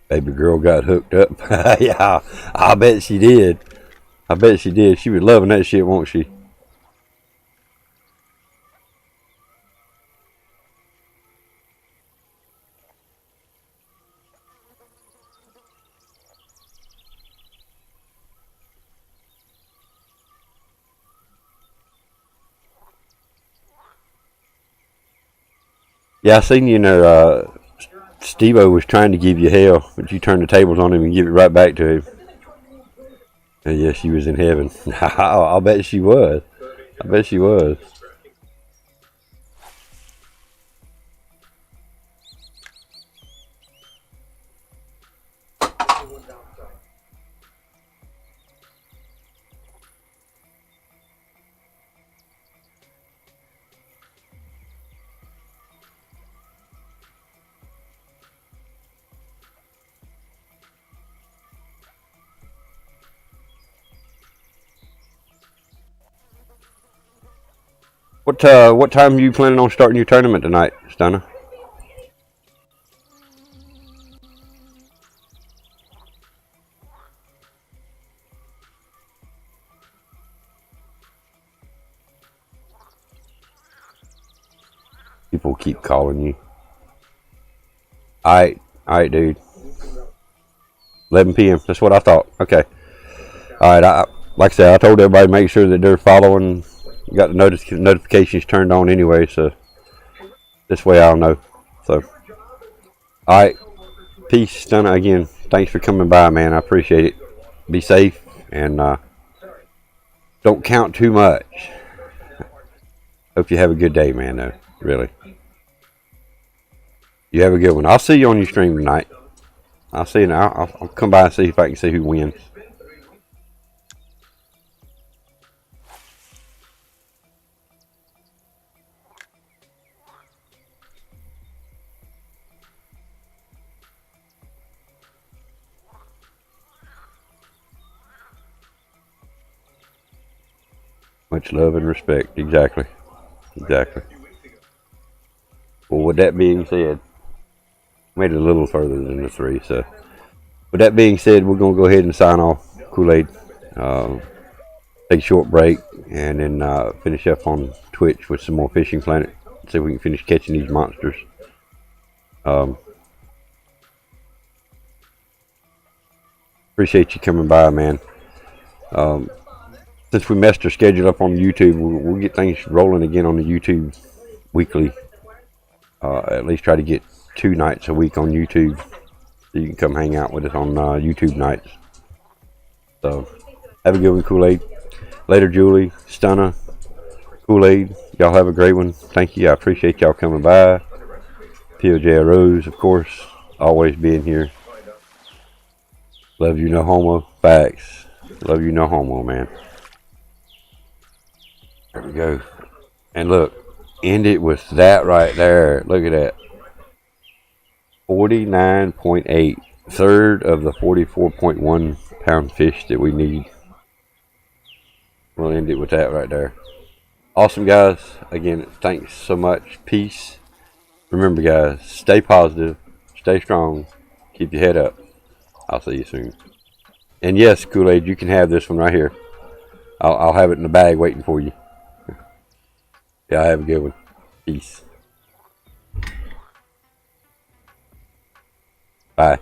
Baby girl got hooked up. Yeah, I bet she did. I bet she did. She was loving that shit, won't she? Yeah, I seen you in there, Steve-O was trying to give you hell, but you turned the tables on him and give it right back to him. And yes, she was in heaven. I'll bet she was. I bet she was. What time are you planning on starting your tournament tonight, Stunner? People keep calling you. Alright, dude. 11 p.m. That's what I thought. Okay. Alright, like I said, I told everybody to make sure that they're following. Got the notifications turned on anyway, so this way I'll know. So, alright. Peace, Stunner. Again, thanks for coming by, man. I appreciate it. Be safe and don't count too much. Hope you have a good day, man, though. Really. You have a good one. I'll see you on your stream tonight. I'll see you now. I'll come by and see if I can see who wins. Much love and respect. Exactly. Exactly. Well, with that being said, made it a little further than the 3. So, with that being said, we're going to go ahead and sign off. Kool-Aid. Take a short break and then finish up on Twitch with some more Fishing Planet. See if we can finish catching these monsters. Appreciate you coming by, man. Since we messed our schedule up on YouTube, we'll get things rolling again on the YouTube weekly. At least try to get 2 nights a week on YouTube. So you can come hang out with us on YouTube nights. So, have a good one, Kool-Aid. Later, Julie, Stunner, Kool-Aid. Y'all have a great one. Thank you. I appreciate y'all coming by. POJ Rose, of course, always being here. Love you, no homo. Facts. Love you, no homo, man. There we go. And look, end it with that right there. Look at that. 49.8. Third of the 44.1 pound fish that we need. We'll end it with that right there. Awesome, guys. Again, thanks so much. Peace. Remember, guys, stay positive, stay strong, keep your head up. I'll see you soon. And yes, Kool-Aid, you can have this one right here. I'll have it in the bag waiting for you. Yeah, have a good one. Peace. Bye.